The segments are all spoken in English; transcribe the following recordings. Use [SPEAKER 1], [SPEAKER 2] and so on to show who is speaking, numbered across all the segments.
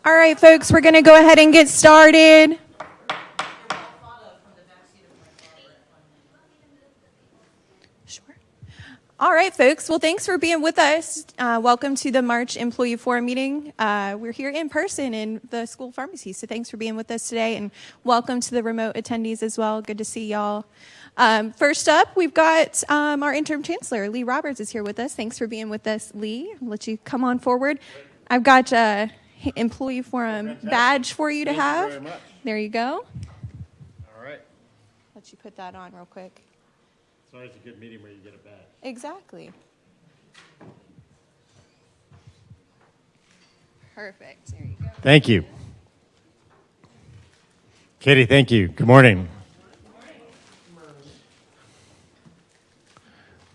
[SPEAKER 1] All right, folks, we're going to go ahead and get started. Sure. All right, folks. Well, thanks for being with us. Welcome to the March Employee Forum meeting. We're here in person in the school pharmacy, so thanks for being with us today, and welcome to the remote attendees as well. Good to see y'all. First up, we've got our interim chancellor, Lee Roberts, is here with us. Thanks for being with us, Lee. I'll let you come on forward. I've got a employee forum badge for you to have.
[SPEAKER 2] Thank you very much.
[SPEAKER 1] There you go.
[SPEAKER 2] All right.
[SPEAKER 1] Let you put that on real quick.
[SPEAKER 2] It's always a good meeting where you get a badge.
[SPEAKER 1] Exactly. Perfect. There you go.
[SPEAKER 2] Thank you. Katie, thank you. Good morning.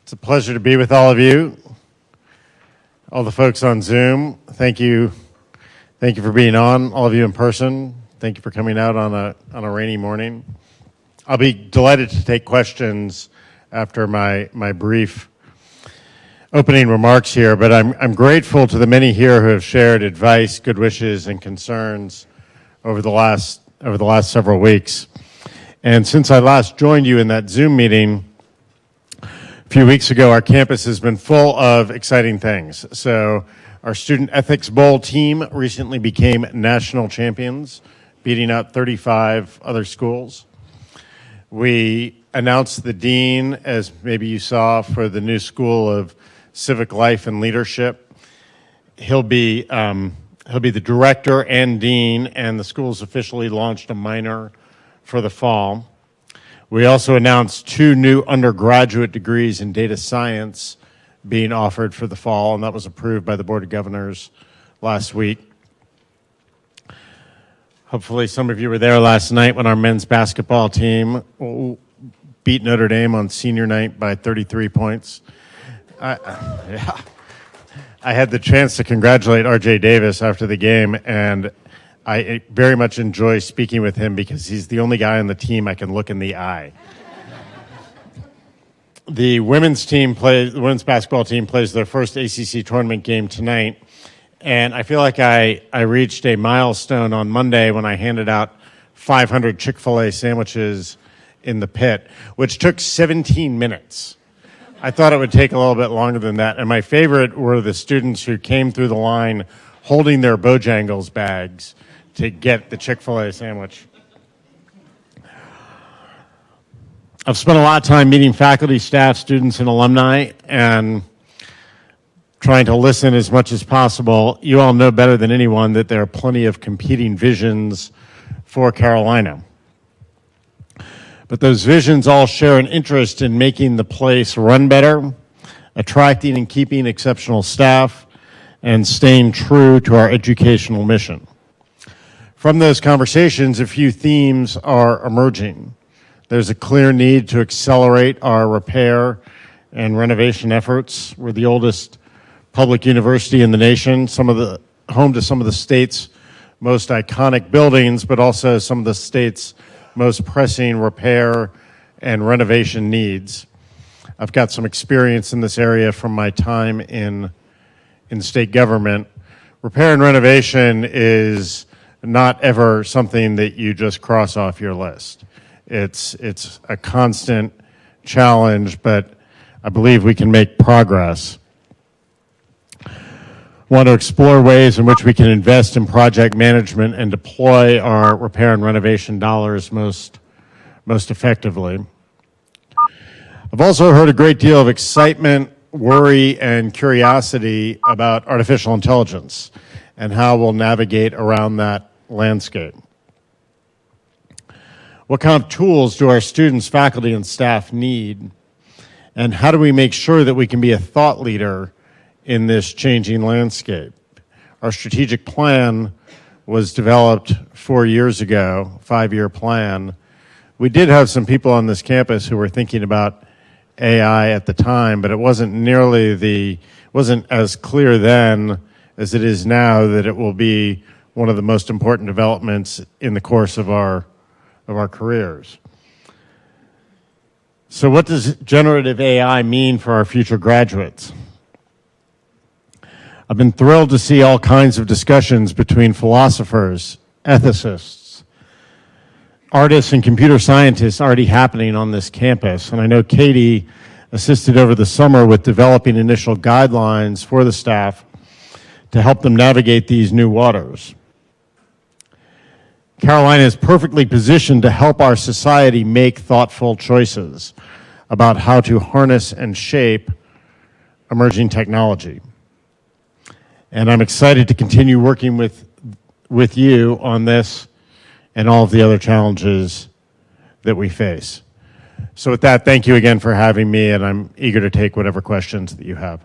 [SPEAKER 2] It's a pleasure to be with all of you. All the folks on Zoom, thank you. Thank you for being on, all of you in person. Thank you for coming out on a rainy morning. I'll be delighted to take questions after my brief opening remarks here, but I'm grateful to the many here who have shared advice, good wishes, and concerns over the last several weeks. And since I last joined you in that Zoom meeting a few weeks ago, our campus has been full of exciting things. So our Student Ethics Bowl team recently became national champions, beating out 35 other schools. We announced the dean, as maybe you saw, for the new School of Civic Life and Leadership. He'll be the director and dean, and the school's officially launched a minor for the fall. We also announced 2 new undergraduate degrees in data science being offered for the fall, and that was approved by the Board of Governors last week. Hopefully some of you were there last night when our men's basketball team beat Notre Dame on senior night by 33 points. I had the chance to congratulate R.J. Davis after the game, and I very much enjoy speaking with him because he's the only guy on the team I can look in the eye. The women's basketball team plays their first ACC tournament game tonight, and I feel like I reached a milestone on Monday when I handed out 500 Chick-fil-A sandwiches in the pit, which took 17 minutes. I thought it would take a little bit longer than that, and my favorite were the students who came through the line holding their Bojangles bags to get the Chick-fil-A sandwich. I've spent a lot of time meeting faculty, staff, students, and alumni, and trying to listen as much as possible. You all know better than anyone that there are plenty of competing visions for Carolina. But those visions all share an interest in making the place run better, attracting and keeping exceptional staff, and staying true to our educational mission. From those conversations, a few themes are emerging. There's a clear need to accelerate our repair and renovation efforts. We're the oldest public university in the nation, home to some of the state's most iconic buildings, but also some of the state's most pressing repair and renovation needs. I've got some experience in this area from my time in state government. Repair and renovation is not ever something that you just cross off your list. It's a constant challenge, but I believe we can make progress. Want to explore ways in which we can invest in project management and deploy our repair and renovation dollars most effectively. I've also heard a great deal of excitement, worry, and curiosity about artificial intelligence and how we'll navigate around that landscape. What kind of tools do our students, faculty, and staff need? And how do we make sure that we can be a thought leader in this changing landscape? Our strategic plan was developed 4 years ago, 5-year plan. We did have some people on this campus who were thinking about AI at the time, but it wasn't as clear then as it is now that it will be one of the most important developments in the course of our careers. So what does generative AI mean for our future graduates? I've been thrilled to see all kinds of discussions between philosophers, ethicists, artists, and computer scientists already happening on this campus. And I know Katie assisted over the summer with developing initial guidelines for the staff to help them navigate these new waters. Carolina is perfectly positioned to help our society make thoughtful choices about how to harness and shape emerging technology. And I'm excited to continue working with you on this and all of the other challenges that we face. So with that, thank you again for having me, and I'm eager to take whatever questions that you have.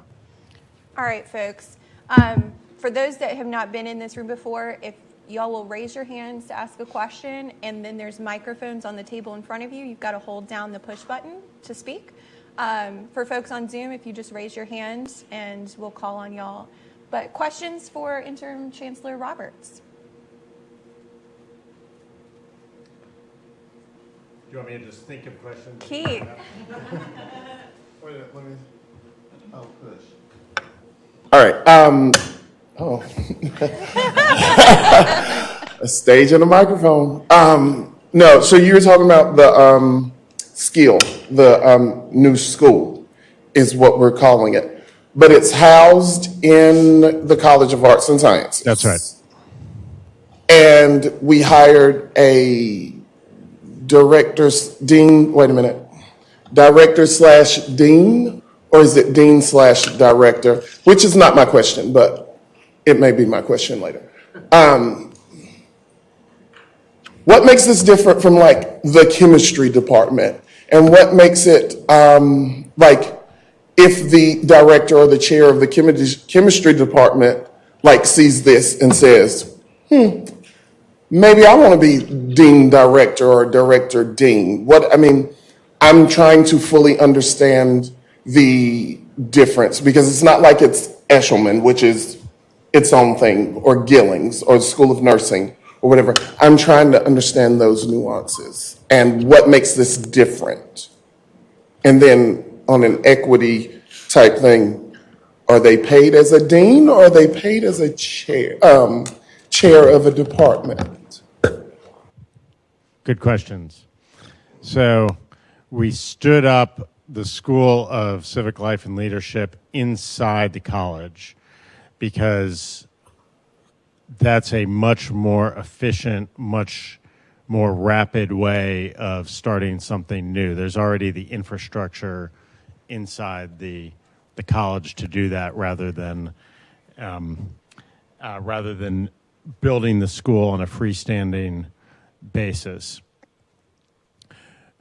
[SPEAKER 1] All right, folks. For those that have not been in this room before, if y'all will raise your hands to ask a question, and then there's microphones on the table in front of you. You've got to hold down the push button to speak. For folks on Zoom, if you just raise your hand, and we'll call on y'all. But questions for Interim Chancellor Roberts?
[SPEAKER 2] Do you want me to just think of questions?
[SPEAKER 1] Keith.
[SPEAKER 3] Wait a minute, let me. Oh, push. All right. A stage and a microphone. No, so you were talking about the skill, the new school is what we're calling it. But it's housed in the College of Arts and Sciences.
[SPEAKER 2] That's right.
[SPEAKER 3] And we hired a director slash dean, or is it dean slash director? Which is not my question, but it may be my question later. What makes this different from like the chemistry department? And what makes it like if the director or the chair of the chemistry department like sees this and says, maybe I want to be dean director or director dean. I'm trying to fully understand the difference because it's not like it's Eshelman, which is its own thing, or Gillings or the School of Nursing or whatever. I'm trying to understand those nuances and what makes this different. And then on an equity type thing, are they paid as a dean or are they paid as a chair of a department?
[SPEAKER 2] Good questions. So we stood up the School of Civic Life and Leadership inside the college because that's a much more efficient, much more rapid way of starting something new. There's already the infrastructure inside the college to do that rather than building the school on a freestanding basis.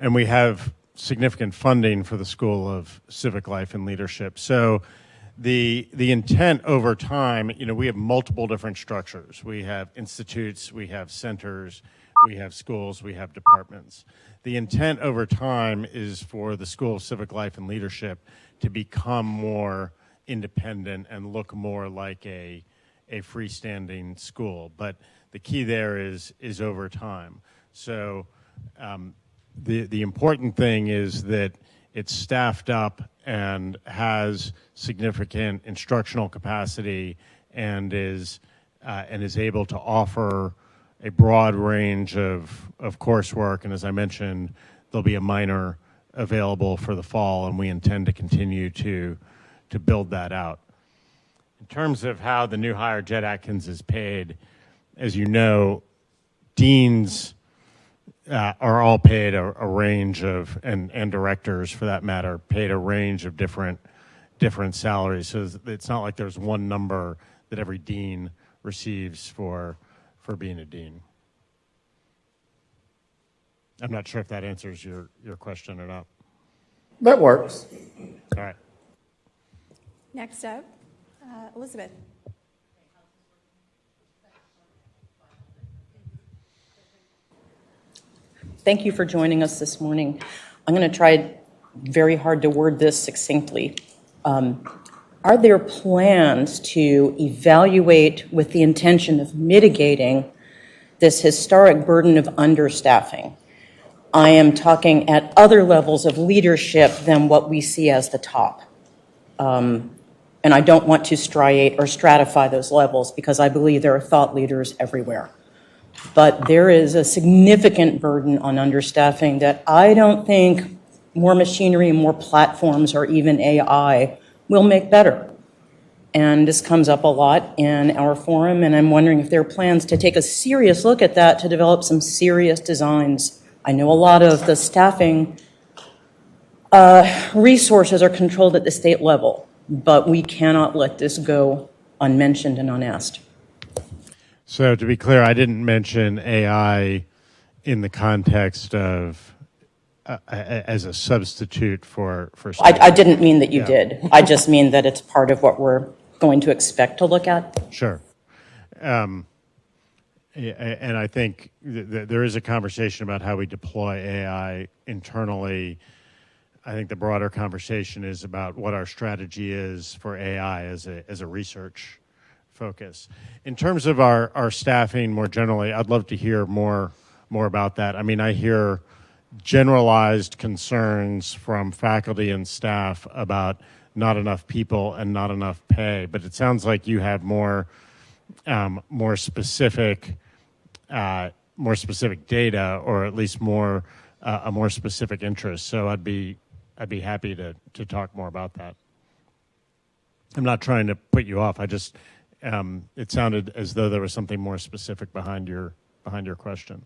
[SPEAKER 2] And we have significant funding for the School of Civic Life and Leadership. So the intent over time, we have multiple different structures. We have institutes, we have centers, we have schools, we have departments. The intent over time is for the School of Civic Life and Leadership to become more independent and look more like a freestanding school. But the key there is over time. So the important thing is that it's staffed up and has significant instructional capacity and is able to offer a broad range of coursework. And as I mentioned, there'll be a minor available for the fall, and we intend to continue to build that out. In terms of how the new hire, Jed Atkins, is paid, as you know, deans are all paid a range of, and directors for that matter, paid a range of different salaries. So it's not like there's one number that every dean receives for being a dean. I'm not sure if that answers your question or not.
[SPEAKER 3] That works.
[SPEAKER 2] All right.
[SPEAKER 1] Next up, Elizabeth.
[SPEAKER 4] Thank you for joining us this morning. I'm going to try very hard to word this succinctly. Are there plans to evaluate with the intention of mitigating this historic burden of understaffing? I am talking at other levels of leadership than what we see as the top. And I don't want to striate or stratify those levels because I believe there are thought leaders everywhere. But there is a significant burden on understaffing that I don't think more machinery, more platforms, or even AI will make better. And this comes up a lot in our forum, and I'm wondering if there are plans to take a serious look at that to develop some serious designs. I know a lot of the staffing resources are controlled at the state level, but we cannot let this go unmentioned and unasked.
[SPEAKER 2] So to be clear, I didn't mention AI in the context of as a substitute for
[SPEAKER 4] I didn't mean that you
[SPEAKER 2] Yeah.
[SPEAKER 4] did. I just mean that it's part of what we're going to expect to look at.
[SPEAKER 2] Sure. And I think there is a conversation about how we deploy AI internally. I think the broader conversation is about what our strategy is for AI as a research focus. In terms of our staffing more generally, I'd love to hear more about that. I mean, I hear generalized concerns from faculty and staff about not enough people and not enough pay, but it sounds like you have more specific data, or at least a more specific interest. So I'd be happy to talk more about that. I'm not trying to put you off. I just it sounded as though there was something more specific behind your question.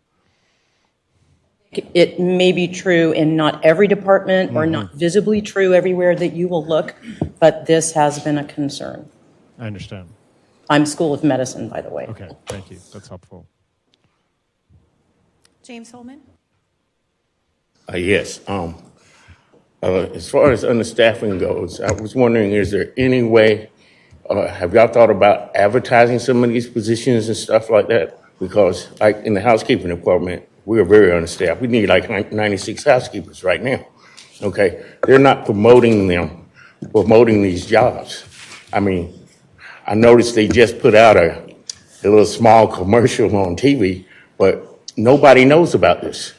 [SPEAKER 4] It may be true in not every department or not visibly true everywhere that you will look, but this has been a concern.
[SPEAKER 2] I understand.
[SPEAKER 4] I'm School of Medicine, by the way.
[SPEAKER 2] Okay, thank you. That's helpful.
[SPEAKER 1] James Holman?
[SPEAKER 5] Yes. As far as understaffing goes, I was wondering, is there any way, have y'all thought about advertising some of these positions and stuff like that? Because like in the housekeeping department, we are very understaffed. We need like 96 housekeepers right now. Okay, they're not promoting these jobs. I mean, I noticed they just put out a little small commercial on TV, but nobody knows about this.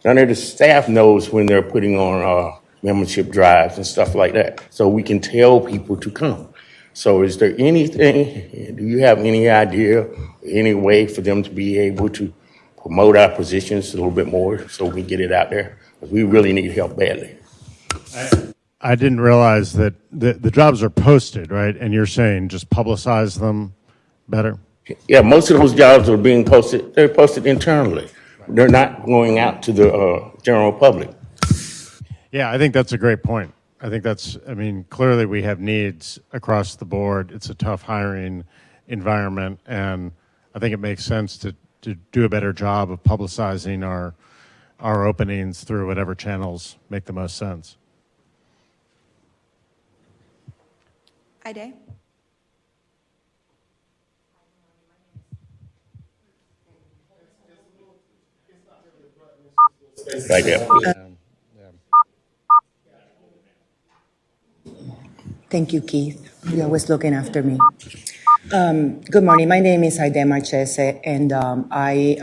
[SPEAKER 5] None of the staff knows when they're putting on membership drives and stuff like that. So we can tell people to come. So is there anything, do you have any idea, any way for them to be able to promote our positions a little bit more so we can get it out there? Because we really need help badly.
[SPEAKER 2] I didn't realize that the jobs are posted, right? And you're saying just publicize them better?
[SPEAKER 5] Yeah, most of those jobs are being posted, they're posted internally. They're not going out to the general public.
[SPEAKER 2] Yeah, I think that's a great point. I mean, clearly we have needs across the board. It's a tough hiring environment, and I think it makes sense to do a better job of publicizing our openings through whatever channels make the most sense.
[SPEAKER 1] Ide?
[SPEAKER 5] Right there.
[SPEAKER 6] Thank you, Keith. You're always looking after me. Good morning. My name is Aide Marchese, and I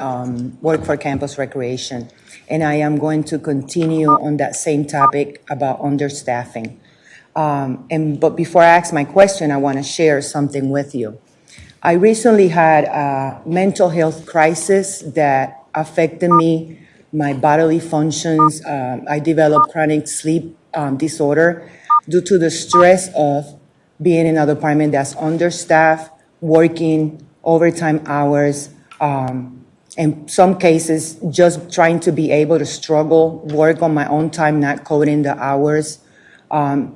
[SPEAKER 6] work for Campus Recreation. And I am going to continue on that same topic about understaffing. But before I ask my question, I want to share something with you. I recently had a mental health crisis that affected me, my bodily functions. I developed chronic sleep disorder due to the stress of being in a department that's understaffed, working overtime hours, in some cases just trying to be able to work on my own time, not coding the hours. And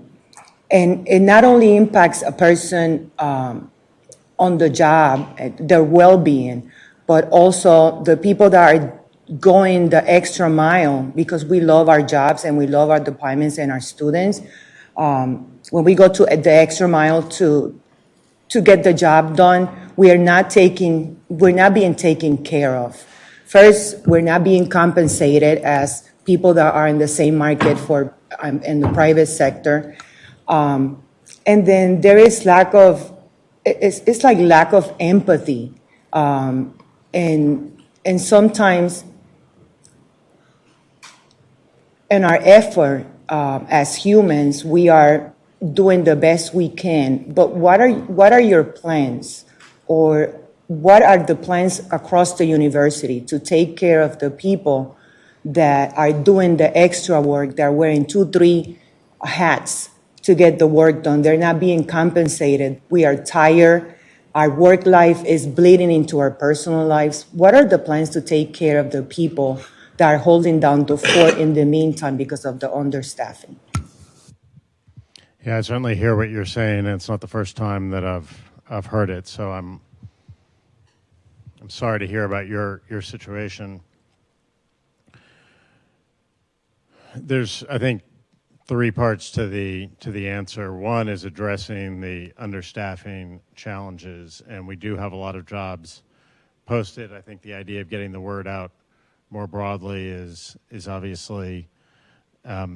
[SPEAKER 6] it not only impacts a person on the job, their well-being, but also the people that are going the extra mile because we love our jobs and we love our departments and our students. When we go to the extra mile to get the job done, we're not being taken care of. First, we're not being compensated as people that are in the same market in the private sector. And then there is lack of empathy. And sometimes in our effort as humans, we are doing the best we can. But what are your plans, or what are the plans across the university to take care of the people that are doing the extra work, that are wearing 2-3 hats to get the work done? They're not being compensated. We are tired. Our work life is bleeding into our personal lives. What are the plans to take care of the people that are holding down the fort in the meantime because of the understaffing?
[SPEAKER 2] Yeah, I certainly hear what you're saying, and it's not the first time that I've heard it. So I'm sorry to hear about your situation. There's, I think, 3 parts to the answer. One is addressing the understaffing challenges, and we do have a lot of jobs posted. I think the idea of getting the word out more broadly is obviously a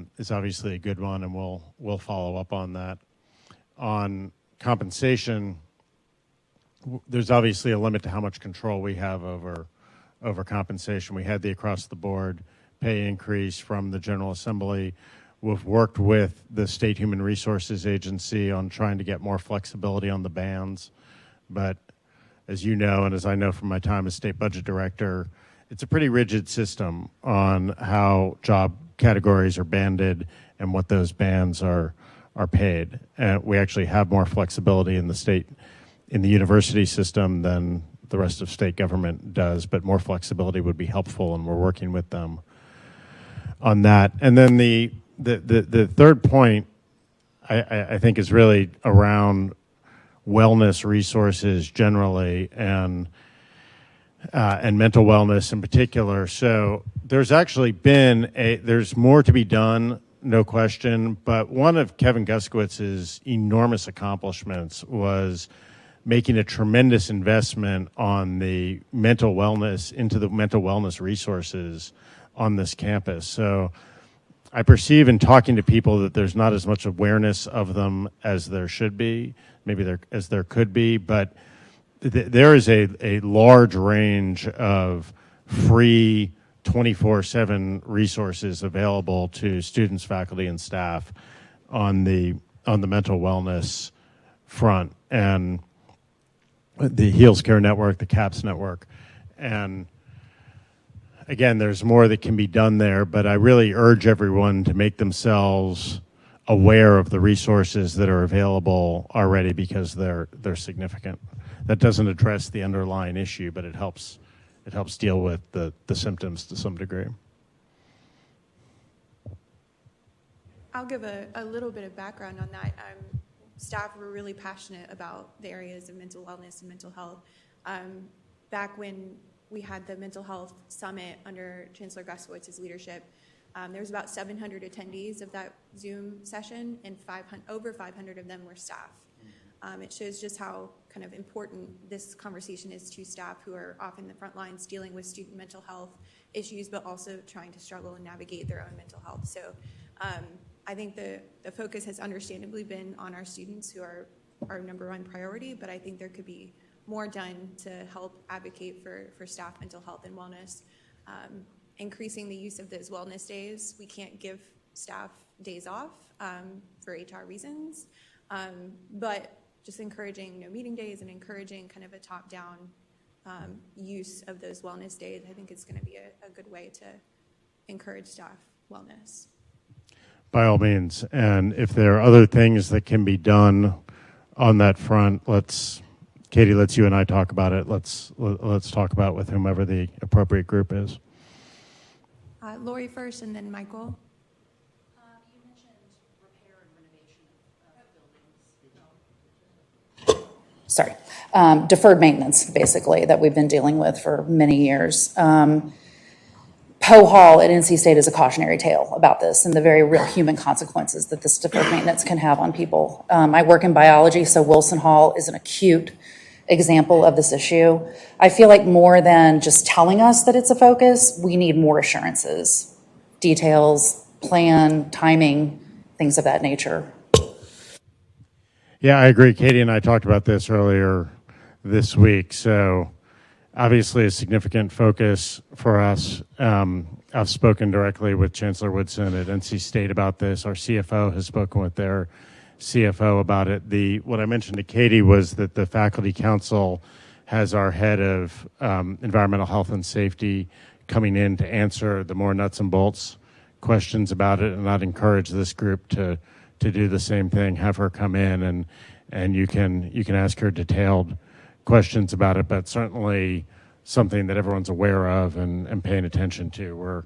[SPEAKER 2] good one, and we'll follow up on that. On compensation, there's obviously a limit to how much control we have over compensation. We had the across the board pay increase from the General Assembly. We've worked with the State Human Resources Agency on trying to get more flexibility on the bands. But as you know, and as I know from my time as State Budget Director, it's a pretty rigid system on how job categories are banded and what those bands are paid. And we actually have more flexibility in the university system than the rest of state government does, but more flexibility would be helpful, and we're working with them on that. And then the third point, I think, is really around wellness resources generally, and mental wellness in particular. So there's actually there's more to be done, no question. But one of Kevin Guskiwitz's enormous accomplishments was making a tremendous investment on the mental wellness, into the mental wellness resources on this campus. So I perceive in talking to people that there's not as much awareness of them as there should be, maybe as there could be, but there is a large range of free 24/7 resources available to students, faculty, and staff on the mental wellness front, and the Heals Care Network, the CAPS network. And again, there's more that can be done there, but I really urge everyone to make themselves aware of the resources that are available already, because they're significant. That doesn't address the underlying issue, but it helps deal with the symptoms to some degree.
[SPEAKER 1] I'll give a little bit of background on that. Staff were really passionate about the areas of mental wellness and mental health. Back when we had the mental health summit under Chancellor Guskiwitz's leadership, there was about 700 attendees of that Zoom session, and over 500 of them were staff. It shows just how kind of important this conversation is to staff who are often the front lines dealing with student mental health issues, but also trying to struggle and navigate their own mental health. So I think the focus has understandably been on our students, who are our number one priority, but I think there could be more done to help advocate for staff mental health and wellness. Increasing the use of those wellness days. We can't give staff days off for HR reasons, but just encouraging no meeting days and encouraging kind of a top-down use of those wellness days, I think it's going to be a good way to encourage staff wellness.
[SPEAKER 2] By all means. And if there are other things that can be done on that front, Katie, let's you and I talk about it. Let's talk about it with whomever the appropriate group is.
[SPEAKER 1] Lori first, and then Michael.
[SPEAKER 7] You mentioned repair and renovation of buildings. Sorry. Deferred maintenance, basically, that we've been dealing with for many years. Poe Hall at NC State is a cautionary tale about this and the very real human consequences that this deferred maintenance can have on people. I work in biology, so Wilson Hall is an acute example of this issue. I feel like more than just telling us that it's a focus, we need more assurances, details, plan, timing, things of that nature.
[SPEAKER 2] Yeah, I agree. Katie and I talked about this earlier this week. So obviously a significant focus for us. I've spoken directly with Chancellor Woodson at NC State about this. Our CFO has spoken with their CFO about it. What I mentioned to Katie was that the faculty council has our head of environmental health and safety coming in to answer the more nuts and bolts questions about it, and I'd encourage this group to do the same thing. Have her come in, and you can ask her detailed questions about it, but certainly something that everyone's aware of and paying attention to.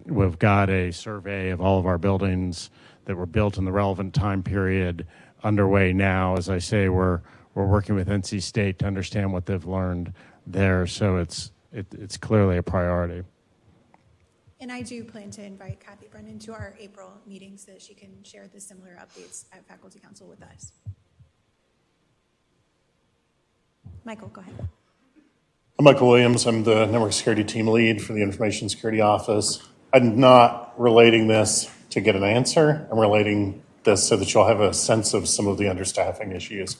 [SPEAKER 2] We've got a survey of all of our buildings that were built in the relevant time period underway now. As I say, we're working with NC State to understand what they've learned there, so it's clearly a priority.
[SPEAKER 1] And I do plan to invite Kathy Brennan to our April meeting so that she can share the similar updates at Faculty Council with us. Michael, go ahead.
[SPEAKER 8] I'm Michael Williams. I'm the Network Security Team Lead for the Information Security Office. I'm not relating this to get an answer. I'm relating this so that you'll have a sense of some of the understaffing issues.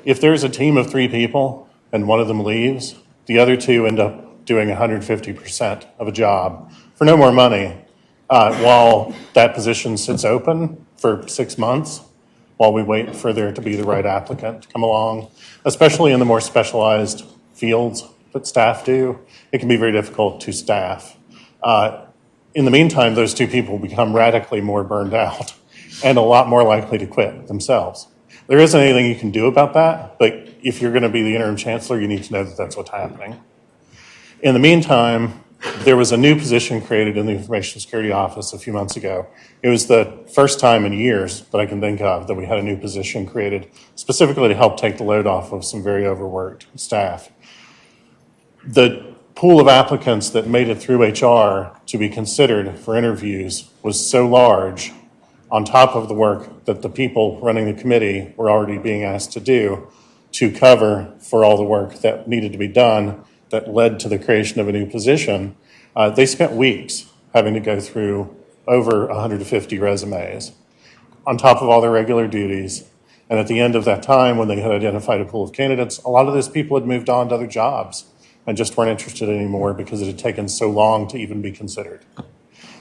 [SPEAKER 8] If there's a team of 3 people and one of them leaves, the other 2 end up doing 150% of a job for no more money while that position sits open for 6 months while we wait for there to be the right applicant to come along, especially in the more specialized fields that staff do. It can be very difficult to staff. In the meantime, those 2 people become radically more burned out and a lot more likely to quit themselves. There isn't anything you can do about that, but if you're going to be the interim chancellor, you need to know that that's what's happening. In the meantime, there was a new position created in the Information Security Office a few months ago. It was the first time in years that I can think of that we had a new position created specifically to help take the load off of some very overworked staff. The pool of applicants that made it through HR to be considered for interviews was so large, on top of the work that the people running the committee were already being asked to do to cover for all the work that needed to be done that led to the creation of a new position. They spent weeks having to go through over 150 resumes on top of all their regular duties. And at the end of that time, when they had identified a pool of candidates, a lot of those people had moved on to other jobs and just weren't interested anymore because it had taken so long to even be considered.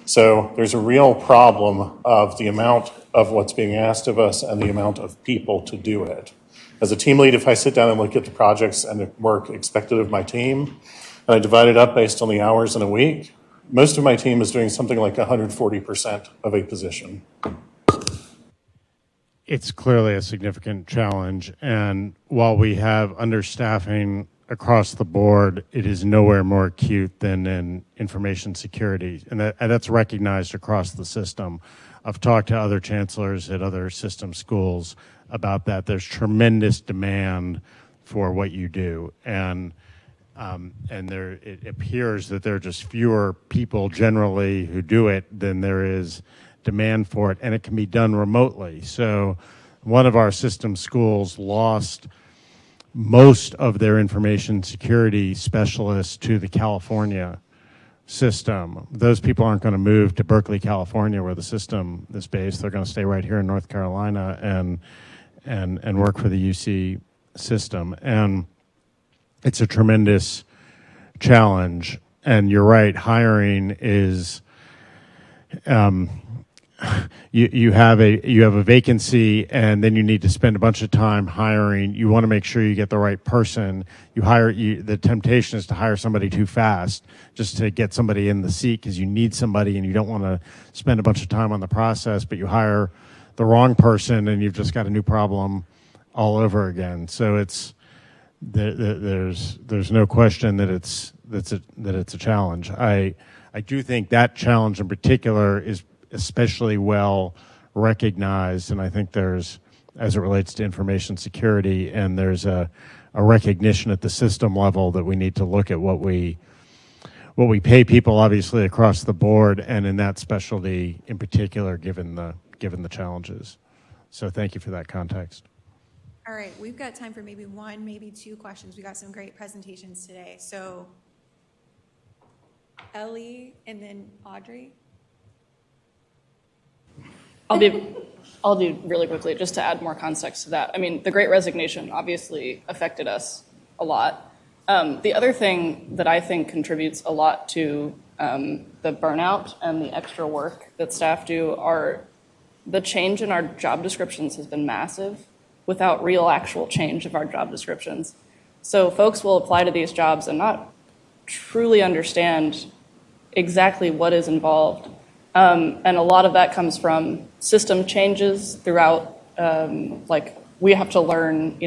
[SPEAKER 8] So there's a real problem of the amount of what's being asked of us and the amount of people to do it. As a team lead, if I sit down and look at the projects and the work expected of my team, and I divide it up based on the hours in a week, most of my team is doing something like 140% of a position.
[SPEAKER 2] It's clearly a significant challenge, and while we have understaffing across the board, it is nowhere more acute than in information security, and that's recognized across the system. I've talked to other chancellors at other system schools about that. There's tremendous demand for what you do, and it appears that there are just fewer people generally who do it than there is demand for it, and it can be done remotely. So one of our system schools lost most of their information security specialists to the California system. Those people aren't going to move to Berkeley, California, where the system is based. They're going to stay right here in North Carolina and work for the UC system. And it's a tremendous challenge. And you're right, hiring is you have a vacancy, and then you need to spend a bunch of time hiring. You want to make sure you get the right person. The temptation is to hire somebody too fast just to get somebody in the seat because you need somebody and you don't want to spend a bunch of time on the process, but you hire the wrong person and you've just got a new problem all over again. So there's no question that it's a challenge. I do think that challenge in particular is especially well recognized, and I think there's, as it relates to information security, and there's a recognition at the system level that we need to look at what we pay people, obviously across the board, and in that specialty in particular, given the challenges. So thank you for that context.
[SPEAKER 1] All right, we've got time for maybe 1, maybe 2 questions. We got some great presentations today. So Ellie and then Audrey.
[SPEAKER 9] I'll do really quickly, just to add more context to that. I mean, the Great Resignation obviously affected us a lot. The other thing that I think contributes a lot to the burnout and the extra work that staff do are the change in our job descriptions has been massive without real actual change of our job descriptions. So folks will apply to these jobs and not truly understand exactly what is involved. And a lot of that comes from system changes throughout, like we have to learn,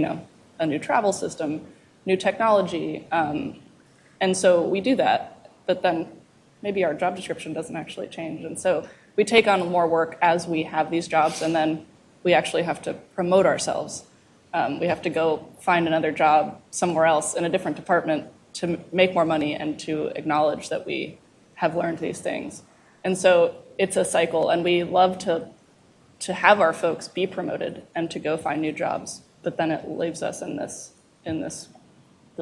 [SPEAKER 9] a new travel system, new technology. And so we do that, but then maybe our job description doesn't actually change. And so we take on more work as we have these jobs, and then we actually have to promote ourselves. We have to go find another job somewhere else in a different department to make more money and to acknowledge that we have learned these things. And so it's a cycle, and we love to have our folks be promoted and to go find new jobs, but then it leaves us in this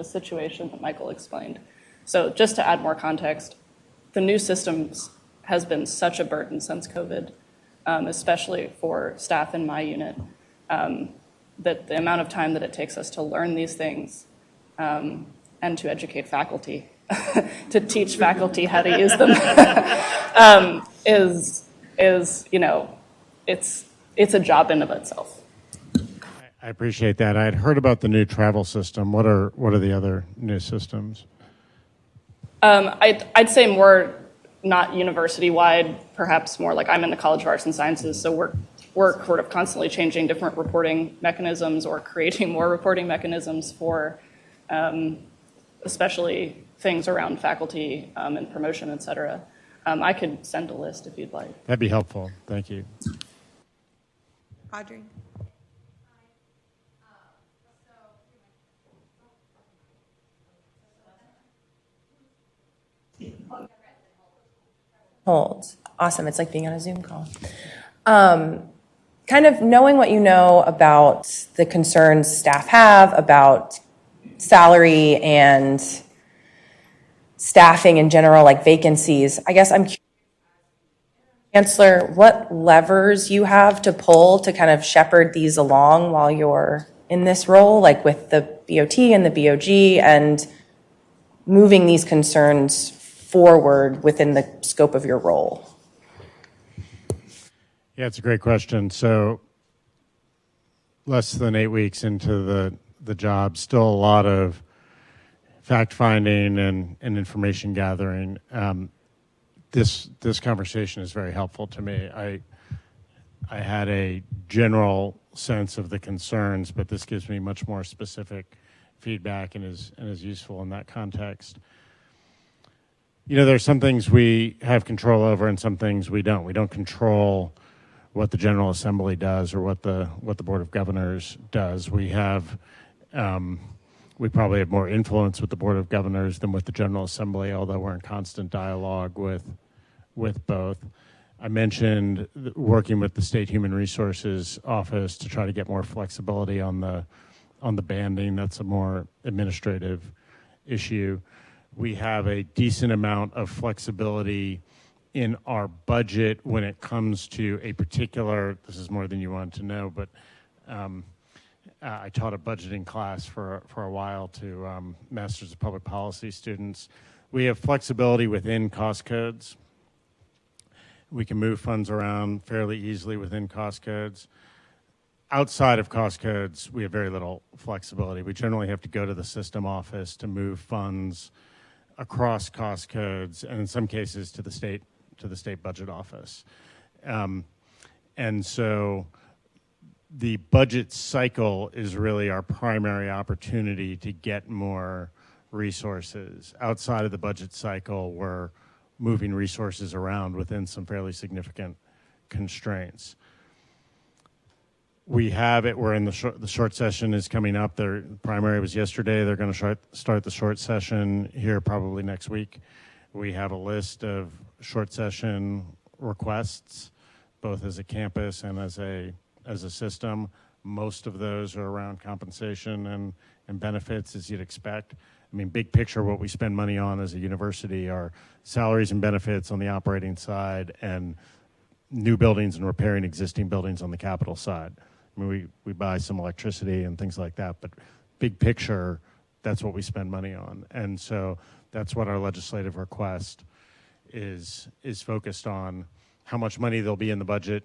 [SPEAKER 9] situation that Michael explained. So just to add more context, the new systems has been such a burden since COVID, especially for staff in my unit, that the amount of time that it takes us to learn these things and to educate faculty, to teach faculty how to use them, it's a job in of itself.
[SPEAKER 2] I appreciate that. I had heard about the new travel system. What are the other new systems?
[SPEAKER 9] I'd say more not university-wide, perhaps more like I'm in the College of Arts and Sciences, so we're sort of constantly changing different reporting mechanisms or creating more reporting mechanisms for especially things around faculty and promotion, et cetera. I could send a list if you'd like.
[SPEAKER 2] That'd be helpful. Thank you.
[SPEAKER 1] Audrey.
[SPEAKER 10] Hold. Awesome. It's like being on a Zoom call. Kind of knowing what you know about the concerns staff have about salary and staffing in general, like vacancies. I guess I'm curious, Chancellor, what levers you have to pull to kind of shepherd these along while you're in this role, like with the BOT and the BOG, and moving these concerns forward within the scope of your role?
[SPEAKER 2] Yeah, it's a great question. So less than 8 weeks into the job, still a lot of fact-finding and information gathering. This conversation is very helpful to me. I had a general sense of the concerns, but this gives me much more specific feedback and is useful in that context. There's some things we have control over and some things we don't. We don't control what the General Assembly does or what the Board of Governors does. We probably have more influence with the Board of Governors than with the General Assembly, although we're in constant dialogue with both. I mentioned working with the State Human Resources Office to try to get more flexibility on the banding. That's a more administrative issue. We have a decent amount of flexibility in our budget when it comes to a particular, this is more than you wanted to know, but I taught a budgeting class for a while to Masters of Public Policy students. We have flexibility within cost codes. We can move funds around fairly easily within cost codes. Outside of cost codes, we have very little flexibility. We generally have to go to the system office to move funds across cost codes, and in some cases to the state budget office. And so the budget cycle is really our primary opportunity to get more resources. Outside of the budget cycle, we're moving resources around within some fairly significant constraints. We have it. We're in the short session is coming up. The primary was yesterday. They're going to start the short session here probably next week. We have a list of short session requests, both as a campus and as a system. Most of those are around compensation and benefits, as you'd expect. I mean, big picture, what we spend money on as a university are salaries and benefits on the operating side and new buildings and repairing existing buildings on the capital side. I mean, we buy some electricity and things like that, but big picture, that's what we spend money on. And so that's what our legislative request is focused on, how much money there'll be in the budget,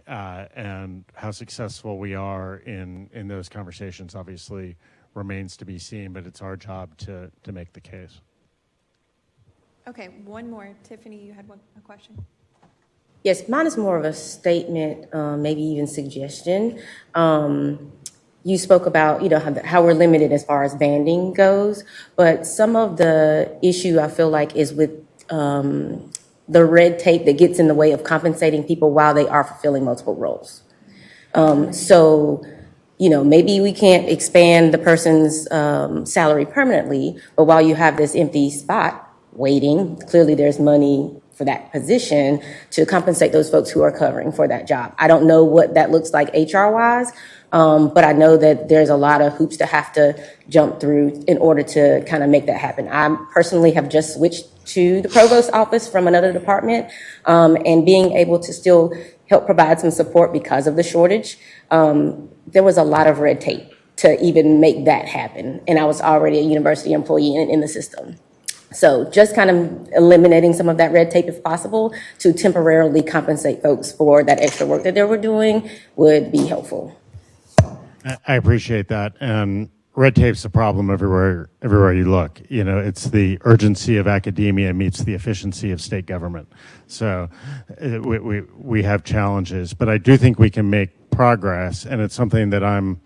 [SPEAKER 2] and how successful we are in those conversations obviously remains to be seen, but it's our job to make the case.
[SPEAKER 1] Okay, one more. Tiffany, you had a question.
[SPEAKER 11] Yes, mine is more of a statement, maybe even suggestion. You spoke about, how we're limited as far as banding goes, but some of the issue I feel like is with the red tape that gets in the way of compensating people while they are fulfilling multiple roles. So, maybe we can't expand the person's salary permanently, but while you have this empty spot waiting, clearly there's money for that position to compensate those folks who are covering for that job. I don't know what that looks like HR-wise, but I know that there's a lot of hoops to have to jump through in order to kind of make that happen. I personally have just switched to the provost office from another department, and being able to still help provide some support because of the shortage, there was a lot of red tape to even make that happen. And I was already a university employee in the system. So just kind of eliminating some of that red tape if possible to temporarily compensate folks for that extra work that they were doing would be helpful.
[SPEAKER 2] I appreciate that. And red tape's a problem everywhere you look. It's the urgency of academia meets the efficiency of state government. So we have challenges, but I do think we can make progress, and it's something that I'm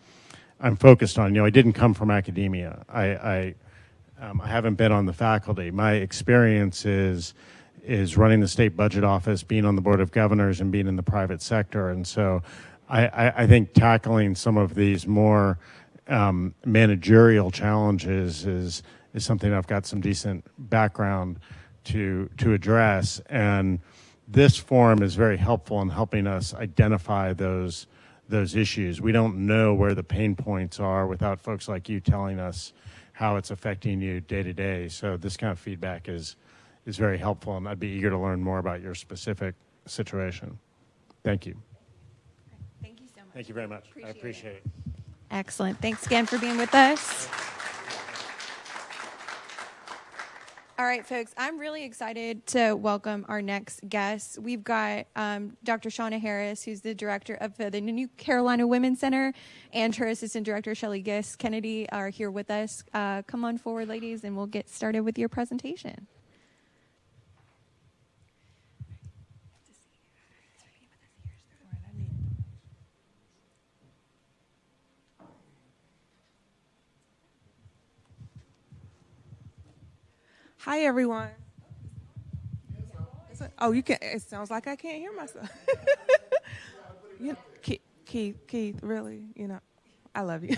[SPEAKER 2] focused on. I didn't come from academia. I haven't been on the faculty. My experience is running the state budget office, being on the board of governors, and being in the private sector. And so I think tackling some of these more managerial challenges is something I've got some decent background to address. And this forum is very helpful in helping us identify those issues. We don't know where the pain points are without folks like you telling us how it's affecting you day to day. So this kind of feedback is very helpful, and I'd be eager to learn more about your specific situation. Thank you.
[SPEAKER 1] Thank you so much.
[SPEAKER 2] Thank you very much. I appreciate it.
[SPEAKER 1] Excellent. Thanks again for being with us. All right, folks, I'm really excited to welcome our next guest. We've got Dr. Shauna Harris, who's the director of the New Carolina Women's Center, and her assistant director, Shelley Kennedy, are here with us. Come on forward, ladies, and we'll get started with your presentation.
[SPEAKER 12] Hi, everyone. Oh, you can. It sounds like I can't hear myself. Keith, really, I love you.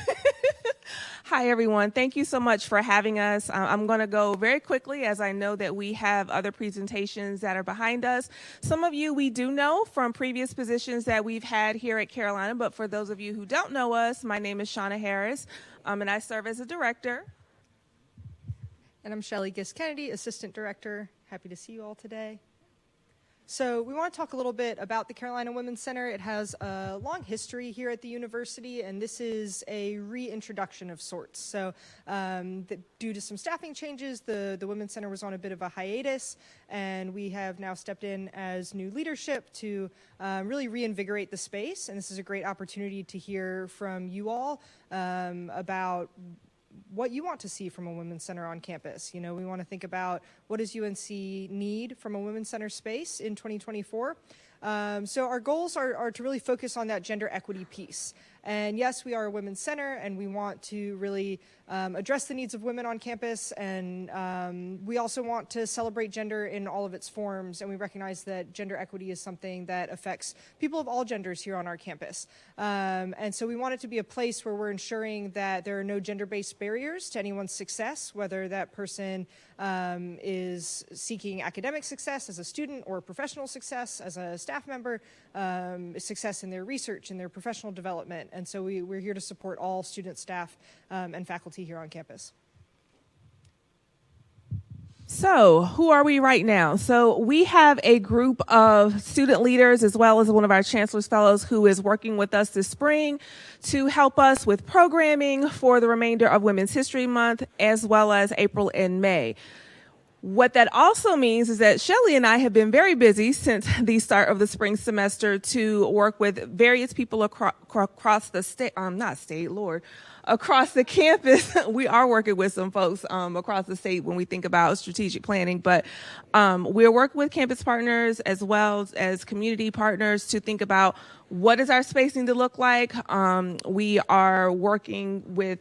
[SPEAKER 12] Hi, everyone. Thank you so much for having us. I'm going to go very quickly, as I know that we have other presentations that are behind us. Some of you we do know from previous positions that we've had here at Carolina, but for those of you who don't know us, my name is Shauna Harris, and I serve as a director.
[SPEAKER 13] And I'm Shelley Kennedy, Assistant Director. Happy to see you all today. So we want to talk a little bit about the Carolina Women's Center. It has a long history here at the university, and this is a reintroduction of sorts. So due to some staffing changes, the Women's Center was on a bit of a hiatus, and we have now stepped in as new leadership to really reinvigorate the space. And this is a great opportunity to hear from you all about what you want to see from a women's center on campus. We want to think about what does UNC need from a women's center space in 2024. So our goals are to really focus on that gender equity piece. And yes, we are a women's center, and we want to really address the needs of women on campus. And we also want to celebrate gender in all of its forms. And we recognize that gender equity is something that affects people of all genders here on our campus. And so we want it to be a place where we're ensuring that there are no gender-based barriers to anyone's success, whether that person is seeking academic success as a student or professional success as a staff member, success in their research and their professional development. And so we're here to support all student, staff, and faculty here on campus.
[SPEAKER 12] So who are we right now? So we have a group of student leaders as well as one of our Chancellor's Fellows who is working with us this spring to help us with programming for the remainder of Women's History Month as well as April and May. What that also means is that Shelley and I have been very busy since the start of the spring semester to work with various people across the state, across the campus. We are working with some folks across the state when we think about strategic planning, but we're working with campus partners as well as community partners to think about what is our spacing to look like. We are working with,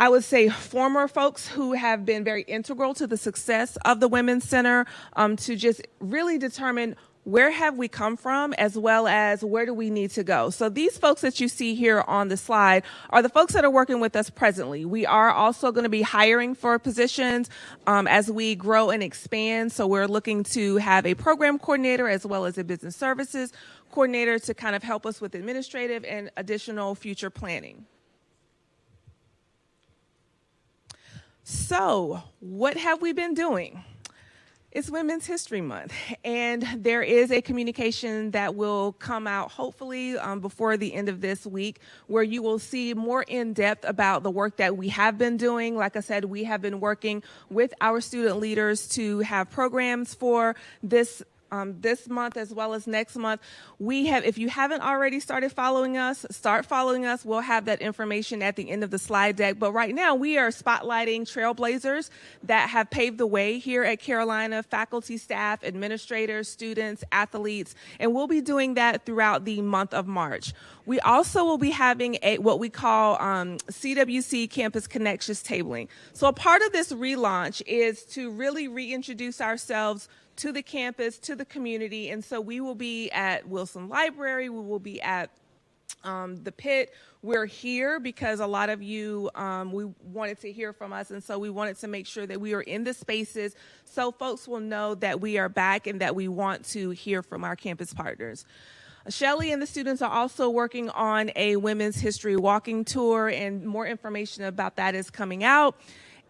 [SPEAKER 12] I would say, former folks who have been very integral to the success of the Women's Center to just really determine where have we come from as well as where do we need to go. So these folks that you see here on the slide are the folks that are working with us presently. We are also going to be hiring for positions as we grow and expand. So we're looking to have a program coordinator as well as a business services coordinator to kind of help us with administrative and additional future planning. So, what have we been doing? It's Women's History Month, and there is a communication that will come out hopefully before the end of this week where you will see more in depth about the work that we have been doing. Like I said, we have been working with our student leaders to have programs for this month as well as next month. We have, if you haven't already started following us, start following us. We'll have that information at the end of the slide deck. But right now we are spotlighting trailblazers that have paved the way here at Carolina, faculty, staff, administrators, students, athletes, and we'll be doing that throughout the month of March. We also will be having what we call CWC Campus Connections tabling. So a part of this relaunch is to really reintroduce ourselves to the campus, to the community. And so we will be at Wilson Library. We will be at the Pit. We're here because a lot of you, we wanted to hear from us. And so we wanted to make sure that we are in the spaces so folks will know that we are back and that we want to hear from our campus partners. Shelley and the students are also working on a women's history walking tour, and more information about that is coming out.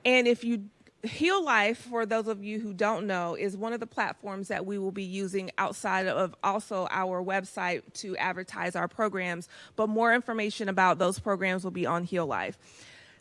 [SPEAKER 12] And if you Heal Life, for those of you who don't know, is one of the platforms that we will be using outside of also our website to advertise our programs, but more information about those programs will be on Heal Life.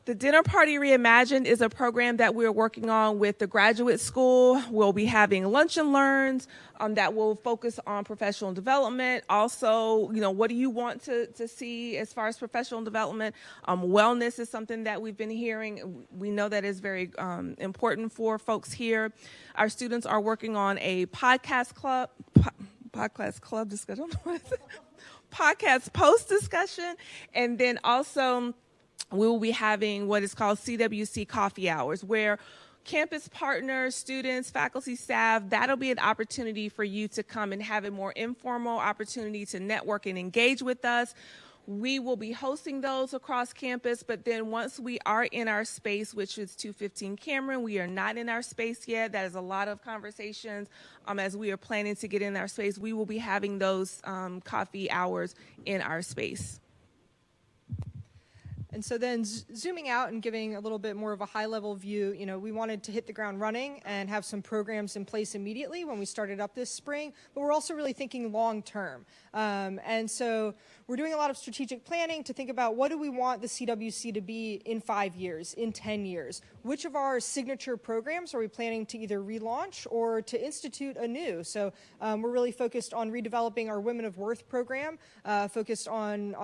[SPEAKER 12] The Dinner Party Reimagined is a program that we're working on with the graduate school. We'll be having lunch and learns that will focus on professional development. Also, what do you want to see as far as professional development? Wellness is something that we've been hearing. We know that is very important for folks here. Our students are working on a podcast discussion, podcast post discussion, and then also we will be having what is called CWC Coffee Hours, where campus partners, students, faculty, staff, that'll be an opportunity for you to come and have a more informal opportunity to network and engage with us. We will be hosting those across campus, but then once we are in our space, which is 215 Cameron, we are not in our space yet. That is a lot of conversations as we are planning to get in our space. We will be having those coffee hours in our space.
[SPEAKER 13] And so then zooming out and giving a little bit more of a high-level view, we wanted to hit the ground running and have some programs in place immediately when we started up this spring, but we're also really thinking long-term. And so we're doing a lot of strategic planning to think about what do we want the CWC to be in 5 years, in 10 years? Which of our signature programs are we planning to either relaunch or to institute anew? So we're really focused on redeveloping our Women of Worth program, focused on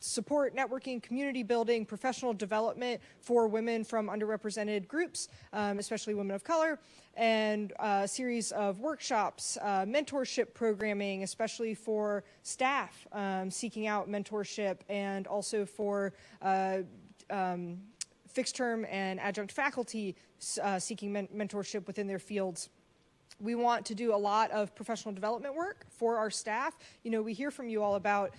[SPEAKER 13] support, networking, community building, professional development for women from underrepresented groups, especially women of color, and a series of workshops, mentorship programming, especially for staff seeking out mentorship, and also for fixed term and adjunct faculty seeking mentorship within their fields. We want to do a lot of professional development work for our staff. We hear from you all about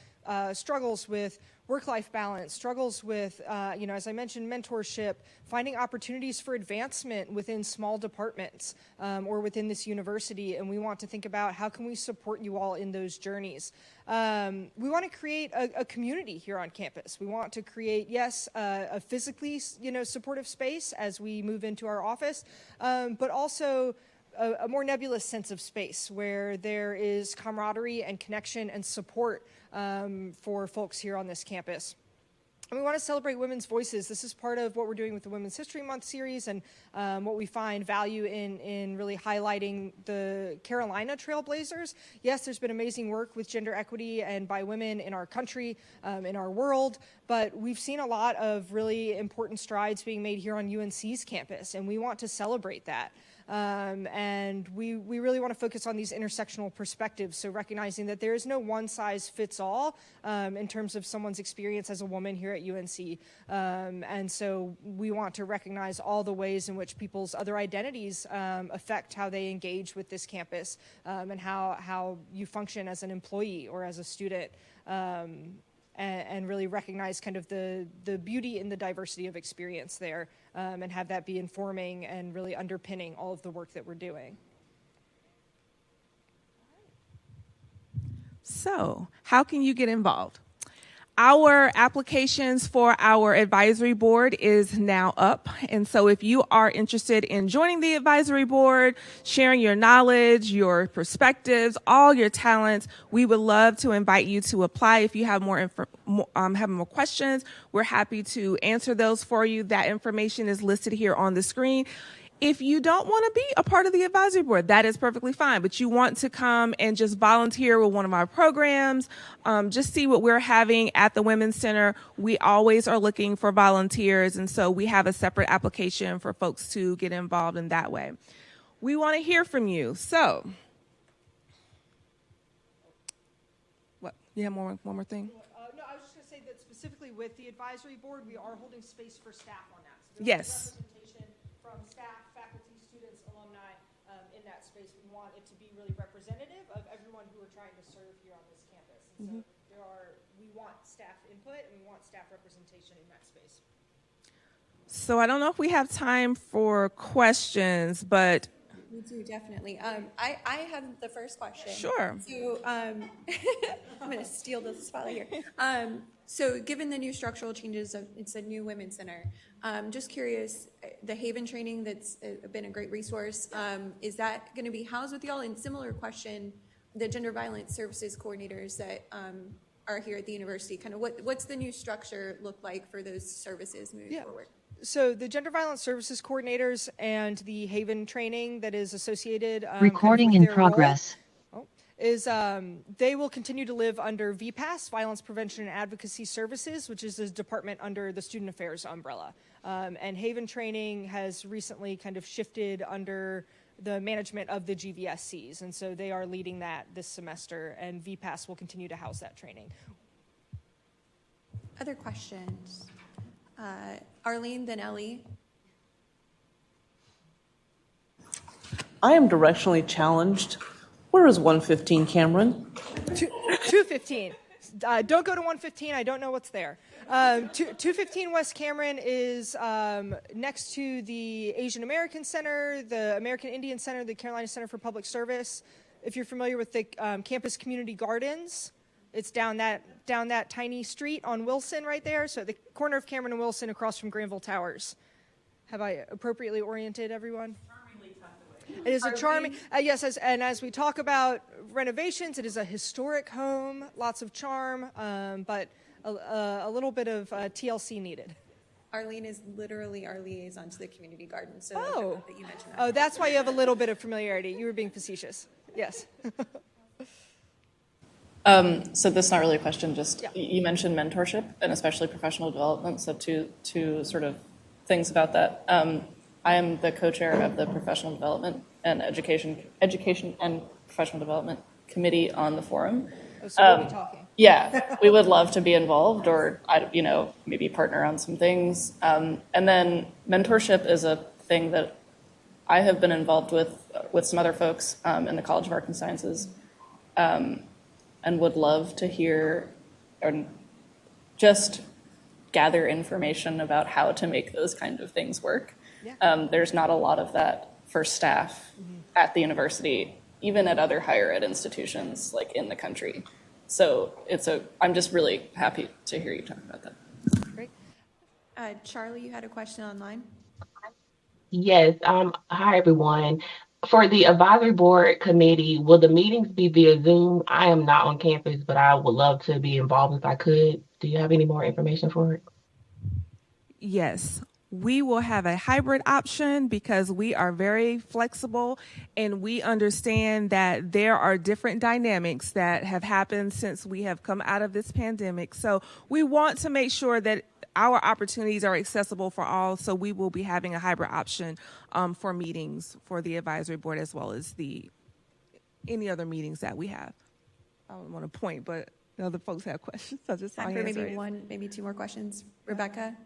[SPEAKER 13] struggles with work-life balance, struggles with, as I mentioned, mentorship, finding opportunities for advancement within small departments or within this university, and we want to think about how can we support you all in those journeys. We want to create a community here on campus. We want to create, yes, a physically, supportive space as we move into our office, but also a more nebulous sense of space where there is camaraderie and connection and support for folks here on this campus. And we want to celebrate women's voices. This is part of what we're doing with the Women's History Month series and what we find value in really highlighting the Carolina trailblazers. Yes, there's been amazing work with gender equity and by women in our country, in our world, but we've seen a lot of really important strides being made here on UNC's campus, and we want to celebrate that. And we really want to focus on these intersectional perspectives, so recognizing that there is no one-size-fits-all in terms of someone's experience as a woman here at UNC. And so we want to recognize all the ways in which people's other identities affect how they engage with this campus and how you function as an employee or as a student. And really recognize kind of the beauty in the diversity of experience there and have that be informing and really underpinning all of the work that we're doing.
[SPEAKER 12] So, how can you get involved? Our applications for our advisory board is now up. And so if you are interested in joining the advisory board, sharing your knowledge, your perspectives, all your talents, we would love to invite you to apply. If you have have more questions, we're happy to answer those for you. That information is listed here on the screen. If you don't want to be a part of the advisory board, that is perfectly fine, but you want to come and just volunteer with one of our programs, just see what we're having at the Women's Center. We always are looking for volunteers, and so we have a separate application for folks to get involved in that way. We want to hear from you. So, what? You have one more thing?
[SPEAKER 13] No, I was just going to say that specifically with the advisory board, we are holding space for staff on that. So
[SPEAKER 12] yes.
[SPEAKER 13] Representation from staff, faculty, students, alumni in that space. We want it to be really representative of everyone who we're trying to serve here on this campus. And so we want staff input and we want staff representation in that space.
[SPEAKER 12] So I don't know if we have time for questions, but
[SPEAKER 1] we do definitely. I have the first question.
[SPEAKER 12] Sure.
[SPEAKER 1] So I'm going to steal the spotlight here. So given the new structural changes, it's a new women's center. Just curious, the Haven training that's been a great resource, is that going to be housed with y'all? And similar question, the gender violence services coordinators that are here at the university, kind of what's the new structure look like for those services moving forward?
[SPEAKER 13] So the gender violence services coordinators and the Haven training that is associated
[SPEAKER 14] recording in progress.
[SPEAKER 13] Is they will continue to live under VPAS, Violence Prevention and Advocacy Services, which is a department under the Student Affairs umbrella. And Haven Training has recently kind of shifted under the management of the GVSCs, and so they are leading that this semester, and VPAS will continue to house that training.
[SPEAKER 1] Other questions? Arlene, then Ellie.
[SPEAKER 15] I am directionally challenged. Where is 115 Cameron?
[SPEAKER 13] 215. Don't go to 115. I don't know what's there. 215 West Cameron is next to the Asian American Center, the American Indian Center, the Carolina Center for Public Service. If you're familiar with the campus community gardens, it's down that tiny street on Wilson right there. So at the corner of Cameron and Wilson across from Granville Towers. Have I appropriately oriented everyone? It is a charming, yes, as we talk about renovations, it is a historic home, lots of charm, but a little bit of TLC needed.
[SPEAKER 1] Arlene is literally our liaison to the community garden, so that you mentioned that.
[SPEAKER 13] Oh, that's why you have a little bit of familiarity. You were being facetious. Yes.
[SPEAKER 9] So this is not really a question, just you mentioned mentorship and especially professional development, so two sort of things about that. I am the co-chair of the Professional Development and Education and Professional Development Committee on the forum.
[SPEAKER 13] Oh, so we'll be talking.
[SPEAKER 9] Yeah, we would love to be involved or, maybe partner on some things. And then mentorship is a thing that I have been involved with some other folks in the College of Arts and Sciences and would love to hear and just gather information about how to make those kind of things work. Yeah. There's not a lot of that for staff at the university, even at other higher ed institutions like in the country. So I'm just really happy to hear you talk about that.
[SPEAKER 1] Great. Charlie, you had a question online?
[SPEAKER 14] Yes. Hi, everyone. For the advisory board committee, will the meetings be via Zoom? I am not on campus, but I would love to be involved if I could Do you have any more information for it?
[SPEAKER 12] Yes, we will have a hybrid option because we are very flexible and we understand that there are different dynamics that have happened since we have come out of this pandemic. So we want to make sure that our opportunities are accessible for all. So we will be having a hybrid option for meetings for the advisory board as well as any other meetings that we have. I don't want to point, but other folks have questions. I just saw
[SPEAKER 1] Time for
[SPEAKER 12] hands
[SPEAKER 1] maybe
[SPEAKER 12] raised.
[SPEAKER 1] one, maybe two more questions. Rebecca?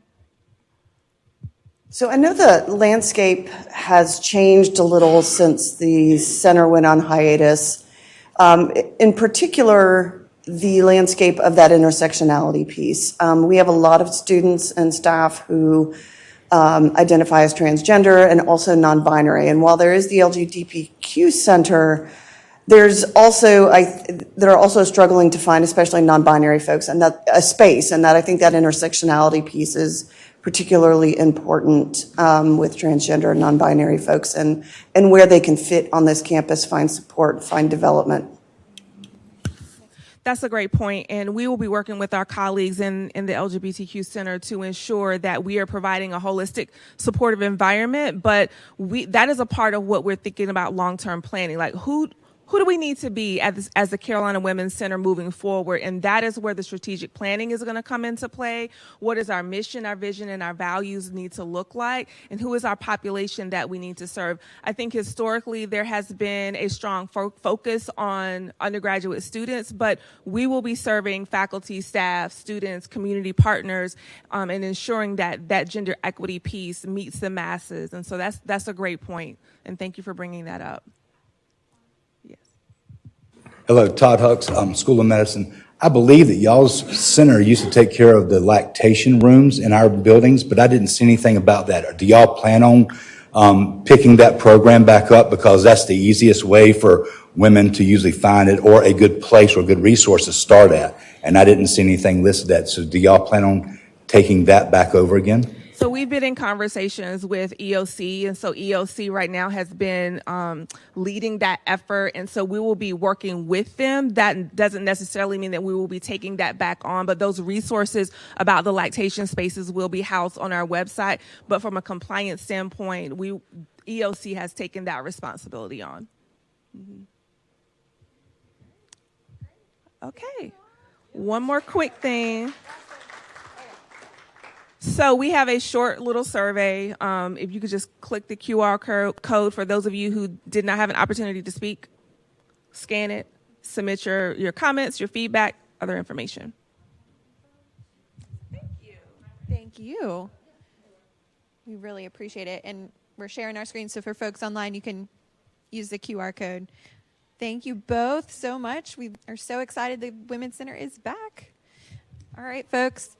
[SPEAKER 16] So I know the landscape has changed a little since the center went on hiatus. In particular, the landscape of that intersectionality piece. We have a lot of students and staff who identify as transgender and also non-binary. And while there is the LGBTQ center, there's also they're also struggling to find, especially non-binary folks, and that a space. And that I think that intersectionality piece is particularly important with transgender and non-binary folks, and where they can fit on this campus, find support, find development.
[SPEAKER 12] That's a great point, and we will be working with our colleagues in the LGBTQ Center to ensure that we are providing a holistic, supportive environment, but that is a part of what we're thinking about long-term planning, like who do we need to be as the Carolina Women's Center moving forward? And that is where the strategic planning is going to come into play. What is our mission, our vision, and our values need to look like? And who is our population that we need to serve? I think historically there has been a strong focus on undergraduate students, but we will be serving faculty, staff, students, community partners, and ensuring that that gender equity piece meets the masses. And so that's a great point. And thank you for bringing that up.
[SPEAKER 17] Hello, Todd Hucks, School of Medicine. I believe that y'all's center used to take care of the lactation rooms in our buildings, but I didn't see anything about that. Do y'all plan on picking that program back up, because that's the easiest way for women to usually find it, or a good place or a good resource to start at? And I didn't see anything listed that. So do y'all plan on taking that back over again?
[SPEAKER 12] So we've been in conversations with EOC, and so EOC right now has been leading that effort, and so we will be working with them. That doesn't necessarily mean that we will be taking that back on, but those resources about the lactation spaces will be housed on our website. But from a compliance standpoint, EOC has taken that responsibility on. Mm-hmm. Okay, one more quick thing. So we have a short little survey. If you could just click the QR code for those of you who did not have an opportunity to speak, scan it, submit your comments, your feedback, other information.
[SPEAKER 1] Thank you. Thank you. We really appreciate it. And we're sharing our screen, so for folks online, you can use the QR code. Thank you both so much. We are so excited the Women's Center is back. All right, folks.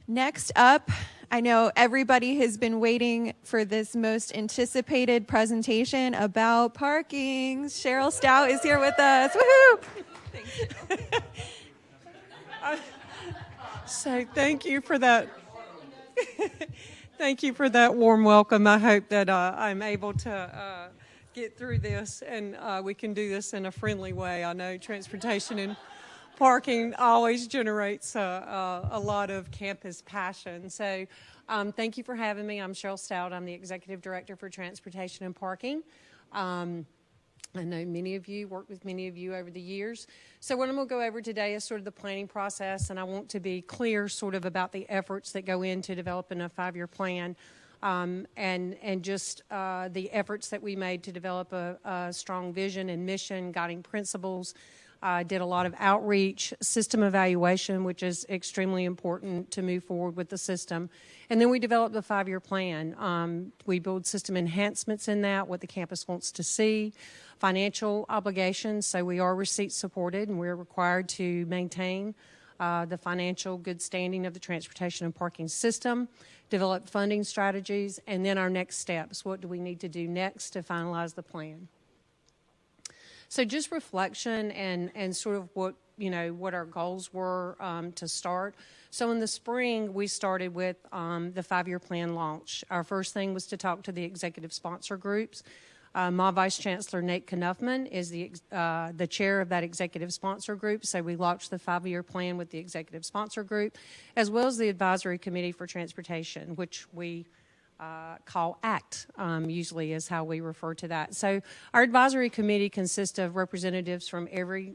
[SPEAKER 1] Next up, I know everybody has been waiting for this most anticipated presentation about parking. Cheryl Stout is here with us. Woohoo!
[SPEAKER 18] So thank you for that. Thank you for that warm welcome. I hope that I'm able to get through this and we can do this in a friendly way. I know transportation and parking always generates a lot of campus passion. So thank you for having me. I'm Cheryl Stout. I'm the Executive Director for Transportation and Parking. I know many of you, worked with many of you over the years. So what I'm going to go over today is sort of the planning process, and I want to be clear sort of about the efforts that go into developing a 5-year plan, and just the efforts that we made to develop a strong vision and mission, guiding principles. Did a lot of outreach, system evaluation, which is extremely important to move forward with the system. And then we developed the 5-year plan. We build system enhancements in that, what the campus wants to see, financial obligations. So we are receipt supported, and we're required to maintain the financial good standing of the transportation and parking system, develop funding strategies, and then our next steps. What do we need to do next to finalize the plan? So just reflection and sort of what our goals were to start. So in the spring, we started with the 5-year plan launch. Our first thing was to talk to the executive sponsor groups. My Vice Chancellor, Nate Knuffman, is the chair of that executive sponsor group. So we launched the 5-year plan with the executive sponsor group, as well as the Advisory Committee for Transportation, which we call ACT, usually is how we refer to that. So our advisory committee consists of representatives from every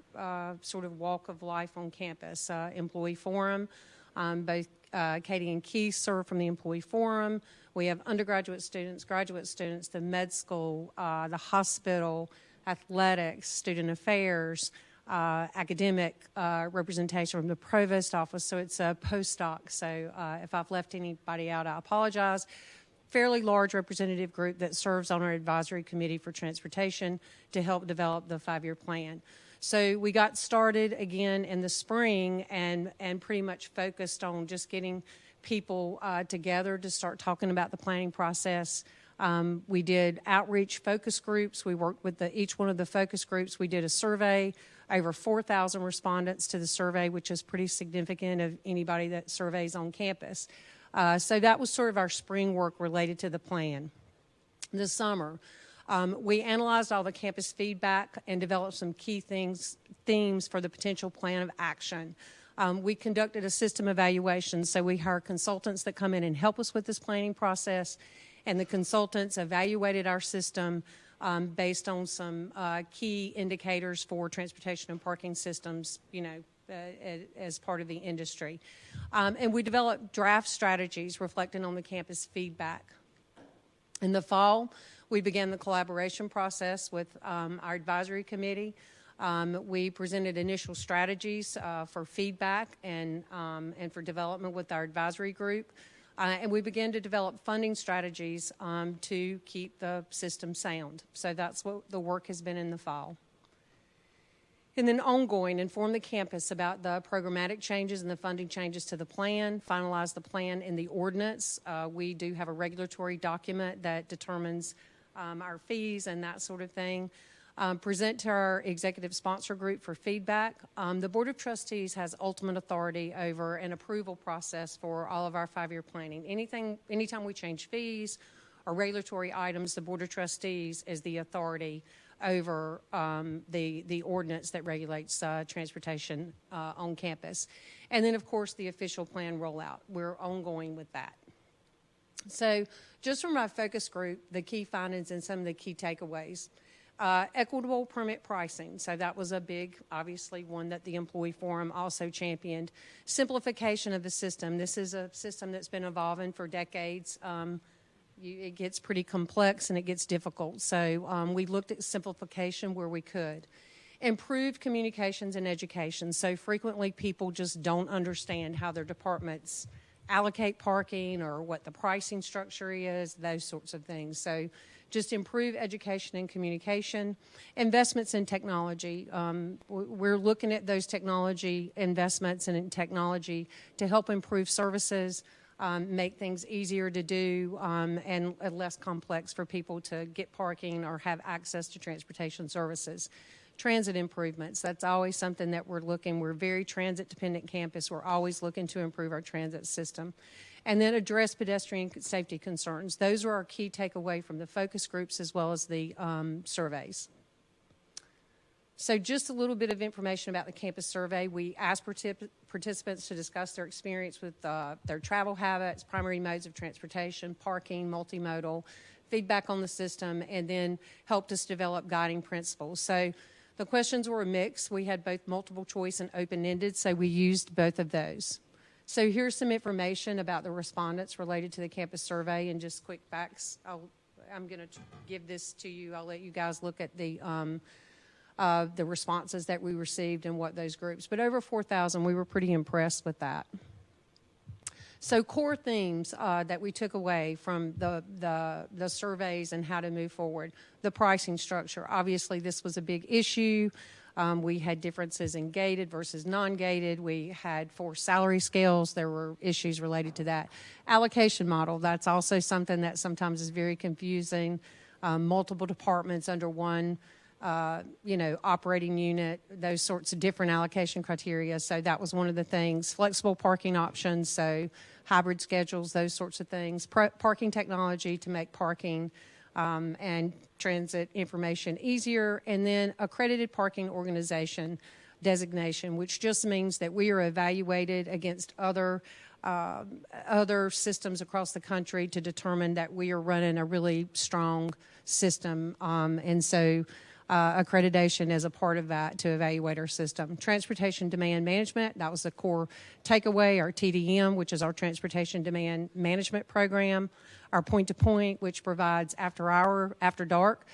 [SPEAKER 18] sort of walk of life on campus. Employee forum, both Katie and Keith serve from the employee forum. We have undergraduate students, graduate students, the med school, the hospital, athletics, student affairs, academic representation from the provost office. So it's a postdoc. So if I've left anybody out, I apologize. Fairly large representative group that serves on our advisory committee for transportation to help develop the 5-year plan. So we got started again in the spring and pretty much focused on just getting people together to start talking about the planning process. We did outreach focus groups. We worked with each one of the focus groups. We did a survey, over 4,000 respondents to the survey, which is pretty significant of anybody that surveys on campus. So that was sort of our spring work related to the plan. This summer, we analyzed all the campus feedback and developed some key themes for the potential plan of action. We conducted a system evaluation, so we hired consultants that come in and help us with this planning process, and the consultants evaluated our system based on some key indicators for transportation and parking systems, as part of the industry. And we developed draft strategies reflecting on the campus feedback. In the fall, we began the collaboration process with our advisory committee. We presented initial strategies for feedback and for development with our advisory group. And we began to develop funding strategies to keep the system sound. So that's what the work has been in the fall. And then ongoing, inform the campus about the programmatic changes and the funding changes to the plan, finalize the plan in the ordinance. We do have a regulatory document that determines our fees and that sort of thing. Present to our executive sponsor group for feedback. The Board of Trustees has ultimate authority over an approval process for all of our 5-year planning. Anytime we change fees or regulatory items, the Board of Trustees is the authority over the ordinance that regulates transportation on campus. And then, of course, the official plan rollout. We're ongoing with that. So just from my focus group, the key findings and some of the key takeaways. Equitable permit pricing. So that was a big, obviously, one that the employee forum also championed. Simplification of the system. This is a system that's been evolving for decades. It gets pretty complex and it gets difficult. So we looked at simplification where we could. Improved communications and education. So frequently people just don't understand how their departments allocate parking or what the pricing structure is, those sorts of things. So just improve education and communication. Investments in technology. We're looking at those technology investments and in technology to help improve services, make things easier to do, and less complex for people to get parking or have access to transportation services. Transit improvements, that's always something that we're a very transit-dependent campus. We're always looking to improve our transit system. And then address pedestrian safety concerns. Those are our key takeaway from the focus groups as well as the surveys. So just a little bit of information about the campus survey. We asked participants to discuss their experience with their travel habits, primary modes of transportation, parking, multimodal, feedback on the system, and then helped us develop guiding principles. So the questions were a mix. We had both multiple choice and open-ended, so we used both of those. So here's some information about the respondents related to the campus survey and just quick facts. I'm going to give this to you. I'll let you guys look at the responses that we received and what those groups. But over 4,000, we were pretty impressed with that. So core themes that we took away from the surveys and how to move forward. The pricing structure. Obviously, this was a big issue. We had differences in gated versus non-gated. We had 4 salary scales. There were issues related to that. Allocation model. That's also something that sometimes is very confusing. Multiple departments under one operating unit, those sorts of different allocation criteria. So that was one of the things. Flexible parking options, so hybrid schedules, those sorts of things. Parking technology to make parking and transit information easier, and then accredited parking organization designation, which just means that we are evaluated against other systems across the country to determine that we are running a really strong system. And so accreditation is a part of that to evaluate our system. Transportation demand management, that was the core takeaway. Our TDM, which is our transportation demand management program. Our point-to-point, which provides after dark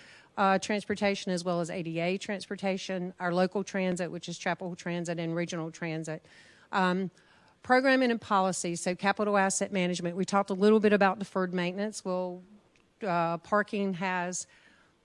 [SPEAKER 18] transportation as well as ADA transportation. Our local transit, which is Chapel Transit and regional transit. Programming and policy, so capital asset management. We talked a little bit about deferred maintenance. Well, parking has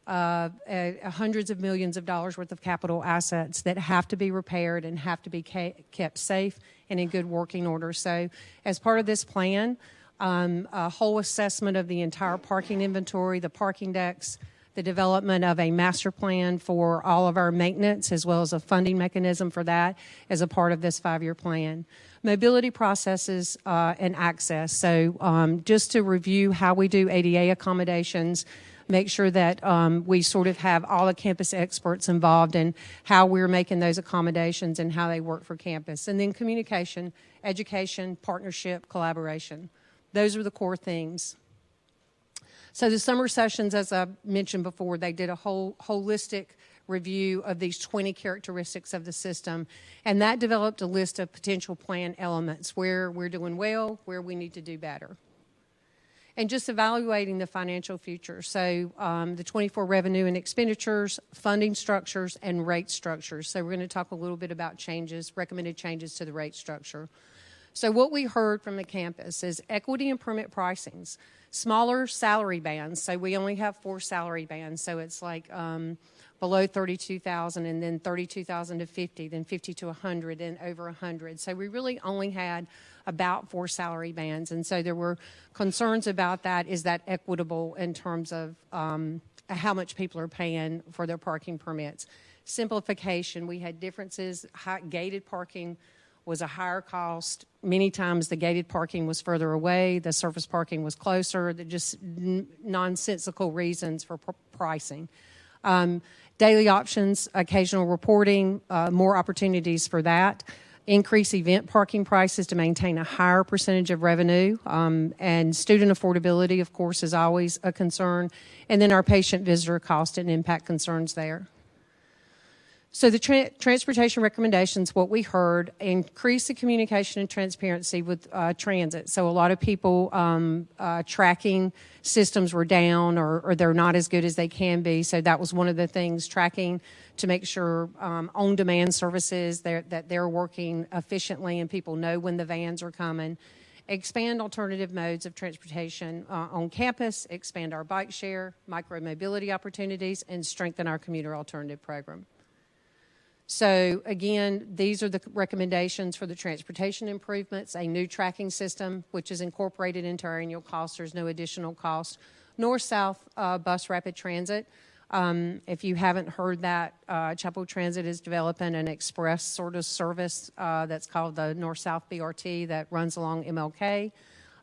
[SPEAKER 18] hundreds of millions of dollars worth of capital assets that have to be repaired and have to be kept safe and in good working order. So as part of this plan, a whole assessment of the entire parking inventory, the parking decks, the development of a master plan for all of our maintenance, as well as a funding mechanism for that as a part of this 5-year plan. Mobility processes and access. So just to review how we do ADA accommodations, make sure that we sort of have all the campus experts involved in how we're making those accommodations and how they work for campus. And then communication, education, partnership, collaboration. Those are the core themes. So the summer sessions, as I mentioned before, they did a whole holistic review of these 20 characteristics of the system, and that developed a list of potential plan elements, where we're doing well, where we need to do better. And just evaluating the financial future. So the 24 revenue and expenditures, funding structures, and rate structures. So we're going to talk a little bit about changes, recommended changes to the rate structure. So what we heard from the campus is equity and permit pricings, smaller salary bands. So we only have 4 salary bands. So it's like below 32,000, and then 32,000 to 50, then 50 to 100, and over 100. So we really only had about 4 salary bands. And so there were concerns about that. Is that equitable in terms of how much people are paying for their parking permits? Simplification, we had differences. Gated parking was a higher cost. Many times the gated parking was further away. The surface parking was closer. Just nonsensical reasons for pricing. Daily options, occasional reporting, more opportunities for that. Increase event parking prices to maintain a higher percentage of revenue. And student affordability, of course, is always a concern. And then our patient visitor cost and impact concerns there. So the transportation recommendations, what we heard, increase the communication and transparency with transit. So a lot of people tracking systems were down, or they're not as good as they can be. So that was one of the things, tracking to make sure on-demand services that they're working efficiently and people know when the vans are coming. Expand alternative modes of transportation on campus, expand our bike share, micro-mobility opportunities, and strengthen our commuter alternative program. So again, these are the recommendations for the transportation improvements: a new tracking system, which is incorporated into our annual cost. There's no additional cost. North-South bus rapid transit. If you haven't heard that, Chapel Transit is developing an express sort of service that's called the North-South BRT that runs along MLK.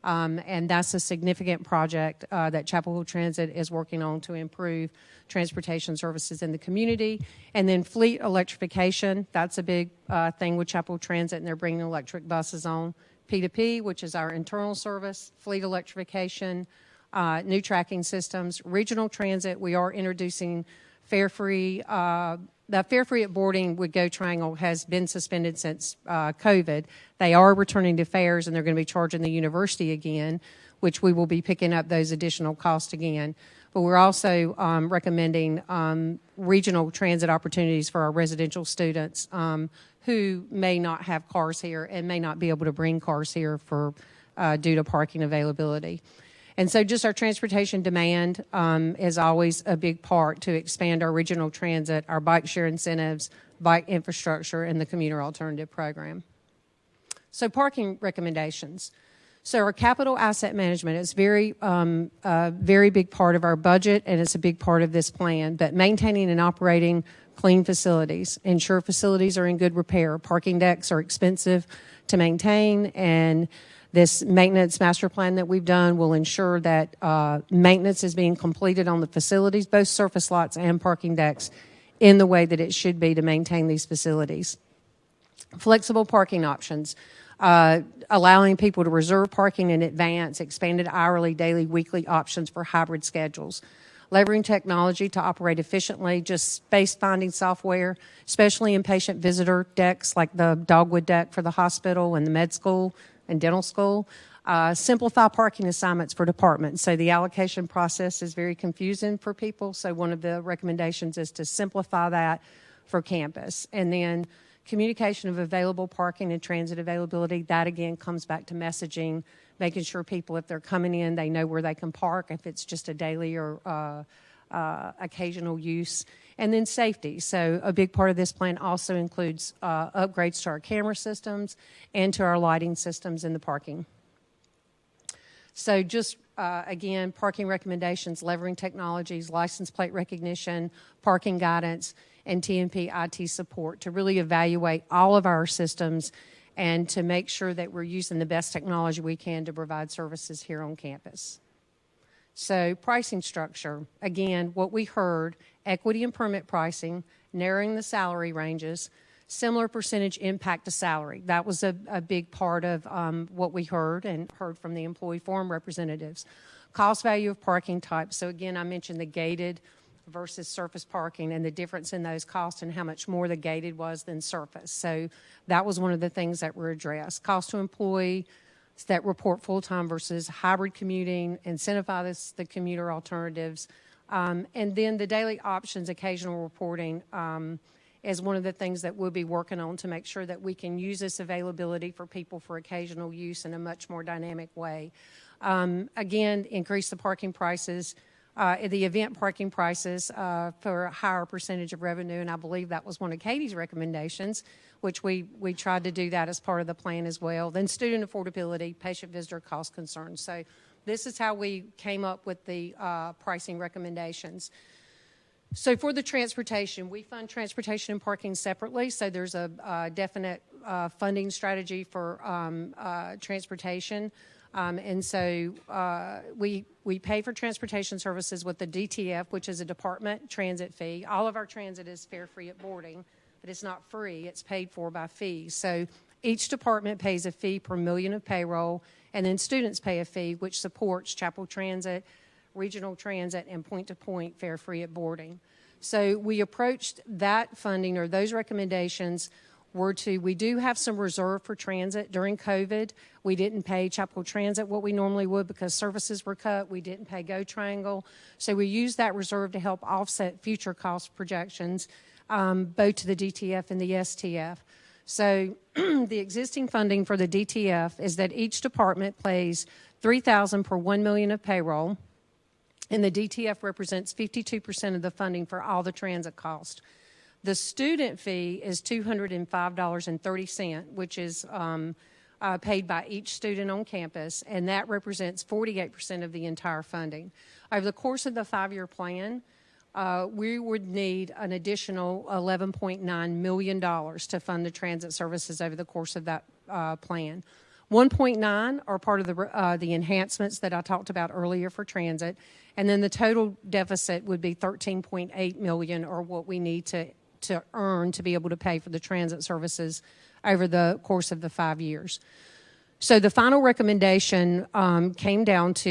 [SPEAKER 18] And that's a significant project that Chapel Transit is working on to improve transportation services in the community. And then fleet electrification, that's a big thing with Chapel Transit, and they're bringing electric buses on. P2P, which is our internal service, fleet electrification, new tracking systems. Regional transit, we are introducing fare-free. The fare-free at boarding with Go Triangle has been suspended since COVID. They are returning to fares, and they're going to be charging the university again, which we will be picking up those additional costs again. But we're also recommending regional transit opportunities for our residential students who may not have cars here and may not be able to bring cars here for due to parking availability. And so just our transportation demand is always a big part to expand our regional transit, our bike share incentives, bike infrastructure, and the commuter alternative program. So parking recommendations. So our capital asset management is a very big part of our budget, and it's a big part of this plan. But maintaining and operating clean facilities, ensure facilities are in good repair. Parking decks are expensive to maintain, and this maintenance master plan that we've done will ensure that maintenance is being completed on the facilities, both surface lots and parking decks, in the way that it should be to maintain these facilities. Flexible parking options, allowing people to reserve parking in advance, expanded hourly, daily, weekly options for hybrid schedules. Leveraging technology to operate efficiently, just space finding software, especially in patient visitor decks like the Dogwood deck for the hospital and the med school and dental school. Simplify parking assignments for departments. So the allocation process is very confusing for people. So one of the recommendations is to simplify that for campus. And then communication of available parking and transit availability. That again comes back to messaging, making sure people, if they're coming in, they know where they can park, if it's just a daily or occasional use. And then safety. So a big part of this plan also includes upgrades to our camera systems and to our lighting systems in the parking. So just, again, parking recommendations, leveraging technologies, license plate recognition, parking guidance, and TNP IT support to really evaluate all of our systems and to make sure that we're using the best technology we can to provide services here on campus. So pricing structure, again, what we heard, equity and permit pricing, narrowing the salary ranges, similar percentage impact to salary. That was a big part of what we heard and heard from the employee forum representatives. Cost value of parking types. So again, I mentioned the gated versus surface parking and the difference in those costs and how much more the gated was than surface. So that was one of the things that were addressed. Cost to employee that report full-time versus hybrid commuting, incentivize the commuter alternatives, and then the daily options, occasional reporting is one of the things that we'll be working on to make sure that we can use this availability for people for occasional use in a much more dynamic way. Again, increase the parking prices, the event parking prices for a higher percentage of revenue, and I believe that was one of Katie's recommendations, which we tried to do that as part of the plan as well. Then student affordability, patient visitor cost concerns. So this is how we came up with the pricing recommendations. So for the transportation, we fund transportation and parking separately. So there's a definite funding strategy for transportation. And so we pay for transportation services with the DTF, which is a department transit fee. All of our transit is fare-free at boarding, but it's not free. It's paid for by fees. So each department pays a fee per million of payroll, and then students pay a fee, which supports Chapel Transit, regional transit, and point-to-point fare-free at boarding. So we approached that funding or those recommendations we do have some reserve for transit. During COVID, we didn't pay Chapel Transit what we normally would because services were cut. We didn't pay Go Triangle. So we used that reserve to help offset future cost projections, both to the DTF and the STF. So the existing funding for the DTF is that each department pays $3,000 per $1 million of payroll, and the DTF represents 52% of the funding for all the transit cost. The student fee is $205.30, which is paid by each student on campus, and that represents 48% of the entire funding. Over the course of the 5-year plan, we would need an additional $11.9 million to fund the transit services over the course of that plan. 1.9 are part of the enhancements that I talked about earlier for transit, and then the total deficit would be $13.8 million, or what we need to earn to be able to pay for the transit services over the course of the 5 years. So the final recommendation came down to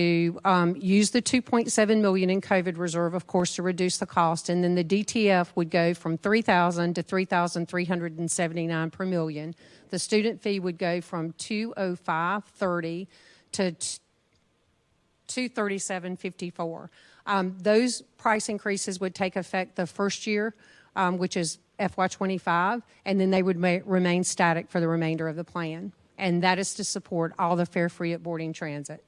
[SPEAKER 18] use the $2.7 million in COVID reserve, of course, to reduce the cost, and then the DTF would go from $3,000 to $3,379 per million. The student fee would go from $205.30 to $237.54. Those price increases would take effect the first year, which is FY25, and then they would remain static for the remainder of the plan. And that is to support all the fare-free at boarding transit.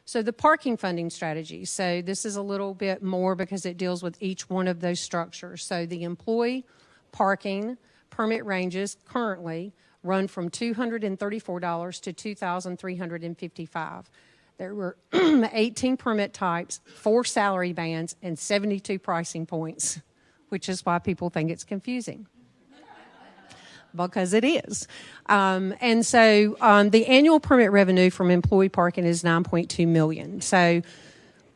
[SPEAKER 18] So the parking funding strategy. So this is a little bit more because it deals with each one of those structures. So the employee parking permit ranges currently run from $234 to $2,355. There were 18 permit types, 4 salary bands, and 72 pricing points, which is why people think it's confusing. Because it is. And so the annual permit revenue from employee parking is $9.2 million. So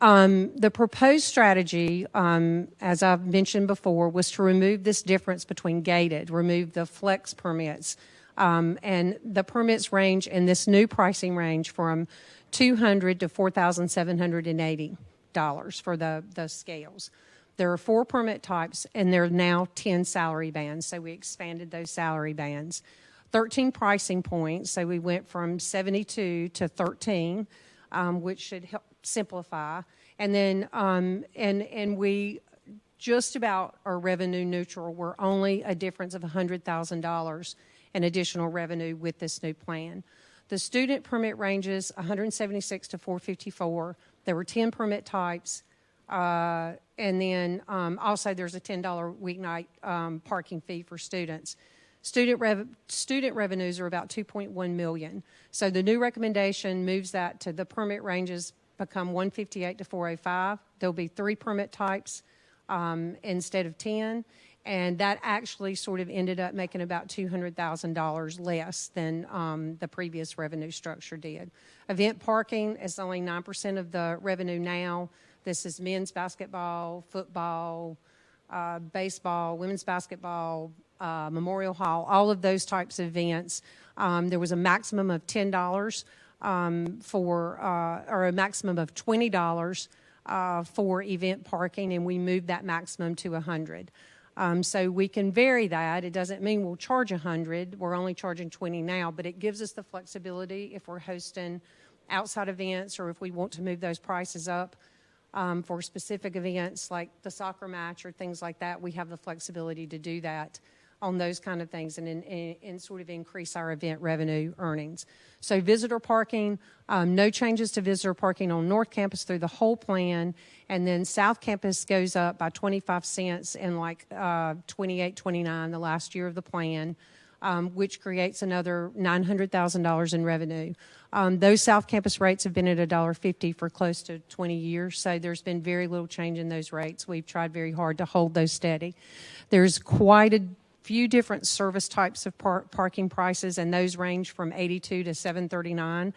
[SPEAKER 18] the proposed strategy, as I've mentioned before, was to remove this difference between gated, remove the flex permits. And the permits range in this new pricing range from $200 to $4,780 for the scales. There are 4 permit types, and there are now 10 salary bands, so we expanded those salary bands. 13 pricing points, so we went from 72 to 13, which should help simplify. And then, and we just about are revenue neutral. We're only a difference of $100,000 in additional revenue with this new plan. The student permit ranges 176 to 454. There were 10 permit types. And then also there's a $10 weeknight parking fee for students. Student revenues are about $2.1 million. So the new recommendation moves that to the permit ranges become 158 to 405. There'll be 3 permit types instead of 10. And that actually sort of ended up making about $200,000 less than the previous revenue structure did. Event parking is only 9% of the revenue now. This is men's basketball, football, baseball, women's basketball, Memorial Hall, all of those types of events. There was a maximum of $10 or a maximum of $20 for event parking, and we moved that maximum to $100. So we can vary that. It doesn't mean we'll charge $100. We're only charging $20 now, but it gives us the flexibility if we're hosting outside events or if we want to move those prices up for specific events like the soccer match or things like that. We have the flexibility to do that on those kind of things and sort of increase our event revenue earnings. So visitor parking, no changes to visitor parking on North Campus through the whole plan, and then South Campus goes up by 25 cents in like 28, 29, the last year of the plan, which creates another $900,000 in revenue. Those South Campus rates have been at $1.50 for close to 20 years, so there's been very little change in those rates. We've tried very hard to hold those steady. There's quite a few different service types of parking prices, and those range from $82 to $739.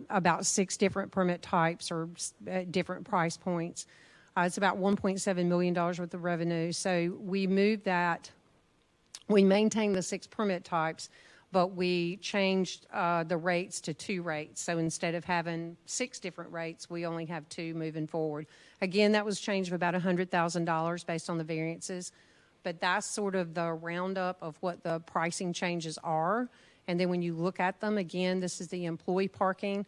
[SPEAKER 18] About 6 different permit types or different price points. It's about $1.7 million worth of revenue. So we moved that. We maintained the 6 permit types, but we changed the rates to 2 rates. So instead of having 6 different rates, we only have 2 moving forward. Again, that was changed of about $100,000 based on the variances. But that's sort of the roundup of what the pricing changes are. And then when you look at them, again, this is the employee parking.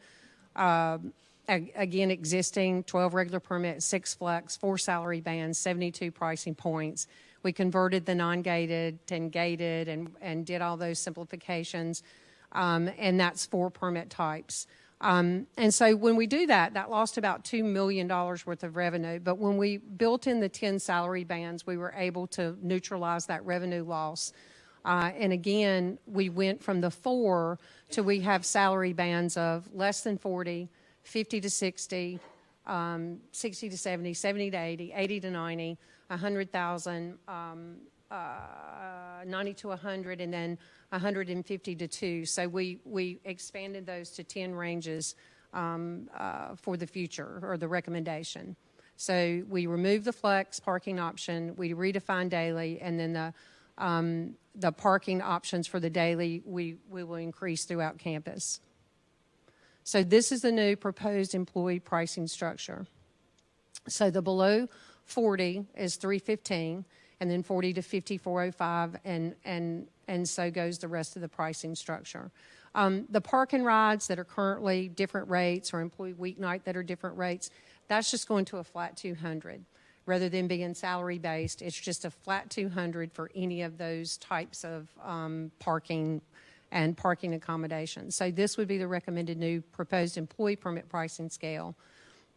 [SPEAKER 18] Again, existing 12 regular permits, 6 flex, 4 salary bands, 72 pricing points. We converted the non-gated and gated and did all those simplifications. And that's 4 permit types. And so when we do that, that lost about $2 million worth of revenue. But when we built in the 10 salary bands, we were able to neutralize that revenue loss. And again, we went from the 4 to we have salary bands of less than 40, 50 to 60, 60 to 70, 70 to 80, 80 to 90, 100,000, 90 to 100, and then 150 to 2. So we expanded those to 10 ranges for the future or the recommendation. So we removed the flex parking option, we redefined daily, and then the parking options for the daily we will increase throughout campus. So this is the new proposed employee pricing structure. So the below 40 is $315, and then 40 to 50, $405, and so goes the rest of the pricing structure. The park and rides that are currently different rates or employee weeknight that are different rates, that's just going to a flat $200. Rather than being salary-based, it's just a flat $200 for any of those types of parking and parking accommodations. So this would be the recommended new proposed employee permit pricing scale.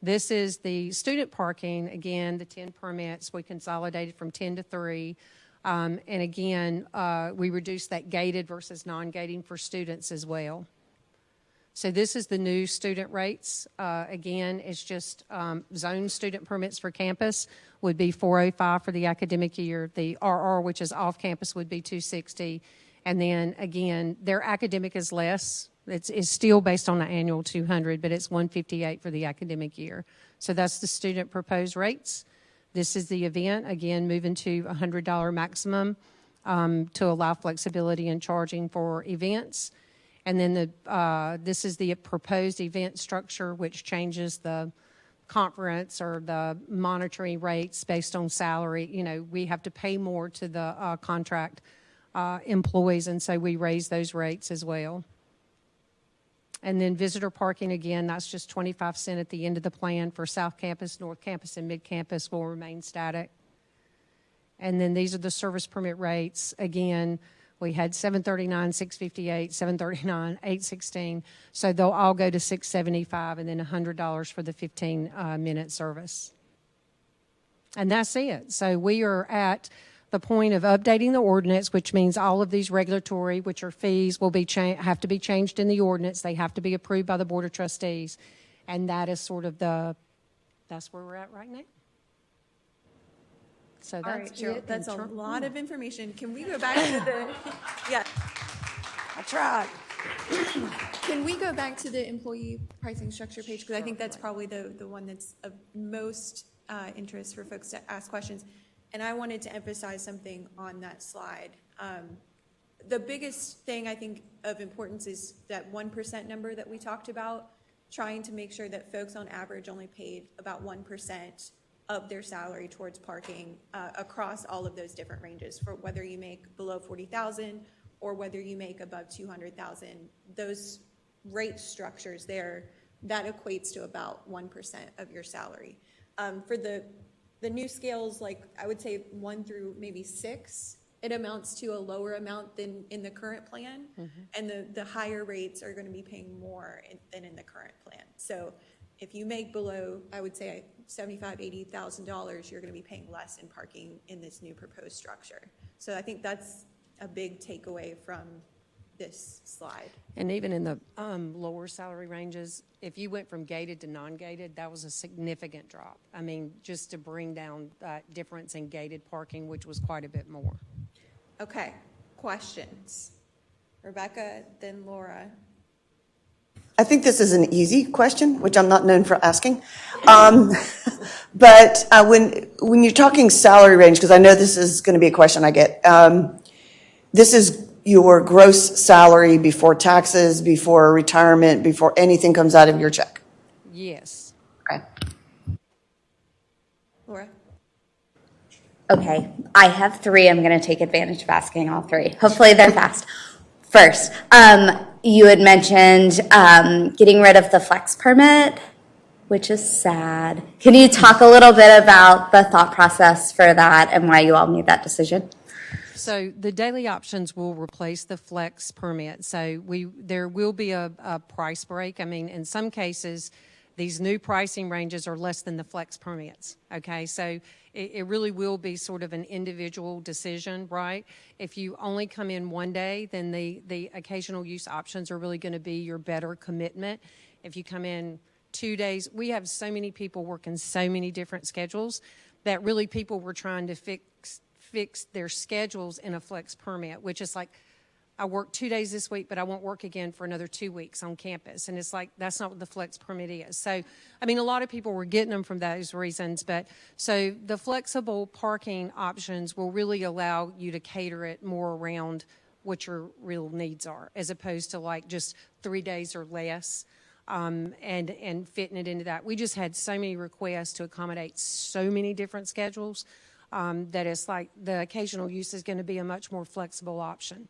[SPEAKER 18] This is the student parking. Again, the 10 permits, we consolidated from 10 to 3. And again, we reduced that gated versus non-gating for students as well. So this is the new student rates. Again, it's just zone student permits for campus would be $405 for the academic year. The RR, which is off campus, would be $260. And then again, their academic is less. It's still based on the annual $200, but it's $158 for the academic year. So that's the student proposed rates. This is the event, again, moving to $100 maximum to allow flexibility in charging for events. And then this is the proposed event structure, which changes the conference or the monitoring rates based on salary. You know, we have to pay more to the contract employees, and so we raise those rates as well. And then visitor parking, again, that's just 25 cents at the end of the plan for South Campus, North Campus, and Mid Campus will remain static. And then these are the service permit rates. Again, we had $739, $658, $739, $816. So they'll all go to $675 and then $100 for the 15-minute service. And that's it. So we are at the point of updating the ordinance, which means all of these regulatory, which are fees, will be have to be changed in the ordinance. They have to be approved by the Board of Trustees. And that is sort of that's where we're at right now. So
[SPEAKER 1] All right,
[SPEAKER 18] that's
[SPEAKER 1] Cheryl,
[SPEAKER 18] it.
[SPEAKER 1] that's a lot of information. Can we go back to the, yeah, I tried. Can we go back to the employee pricing structure page? Because I think that's probably the one that's of most interest for folks to ask questions. And I wanted to emphasize something on that slide. The biggest thing I think of importance is that 1% number that we talked about, trying to make sure that folks on average only paid about 1% of their salary towards parking across all of those different ranges, for whether you make below 40,000 or whether you make above 200,000. Those rate structures there, that equates to about 1% of your salary. For the new scales, like I would say 1 through maybe 6, it amounts to a lower amount than in the current plan. Mm-hmm. And the higher rates are going to be paying more than in the current plan. So if you make below, I would say $75,000, $80,000, you're going to be paying less in parking in this new proposed structure. So I think that's a big takeaway from this slide.
[SPEAKER 18] And even in the lower salary ranges, if you went from gated to non-gated, that was a significant drop. I mean, just to bring down that difference in gated parking, which was quite a bit more.
[SPEAKER 1] Okay, questions? Rebecca, then Laura.
[SPEAKER 16] I think this is an easy question, which I'm not known for asking. But when you're talking salary range, because I know this is going to be a question I get, this is your gross salary before taxes, before retirement, before anything comes out of your check?
[SPEAKER 18] Yes.
[SPEAKER 16] Okay.
[SPEAKER 1] Laura?
[SPEAKER 19] Okay, I have 3. I'm going to take advantage of asking all 3. Hopefully they're fast. First, you had mentioned getting rid of the flex permit, which is sad. Can you talk a little bit about the thought process for that and why you all made that decision?
[SPEAKER 18] So the daily options will replace the flex permit. So there will be a price break. I mean, in some cases, these new pricing ranges are less than the flex permits, okay? So it really will be sort of an individual decision, right? If you only come in one day, then the occasional use options are really going to be your better commitment. If you come in 2 days, we have so many people working so many different schedules that really people were trying to fix their schedules in a flex permit, which is like, I work 2 days this week, but I won't work again for another 2 weeks on campus. And it's like, that's not what the flex permit is. So, I mean, a lot of people were getting them from those reasons. But so the flexible parking options will really allow you to cater it more around what your real needs are, as opposed to like just 3 days or less. And fitting it into that. We just had so many requests to accommodate so many different schedules that it's like the occasional use is going to be a much more flexible option.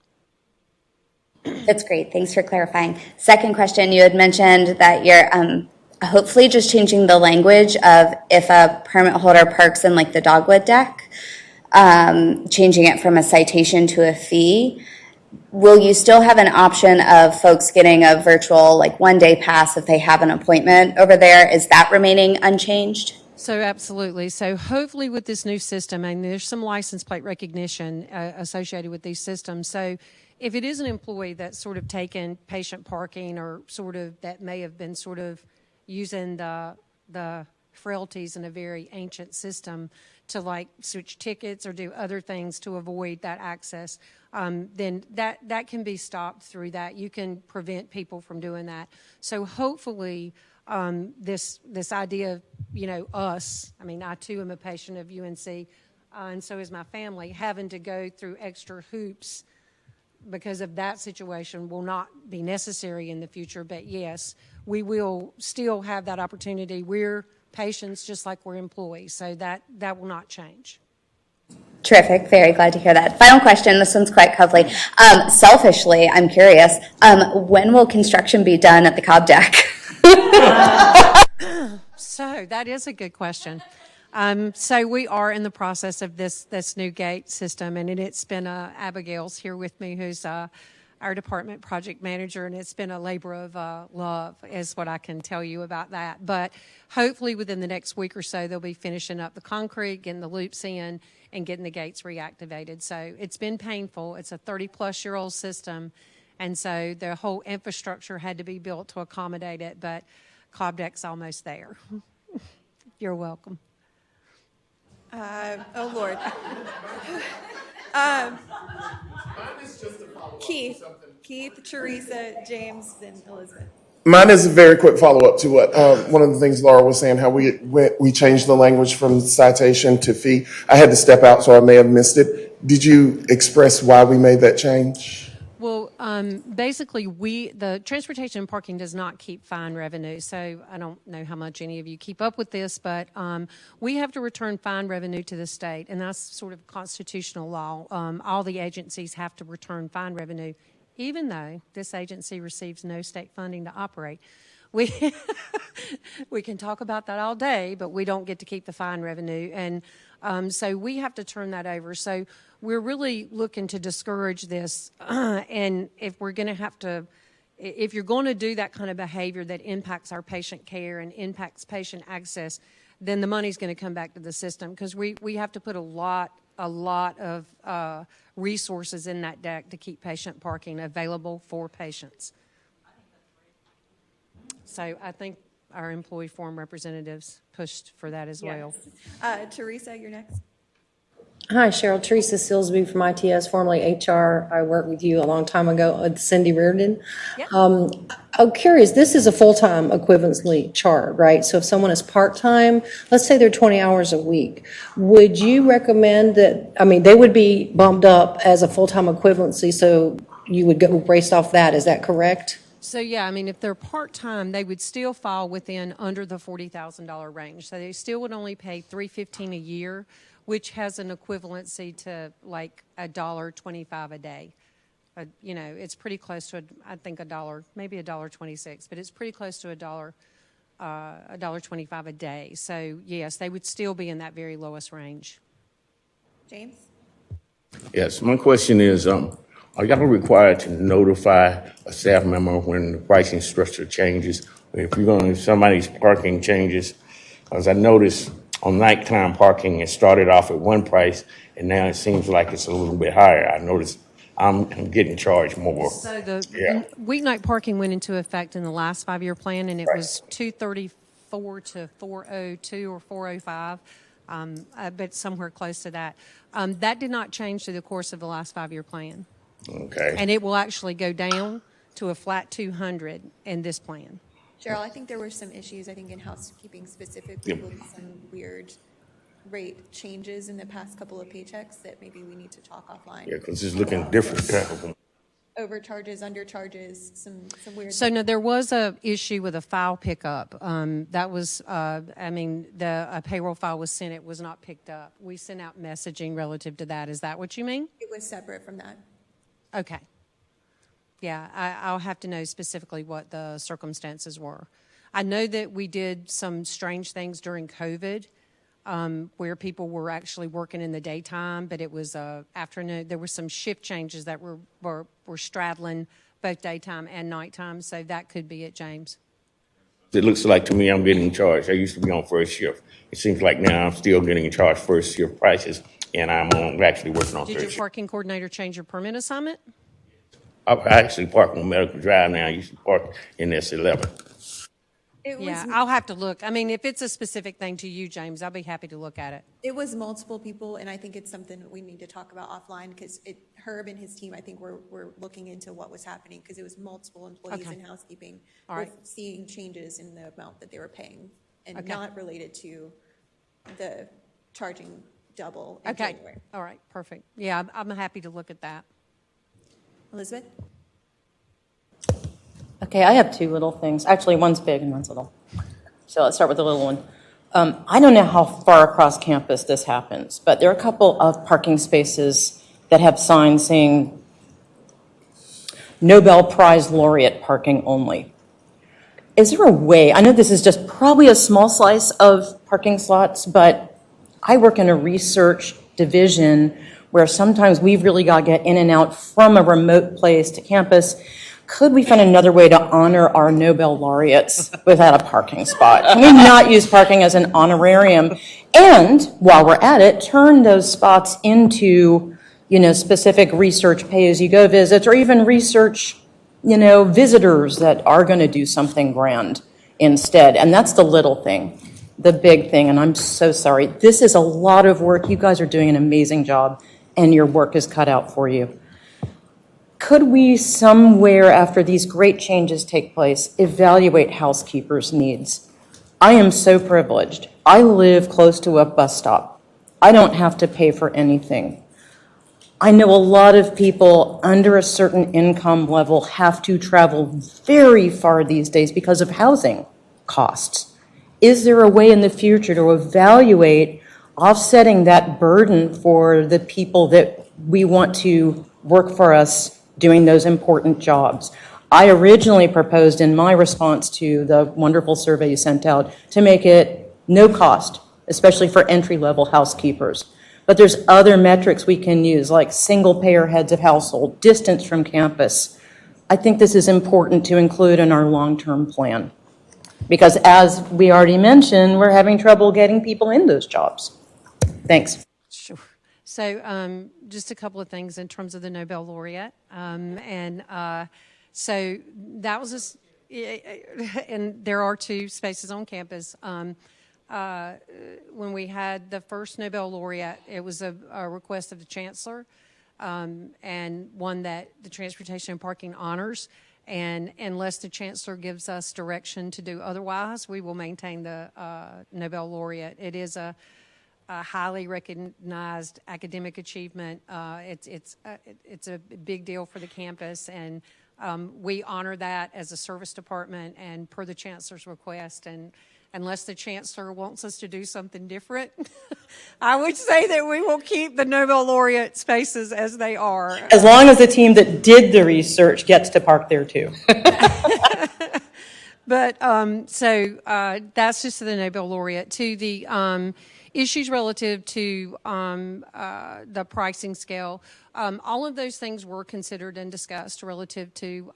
[SPEAKER 19] That's great. Thanks for clarifying. Second question, you had mentioned that you're hopefully just changing the language of if a permit holder parks in like the dogwood deck, changing it from a citation to a fee. Will you still have an option of folks getting a virtual like 1-day pass if they have an appointment over there? Is that remaining unchanged?
[SPEAKER 18] So absolutely. So hopefully with this new system, and there's some license plate recognition associated with these systems. So if it is an employee that's sort of taken patient parking or sort of that may have been sort of using the frailties in a very ancient system to like switch tickets or do other things to avoid that access, then that can be stopped through that. You can prevent people from doing that. So hopefully this idea of, us, I mean, I too am a patient of UNC, and so is my family, having to go through extra hoops because of that situation will not be necessary in the future. But yes, we will still have that opportunity. We're patients just like we're employees, so that will not change.
[SPEAKER 19] Terrific. Very glad to hear that. Final question. This one's quite cuddly. Selfishly, I'm curious, when will construction be done at the Cobb deck?
[SPEAKER 18] So that is a good question. So we are in the process of this new gate system, and it's been Abigail's here with me, who's our department project manager, and it's been a labor of love, is what I can tell you about that. But hopefully within the next week or so, they'll be finishing up the concrete, getting the loops in, and getting the gates reactivated. So it's been painful. It's a 30-plus-year-old system, and so the whole infrastructure had to be built to accommodate it, but Cobb deck's almost there. You're welcome.
[SPEAKER 1] Oh, Lord. Keith, Teresa, James, and Elizabeth.
[SPEAKER 3] Mine is a very quick follow-up to what one of the things Laura was saying, how we changed the language from citation to fee. I had to step out, so I may have missed it. Did you express why we made that change?
[SPEAKER 18] Well, basically, the transportation and parking does not keep fine revenue. So I don't know how much any of you keep up with this, but we have to return fine revenue to the state, and that's sort of constitutional law. All the agencies have to return fine revenue, even though this agency receives no state funding to operate. We can talk about that all day, but we don't get to keep the fine revenue, and so we have to turn that over. So we're really looking to discourage this, and if we're going to if you're going to do that kind of behavior that impacts our patient care and impacts patient access, then the money's going to come back to the system, because we have to put a lot of resources in that deck to keep patient parking available for patients. So I think our employee forum representatives pushed for that as well.
[SPEAKER 1] Teresa, you're next.
[SPEAKER 20] Hi, Cheryl. Teresa Silsby from ITS, formerly HR. I worked with you a long time ago with Cindy Reardon. I'm curious, this is a full-time equivalency chart, right? So if someone is part-time, let's say they're 20 hours a week, would you recommend that, they would be bumped up as a full-time equivalency, so you would go based off that, is that correct?
[SPEAKER 18] So yeah, if they're part-time, they would still fall within under the $40,000 range. So they still would only pay $315 a year, which has an equivalency to like $1.25 a day. It's pretty close to I think $1, maybe $1.26, but it's pretty close to $1.25 a day. So yes, they would still be in that very lowest range.
[SPEAKER 1] James?
[SPEAKER 5] Yes, my question is, are y'all required to notify a staff member when the pricing structure changes? If somebody's parking changes, because I noticed on nighttime parking, it started off at one price, and now it seems like it's a little bit higher. I noticed I'm getting charged more.
[SPEAKER 18] So the weeknight parking went into effect in the last 5-year plan, and it was $234 to $402 or $405, but somewhere close to that. That did not change through the course of the last 5-year plan.
[SPEAKER 5] Okay.
[SPEAKER 18] And it will actually go down to a flat 200 in this plan.
[SPEAKER 1] Cheryl, I think there were some issues, in housekeeping specifically with some weird rate changes in the past couple of paychecks that maybe we need to talk offline.
[SPEAKER 5] Yeah, because it's looking different.
[SPEAKER 1] Overcharges, undercharges, some weird.
[SPEAKER 18] So no, there was a issue with a file pickup. That was, a payroll file was sent, it was not picked up. We sent out messaging relative to that. Is that what you mean?
[SPEAKER 1] It was separate from that.
[SPEAKER 18] Okay. Yeah, I'll have to know specifically what the circumstances were. I know that we did some strange things during COVID, where people were actually working in the daytime, but it was afternoon. There were some shift changes that were straddling both daytime and nighttime, so that could be it, James.
[SPEAKER 5] It looks like to me I'm getting charged. I used to be on first shift. It seems like now I'm still getting charged first shift prices, and I'm actually working on
[SPEAKER 18] Did
[SPEAKER 5] third
[SPEAKER 18] your
[SPEAKER 5] shift.
[SPEAKER 18] parking coordinator change your permit assignment?
[SPEAKER 5] I actually park on Medical Drive now. I used to park in S11.
[SPEAKER 18] Yeah, I'll have to look. I mean, if it's a specific thing to you, James, I'll be happy to look at it.
[SPEAKER 1] It was multiple people, and I think it's something that we need to talk about offline, because Herb and his team, I think we're looking into what was happening, because it was multiple employees
[SPEAKER 18] Okay.
[SPEAKER 1] in housekeeping.
[SPEAKER 18] All right.
[SPEAKER 1] With seeing changes in the amount that they were paying, and
[SPEAKER 18] Okay.
[SPEAKER 1] not related to the charging double in
[SPEAKER 18] Okay,
[SPEAKER 1] January.
[SPEAKER 18] all right, perfect. Yeah, I'm happy to look at that.
[SPEAKER 1] Elizabeth?
[SPEAKER 4] Okay, I have two little things. Actually, one's big and one's little. So let's start with the little one. I don't know how far across campus this happens, but there are a couple of parking spaces that have signs saying Nobel Prize laureate parking only. Is there a way, I know this is just probably a small slice of parking slots, but I work in a research division where sometimes we've really got to get in and out from a remote place to campus. Could we find another way to honor our Nobel laureates without a parking spot? Can we not use parking as an honorarium? And while we're at it, turn those spots into, specific research pay-as-you-go visits, or even research, visitors that are going to do something grand instead. And that's the little thing. The big thing, and I'm so sorry, this is a lot of work. You guys are doing an amazing job, and your work is cut out for you. Could we somewhere after these great changes take place evaluate housekeepers' needs? I am so privileged. I live close to a bus stop. I don't have to pay for anything. I know a lot of people under a certain income level have to travel very far these days because of housing costs. Is there a way in the future to evaluate offsetting that burden for the people that we want to work for us doing those important jobs? I originally proposed in my response to the wonderful survey you sent out to make it no cost, especially for entry-level housekeepers. But there's other metrics we can use, like single payer heads of household, distance from campus. I think this is important to include in our long-term plan. Because as we already mentioned, we're having trouble getting people in those jobs. Thanks.
[SPEAKER 18] Sure. So just a couple of things in terms of the Nobel laureate. So that was and there are two spaces on campus. When we had the first Nobel laureate, it was a request of the Chancellor, and one that the Transportation and Parking honors. And unless the Chancellor gives us direction to do otherwise, we will maintain the Nobel laureate. It is a highly recognized academic achievement. It's a big deal for the campus, and we honor that as a service department and per the Chancellor's request. And unless the Chancellor wants us to do something different, I would say that we will keep the Nobel laureate spaces as they are.
[SPEAKER 4] As long as the team that did the research gets to park there too.
[SPEAKER 18] But that's just the Nobel laureate. To the issues relative to the pricing scale, all of those things were considered and discussed relative to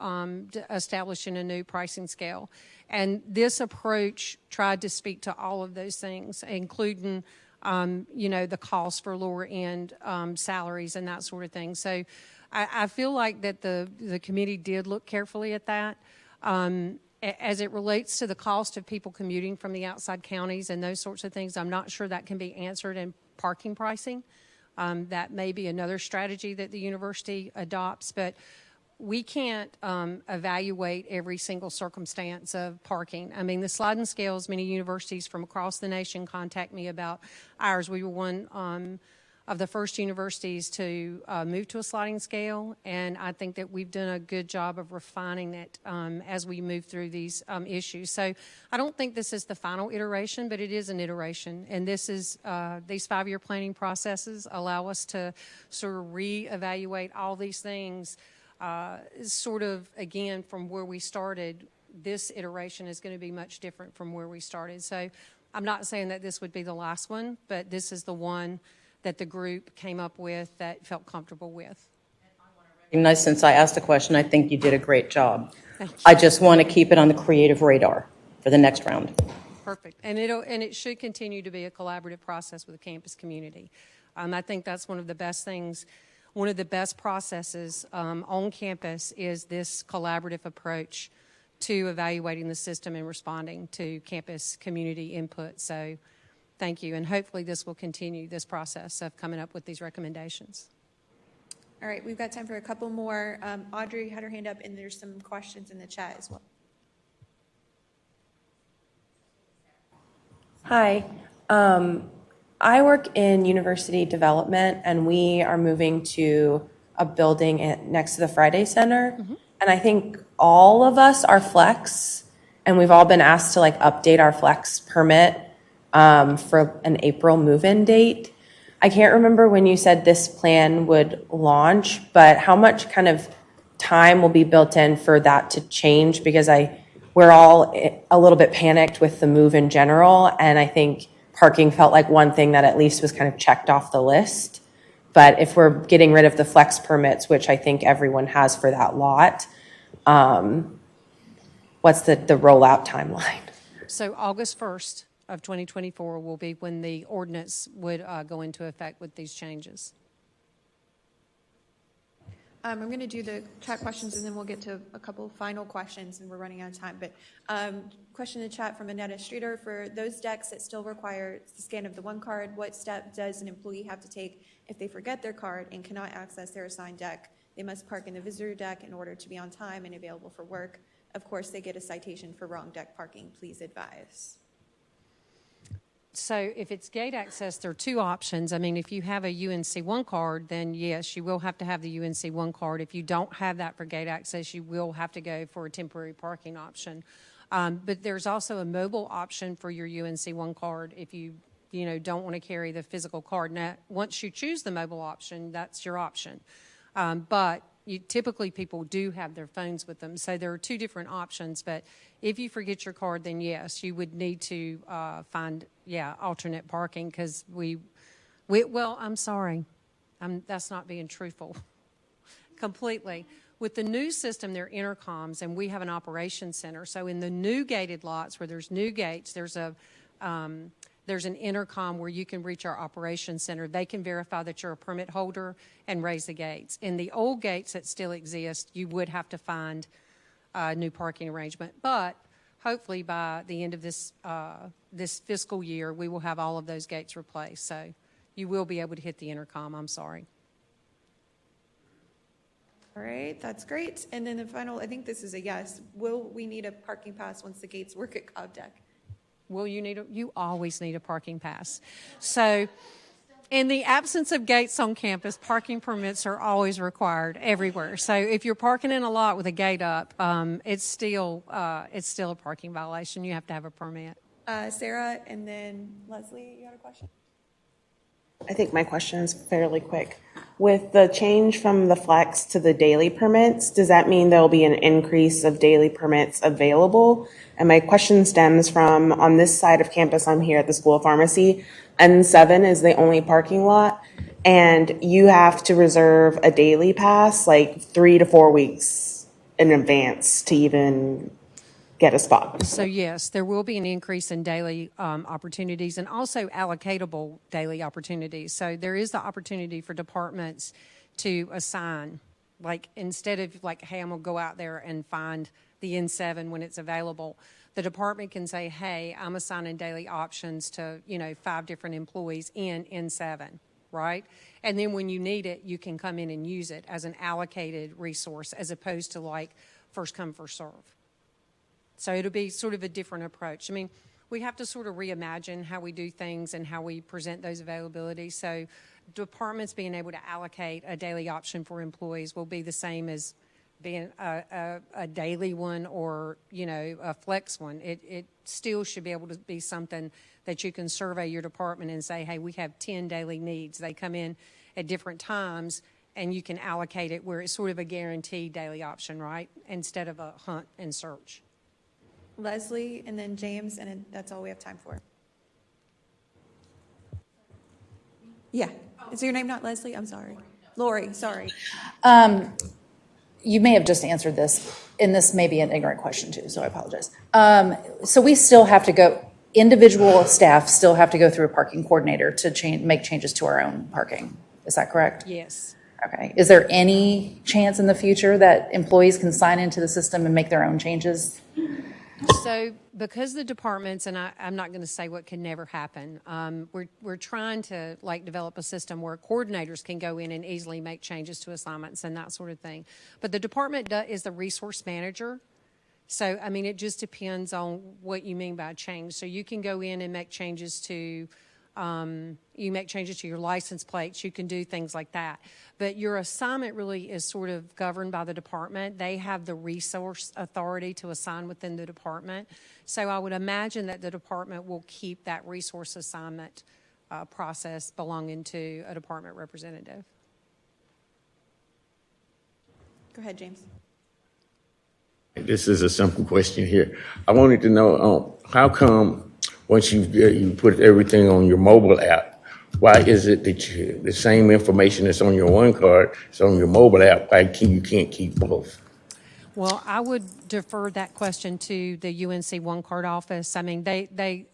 [SPEAKER 18] establishing a new pricing scale. And this approach tried to speak to all of those things, including, the cost for lower end salaries and that sort of thing. So I feel like that the committee did look carefully at that. As it relates to the cost of people commuting from the outside counties and those sorts of things, I'm not sure that can be answered in parking pricing. That may be another strategy that the university adopts, but we can't evaluate every single circumstance of parking. I mean, the sliding scales, many universities from across the nation contact me about ours. We were one of the first universities to move to a sliding scale, and I think that we've done a good job of refining it as we move through these issues. So I don't think this is the final iteration, but it is an iteration, and this is these 5-year planning processes allow us to sort of reevaluate all these things sort of, again, from where we started. This iteration is going to be much different from where we started. So I'm not saying that this would be the last one, but this is the one that the group came up with that felt comfortable with.
[SPEAKER 4] Nice. Since I asked a question, I think you did a great job.
[SPEAKER 18] Thank you.
[SPEAKER 4] I just want to keep it on the creative radar. for the next round.
[SPEAKER 18] Perfect. And it should continue to be a collaborative process with the campus community. I think that's one of the best things, one of the best processes on campus is this collaborative approach to evaluating the system and responding to campus community input. So thank you. And hopefully this will continue this process of coming up with these recommendations.
[SPEAKER 1] All right, we've got time for a couple more. Audrey had her hand up, and there's some questions in the chat as well.
[SPEAKER 10] Hi. I work in university development, and we are moving to a building next to the Friday Center. And I think all of us are flex, and we've all been asked to like update our flex permit for an April move-in date. I can't remember when you said this plan would launch, but how much kind of time will be built in for that to change? Because we're all a little bit panicked with the move in general, and I think parking felt like one thing that at least was kind of checked off the list. But if we're getting rid of the flex permits, which I think everyone has for that lot, what's the rollout timeline?
[SPEAKER 18] So August 1st of 2024 will be when the ordinance would go into effect with these changes.
[SPEAKER 1] I'm going to do the chat questions, and then we'll get to a couple final questions, and we're running out of time. But question in the chat from Annetta Streeter: for those decks that still require the scan of the one card, what step does an employee have to take if they forget their card and cannot access their assigned deck? They must park in the visitor deck in order to be on time and available for work. Of course, they get a citation for wrong deck parking. Please advise.
[SPEAKER 18] So if it's gate access, there are two options. I mean, if you have a UNC-1 card, then yes, you will have to have the UNC-1 card. If you don't have that for gate access, you will have to go for a temporary parking option. But there's also a mobile option for your UNC-1 card if you don't want to carry the physical card. Now, once you choose the mobile option, that's your option. But typically people do have their phones with them. So there are two different options. But if you forget your card, then yes, you would need to find, alternate parking because I'm sorry. That's not being truthful completely. With the new system, there are intercoms, and we have an operations center. So in the new gated lots where there's new gates, there's an intercom where you can reach our operations center. They can verify that you're a permit holder and raise the gates. In the old gates that still exist, you would have to find a new parking arrangement. But hopefully by the end of this fiscal year, we will have all of those gates replaced. So you will be able to hit the intercom. I'm sorry.
[SPEAKER 1] All right, that's great. And then the final, I think this is a yes. Will we need a parking pass once the gates work at Cobb Deck?
[SPEAKER 18] Will you need you always need a parking pass. So in the absence of gates on campus, parking permits are always required everywhere. So if you're parking in a lot with a gate up, it's still a parking violation. You have to have a permit.
[SPEAKER 1] Sarah, and then Leslie, you had a question?
[SPEAKER 21] I think my question is fairly quick. With the change from the flex to the daily permits, does that mean there'll be an increase of daily permits available? And my question stems from, on this side of campus, I'm here at the School of Pharmacy, N7 is the only parking lot, and you have to reserve a daily pass like 3 to 4 weeks in advance to even get a spot.
[SPEAKER 18] So yes, there will be an increase in daily opportunities and also allocatable daily opportunities. So there is the opportunity for departments to assign, like instead of like, hey, I'm gonna go out there and find the N7 when it's available, the department can say, hey, I'm assigning daily options to 5 different employees in N7, right? And then when you need it, you can come in and use it as an allocated resource as opposed to like first come, first serve. So it'll be sort of a different approach. I mean, we have to sort of reimagine how we do things and how we present those availabilities. So departments being able to allocate a daily option for employees will be the same as being a daily one or, a flex one. It still should be able to be something that you can survey your department and say, hey, we have 10 daily needs. They come in at different times, and you can allocate it where it's sort of a guaranteed daily option, right, instead of a hunt and search.
[SPEAKER 1] Leslie, and then James, and then that's all we have time for. Yeah. Is your name not Leslie? I'm sorry. Lori, sorry.
[SPEAKER 7] You may have just answered this. and this may be an ignorant question too, so I apologize. So we still have to go, individual staff still have to go through a parking coordinator to make changes to our own parking. Is that correct?
[SPEAKER 10] Yes.
[SPEAKER 7] Okay. Is there any chance in the future that employees can sign into the system and make their own changes?
[SPEAKER 10] So because the departments, and I'm not going to say what can never happen, we're trying to like develop a system where coordinators can go in and easily make changes to assignments and that sort of thing. But the department is the resource manager. So, I mean, it just depends on what you mean by change. So you can go in and make changes to your license plates. You can do things like that. But your assignment really is sort of governed by the department. They have the resource authority to assign within the department. So I would imagine that the department will keep that resource assignment process belonging to a department representative.
[SPEAKER 1] Go ahead, James.
[SPEAKER 5] This is a simple question here. I wanted to know how come once you put everything on your mobile app, why is it that the same information that's on your one card is on your mobile app? Why you can't keep both?
[SPEAKER 10] Well, I would defer that question to the UNC One Card office. I mean, they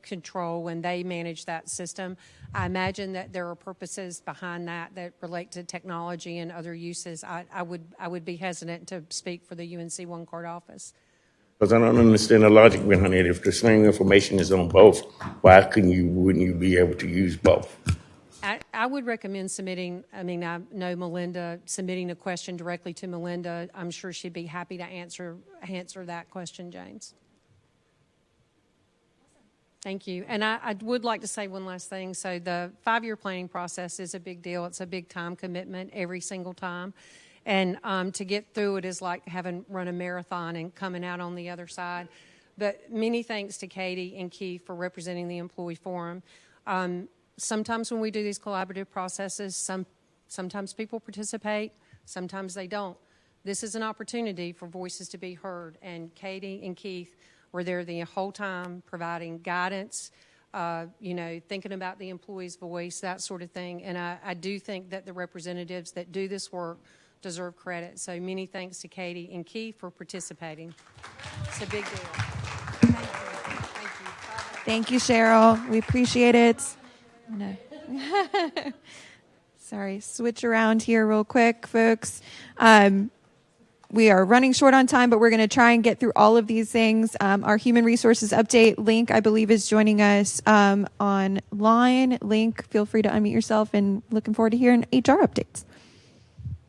[SPEAKER 10] control and they manage that system. I imagine that there are purposes behind that relate to technology and other uses. I would be hesitant to speak for the UNC One Card office.
[SPEAKER 5] Because I don't understand the logic behind it. If the same information is on both, why wouldn't you be able to use both?
[SPEAKER 10] I would recommend submitting, I mean, I know Melinda, submitting a question directly to Melinda. I'm sure she'd be happy to answer that question, James. Thank you. And I would like to say one last thing. So the 5-year planning process is a big deal. It's a big time commitment every single time. And to get through it is like having run a marathon and coming out on the other side. But many thanks to Katie and Keith for representing the employee forum. Sometimes when we do these collaborative processes, sometimes people participate, sometimes they don't. This is an opportunity for voices to be heard. And Katie and Keith were there the whole time providing guidance, thinking about the employee's voice, that sort of thing. And I do think that the representatives that do this work deserve credit. So many thanks to Katie and Keith for participating. It's a big deal. Thank you.
[SPEAKER 1] Thank you, Cheryl. We appreciate it. Sorry, switch around here real quick, folks. We are running short on time, but we're going to try and get through all of these things. Our human resources update, Linc, I believe, is joining us online. Linc, feel free to unmute yourself, and looking forward to hearing HR updates.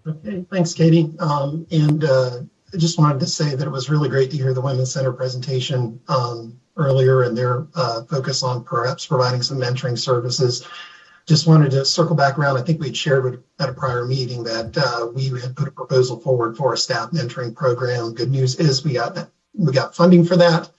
[SPEAKER 6] Okay, thanks, Katie. I just wanted to say that it was really great to hear the Women's Center presentation earlier and their focus on perhaps providing some mentoring services. Just wanted to circle back around. I think we'd shared at a prior meeting that we had put a proposal forward for a staff mentoring program. Good news is we got funding for that.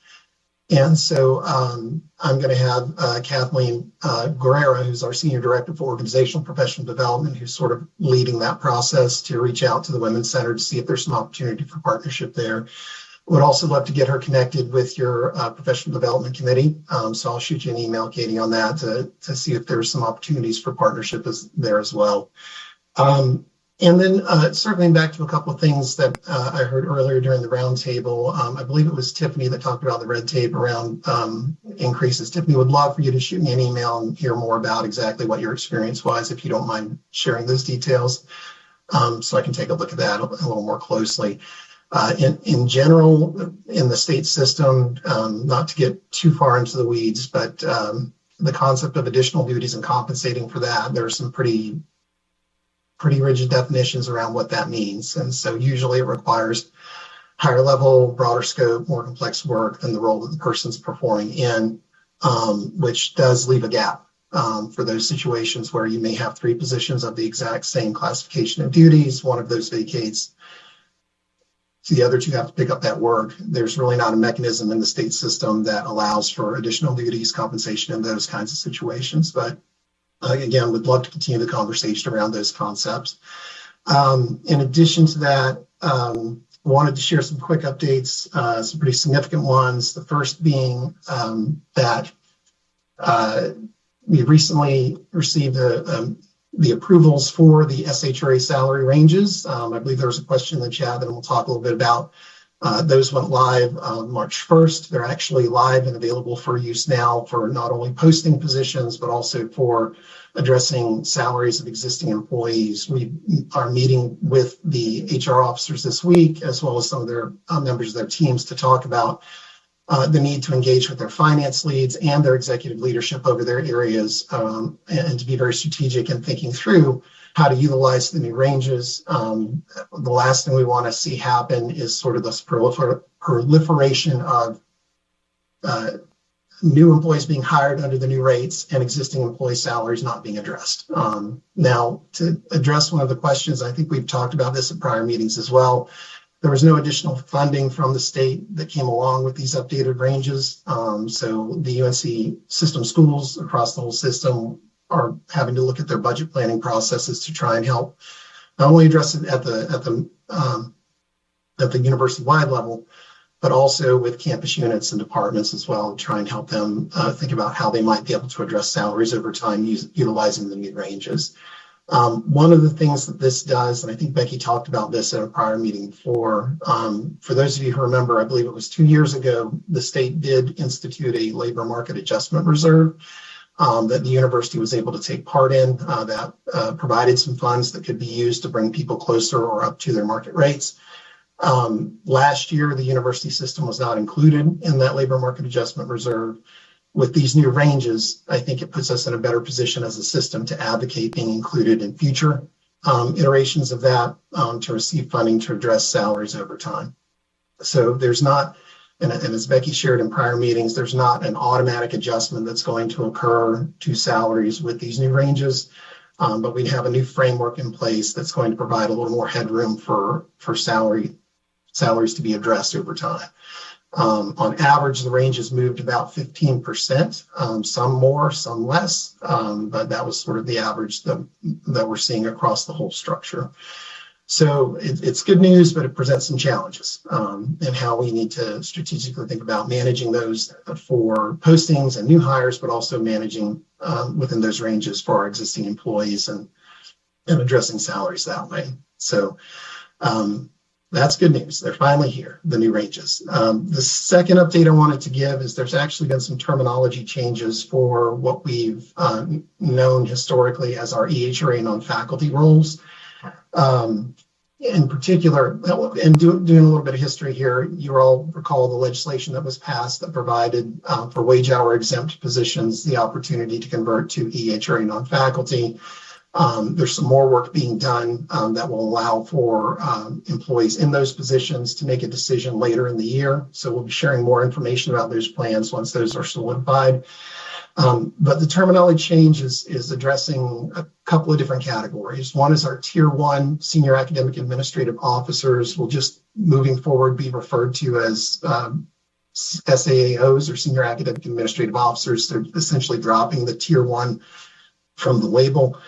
[SPEAKER 6] And so I'm going to have Kathleen Guerrera, who's our Senior Director for Organizational Professional Development, who's sort of leading that process, to reach out to the Women's Center to see if there's some opportunity for partnership there. Would also love to get her connected with your Professional Development Committee. So I'll shoot you an email, Katie, on that to see if there's some opportunities for partnership there as well. And then circling back to a couple of things that I heard earlier during the roundtable, I believe it was Tiffany that talked about the red tape around increases. Tiffany, would love for you to shoot me an email and hear more about exactly what your experience was, if you don't mind sharing those details, so I can take a look at that a little more closely. In general, in the state system, not to get too far into the weeds, but the concept of additional duties and compensating for that, there are some pretty rigid definitions around what that means. And so usually it requires higher level, broader scope, more complex work than the role that the person's performing in, which does leave a gap for those situations where you may have 3 positions of the exact same classification of duties. One of those vacates, so the other 2 have to pick up that work. There's really not a mechanism in the state system that allows for additional duties, compensation in those kinds of situations. But again, would love to continue the conversation around those concepts. In addition to that, wanted to share some quick updates, some pretty significant ones. The first being that we recently received the approvals for the SHRA salary ranges. I believe there was a question in the chat that we'll talk a little bit about. Those went live March 1st. They're actually live and available for use now for not only posting positions, but also for addressing salaries of existing employees. We are meeting with the HR officers this week, as well as some of their members of their teams, to talk about the need to engage with their finance leads and their executive leadership over their areas, and to be very strategic in thinking through how to utilize the new ranges. The last thing we want to see happen is sort of this proliferation of new employees being hired under the new rates and existing employee salaries not being addressed. Now, to address one of the questions, I think we've talked about this at prior meetings as well. There was no additional funding from the state that came along with these updated ranges. So the UNC system schools across the whole system are having to look at their budget planning processes to try and help not only address it at the university-wide level, but also with campus units and departments as well, to try and help them think about how they might be able to address salaries over time utilizing the new ranges. One of the things that this does, and I think Becky talked about this at a prior meeting before, for those of you who remember, I believe it was 2 years ago, the state did institute a labor market adjustment reserve that the university was able to take part in, that provided some funds that could be used to bring people closer or up to their market rates. Last year, the university system was not included in that labor market adjustment reserve. With these new ranges, I think it puts us in a better position as a system to advocate being included in future iterations of that, to receive funding to address salaries over time. So there's not, and as Becky shared in prior meetings, there's not an automatic adjustment that's going to occur to salaries with these new ranges, but we have a new framework in place that's going to provide a little more headroom for salaries to be addressed over time. On average, the range has moved about 15%, some more, some less, but that was sort of the average that we're seeing across the whole structure. So it's good news, but it presents some challenges, and how we need to strategically think about managing those for postings and new hires, but also managing within those ranges for our existing employees and addressing salaries that way. So that's good news. They're finally here, the new ranges. The second update I wanted to give is there's actually been some terminology changes for what we've known historically as our EHRA non-faculty roles. In particular, and doing a little bit of history here, you all recall the legislation that was passed that provided for wage hour exempt positions the opportunity to convert to EHRA non-faculty. There's some more work being done that will allow for employees in those positions to make a decision later in the year. So we'll be sharing more information about those plans once those are solidified. But the terminology change is addressing a couple of different categories. One is our Tier 1 Senior Academic Administrative Officers will just moving forward be referred to as SAAOs, or Senior Academic Administrative Officers. They're essentially dropping the Tier 1 from the label.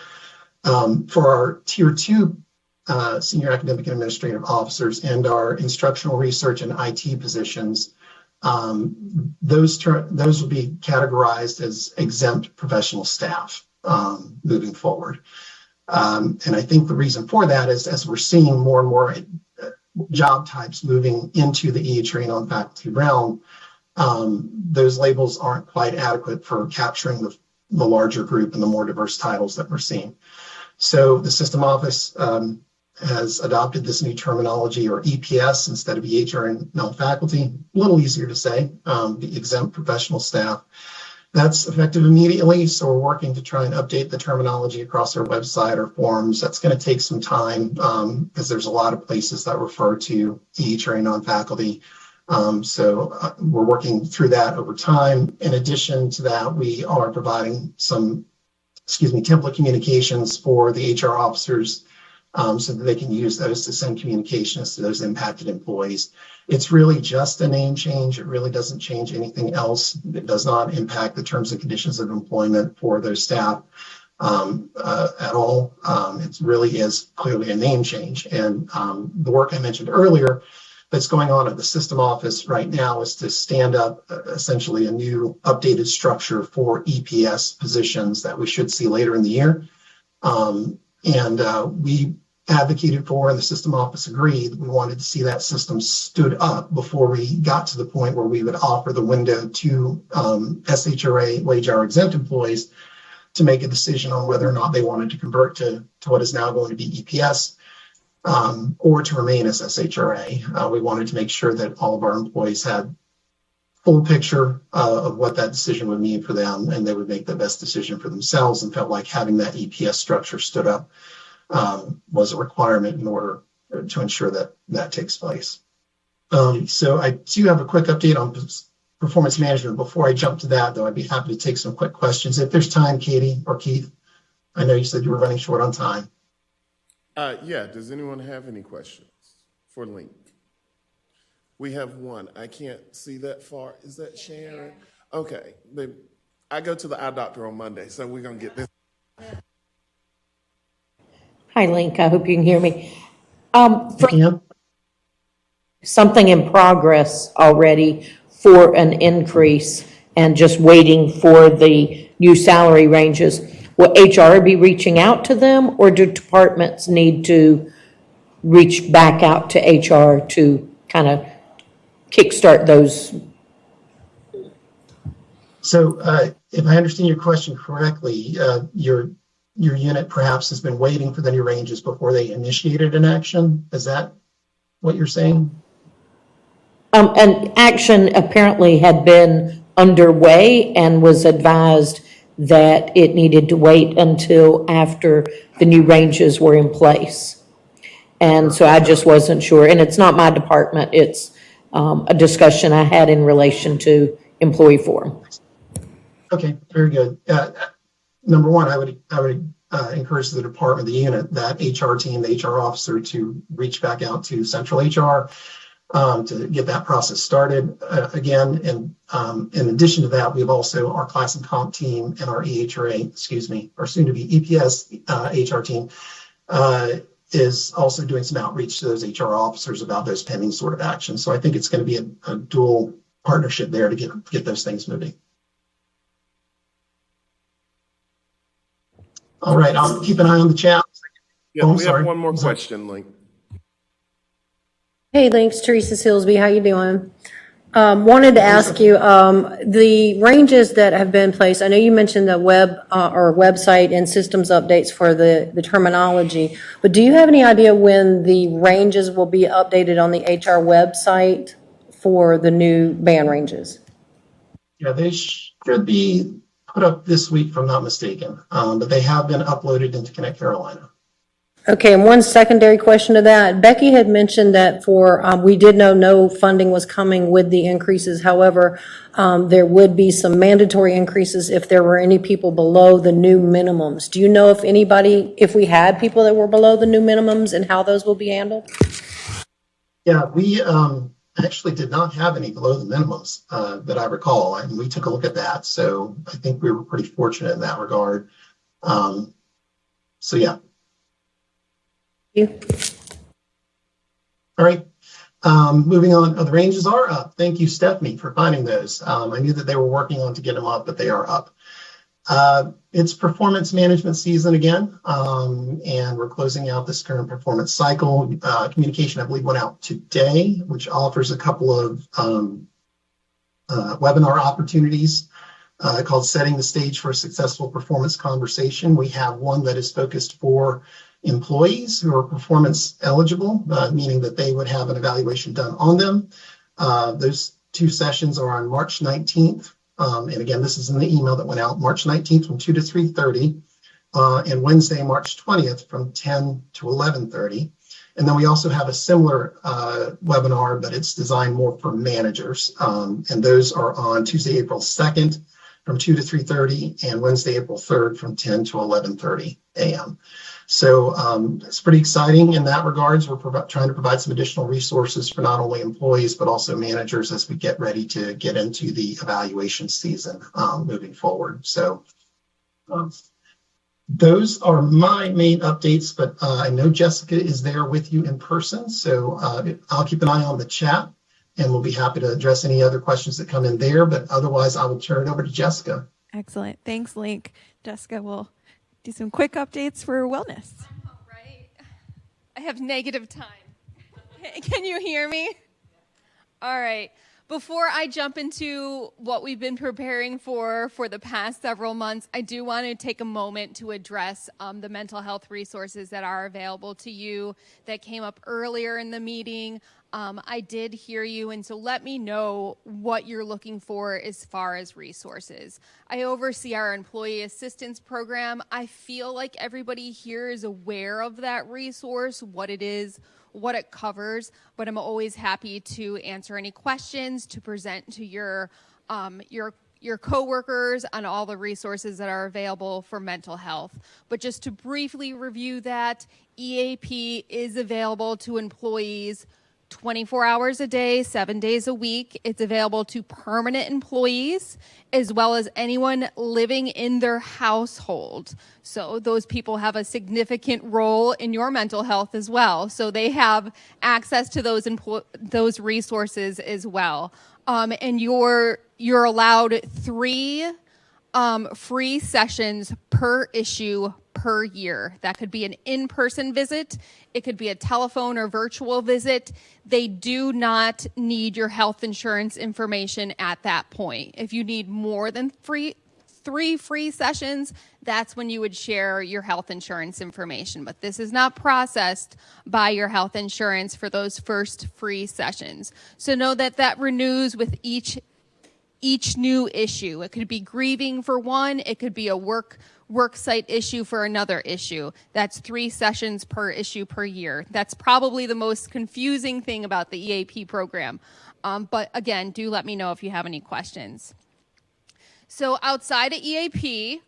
[SPEAKER 6] For our Tier 2 Senior Academic Administrative Officers and our Instructional Research and IT positions, those will be categorized as exempt professional staff moving forward. And I think the reason for that is, as we're seeing more and more job types moving into the EHRA non-faculty realm, those labels aren't quite adequate for capturing the larger group and the more diverse titles that we're seeing. So the system office has adopted this new terminology, or EPS, instead of EHRA non-faculty. A little easier to say, the exempt professional staff. That's effective immediately, so we're working to try and update the terminology across our website or forums. That's going to take some time because there's a lot of places that refer to EHRA non-faculty. So we're working through that over time. In addition to that, we are providing some, template communications for the HR officers so that they can use those to send communications to those impacted employees. It's really just a name change. It really doesn't change anything else. It does not impact the terms and conditions of employment for those staff at all. It really is clearly a name change. And the work I mentioned earlier that's going on at the system office right now is to stand up essentially a new updated structure for EPS positions that we should see later in the year. We advocated for, and the system office agreed, we wanted to see that system stood up before we got to the point where we would offer the window to SHRA wage hour exempt employees to make a decision on whether or not they wanted to convert to what is now going to be EPS or to remain as SHRA. We wanted to make sure that all of our employees had full picture of what that decision would mean for them, and they would make the best decision for themselves, and felt like having that EPS structure stood up was a requirement in order to ensure that that takes place. So I do have a quick update on performance management. Before I jump to that, though, I'd be happy to take some quick questions. If there's time, Katie or Keith, I know you said you were running short on time.
[SPEAKER 3] Yeah, does anyone have any questions for Linc? We have one. I can't see that far. Is that Sharon? Okay, but I go to the eye doctor on Monday, so we're gonna get this.
[SPEAKER 8] Hi, Linc. I hope you can hear me.
[SPEAKER 6] Yeah.
[SPEAKER 8] Something in progress already for an increase and just waiting for the new salary ranges. Will HR be reaching out to them, or do departments need to reach back out to HR to kind of kickstart those?
[SPEAKER 6] So if I understand your question correctly, your unit perhaps has been waiting for the new ranges before they initiated an action. Is that what you're saying?
[SPEAKER 8] An action apparently had been underway and was advised that it needed to wait until after the new ranges were in place. And so I just wasn't sure. And it's not my department. It's a discussion I had in relation to employee forum.
[SPEAKER 6] Okay, very good. Number one, I would encourage the department, the unit, that HR team, the HR officer, to reach back out to central HR to get that process started again. And in addition to that, we've also, our class and comp team and our EHRA, our soon to be EPS HR team is also doing some outreach to those HR officers about those pending sort of actions. So I think it's going to be a dual partnership there to get those things moving. All right, I'll keep an eye on the chat.
[SPEAKER 3] Yeah, we have one more question, Linc.
[SPEAKER 20] Hey, Linc, Teresa Silsby, how you doing? Wanted to ask you, the ranges that have been placed, I know you mentioned the web or website and systems updates for the terminology, but do you have any idea when the ranges will be updated on the HR website for the new band ranges?
[SPEAKER 6] Yeah, they should be put up this week, if I'm not mistaken, but they have been uploaded into Connect Carolina.
[SPEAKER 20] Okay, and one secondary question to that. Becky had mentioned that we did know no funding was coming with the increases. However, there would be some mandatory increases if there were any people below the new minimums. Do you know if we had people that were below the new minimums and how those will be handled?
[SPEAKER 6] Yeah, we actually did not have any below the minimums that I recall, and we took a look at that. So I think we were pretty fortunate in that regard. So yeah.
[SPEAKER 20] Thank you.
[SPEAKER 6] All right. Moving on. The ranges are up. Thank you, Stephanie, for finding those. I knew that they were working on to get them up, but they are up. It's performance management season again, and we're closing out this current performance cycle. Communication, I believe, went out today, which offers a couple of webinar opportunities called Setting the Stage for a Successful Performance Conversation. We have one that is focused for employees who are performance eligible, meaning that they would have an evaluation done on them. Those two sessions are on March 19th. And again, this is in the email that went out, March 19th from 2 to 3:30, and Wednesday, March 20th from 10 to 11:30. And then we also have a similar webinar, but it's designed more for managers. And those are on Tuesday, April 2nd from 2 to 3:30, and Wednesday, April 3rd from 10 to 11:30 a.m. So it's pretty exciting in that regards. We're trying to provide some additional resources for not only employees, but also managers as we get ready to get into the evaluation season moving forward. So those are my main updates, but I know Jessica is there with you in person. So I'll keep an eye on the chat, and we'll be happy to address any other questions that come in there. But otherwise, I will turn it over to Jessica.
[SPEAKER 1] Excellent. Thanks, Linc. Jessica will do some quick updates for wellness. All right. I have negative time. Can you hear me? All right. Before I jump into what we've been preparing for the past several months, I do want to take a moment to address the mental health resources that are available to you that came up earlier in the meeting. I did hear you, and so let me know what you're looking for as far as resources. I oversee our employee assistance program. I feel like everybody here is aware of that resource, what it is, what it covers, but I'm always happy to answer any questions, to present to your coworkers on all the resources that are available for mental health. But just to briefly review that, EAP is available to employees 24 hours a day, 7 days a week. It's available to permanent employees as well as anyone living in their household. So those people have a significant role in your mental health as well. So they have access to those resources as well. And you're allowed 3 free sessions per issue per year. That could be an in-person visit. It could be a telephone or virtual visit. They do not need your health insurance information at that point. If you need more than 3 free sessions, that's when you would share your health insurance information. But this is not processed by your health insurance for those first free sessions. So know that that renews with each new issue. It could be grieving for one. It could be a work site issue for another issue. That's 3 sessions per issue per year. That's probably the most confusing thing about the EAP program. But again, do let me know if you have any questions. So outside of EAP,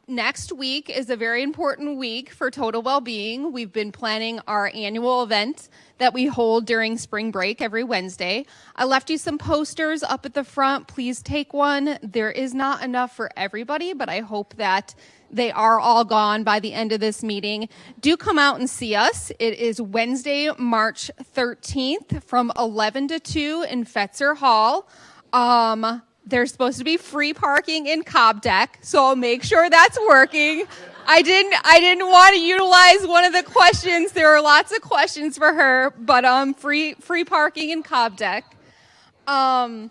[SPEAKER 1] next week is a very important week for total well-being. We've been planning our annual event that we hold during spring break every Wednesday. I left you some posters up at the front. Please take one. There is not enough for everybody, but I hope that they are all gone by the end of this meeting. Do come out and see us. It is Wednesday, March 13th from 11 to 2 in Fetzer Hall. There's supposed to be free parking in Cobb Deck, so I'll make sure that's working. I didn't want to utilize one of the questions. There are lots of questions for her, but free parking in Cobb Deck. And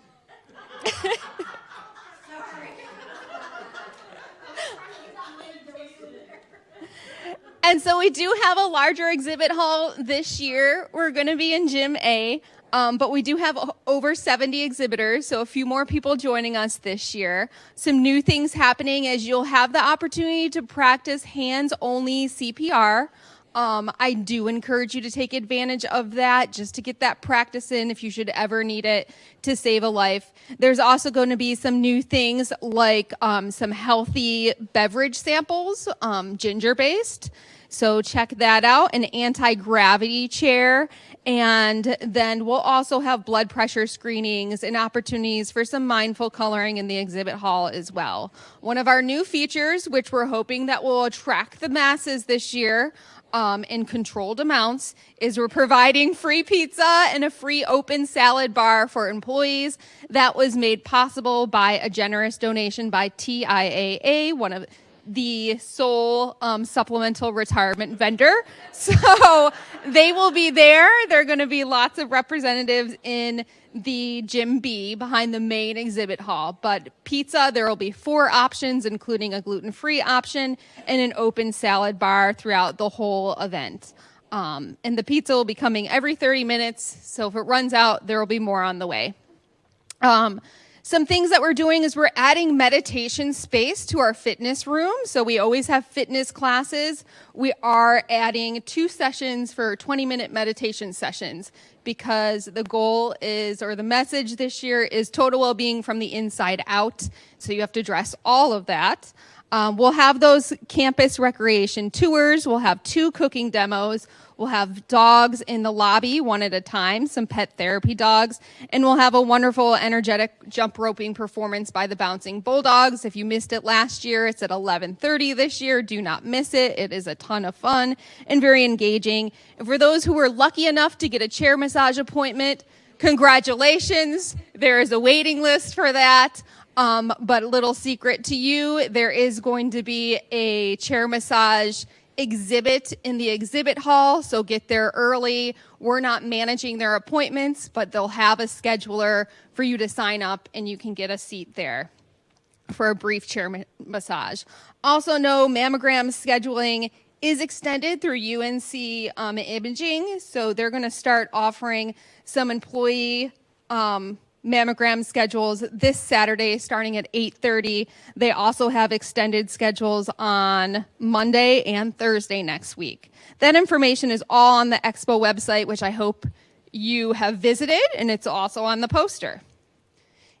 [SPEAKER 1] so we do have a larger exhibit hall this year. We're going to be in Gym A. But we do have over 70 exhibitors, so a few more people joining us this year. Some new things happening is you'll have the opportunity to practice hands-only CPR. I do encourage you to take advantage of that just to get that practice in if you should ever need it to save a life. There's also going to be some new things like some healthy beverage samples, ginger-based. So check that out, an anti-gravity chair, and then we'll also have blood pressure screenings and opportunities for some mindful coloring in the exhibit hall as well. One of our new features, which we're hoping that will attract the masses this year in controlled amounts, is we're providing free pizza and a free open salad bar for employees. That was made possible by a generous donation by TIAA, one of the sole supplemental retirement vendor. So they will be there. There are going to be lots of representatives in the Gym B behind the main exhibit hall. But pizza, there will be 4 options, including a gluten-free option and an open salad bar throughout the whole event. And the pizza will be coming every 30 minutes. So if it runs out, there will be more on the way. Some things that we're doing is we're adding meditation space to our fitness room. So we always have fitness classes. We are adding 2 sessions for 20-minute meditation sessions because the goal is, or the message this year is total well-being from the inside out. So you have to address all of that. We'll have those campus recreation tours. We'll have 2 cooking demos. We'll have dogs in the lobby, 1 at a time, some pet therapy dogs, and we'll have a wonderful, energetic jump roping performance by the Bouncing Bulldogs. If you missed it last year, it's at 11:30 this year. Do not miss it. It is a ton of fun and very engaging. And for those who were lucky enough to get a chair massage appointment, congratulations. There is a waiting list for that. But a little secret to you, there is going to be a chair massage exhibit in the exhibit hall, so get there early. We're not managing their appointments, but they'll have a scheduler for you to sign up and you can get a seat there for a brief chair massage. Also know mammogram scheduling is extended through UNC Imaging, so they're going to start offering some employee mammogram schedules this Saturday starting at 8:30. They also have extended schedules on Monday and Thursday next week. That information is all on the Expo website, which I hope you have visited, and it's also on the poster.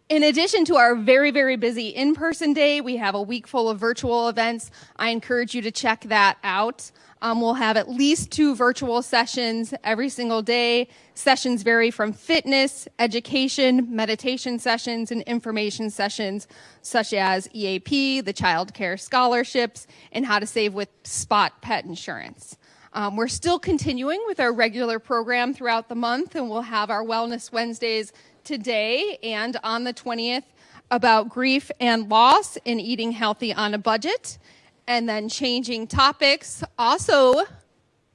[SPEAKER 1] In addition to our very, very busy in-person day, we have a week full of virtual events. I encourage you to check that out. We'll have at least 2 virtual sessions every single day. Sessions vary from fitness, education, meditation sessions, and information sessions, such as EAP, the child care scholarships, and how to save with spot pet insurance. We're still continuing with our regular program throughout the month, and we'll have our Wellness Wednesdays today and on the 20th about grief and loss and eating healthy on a budget. And then changing topics, also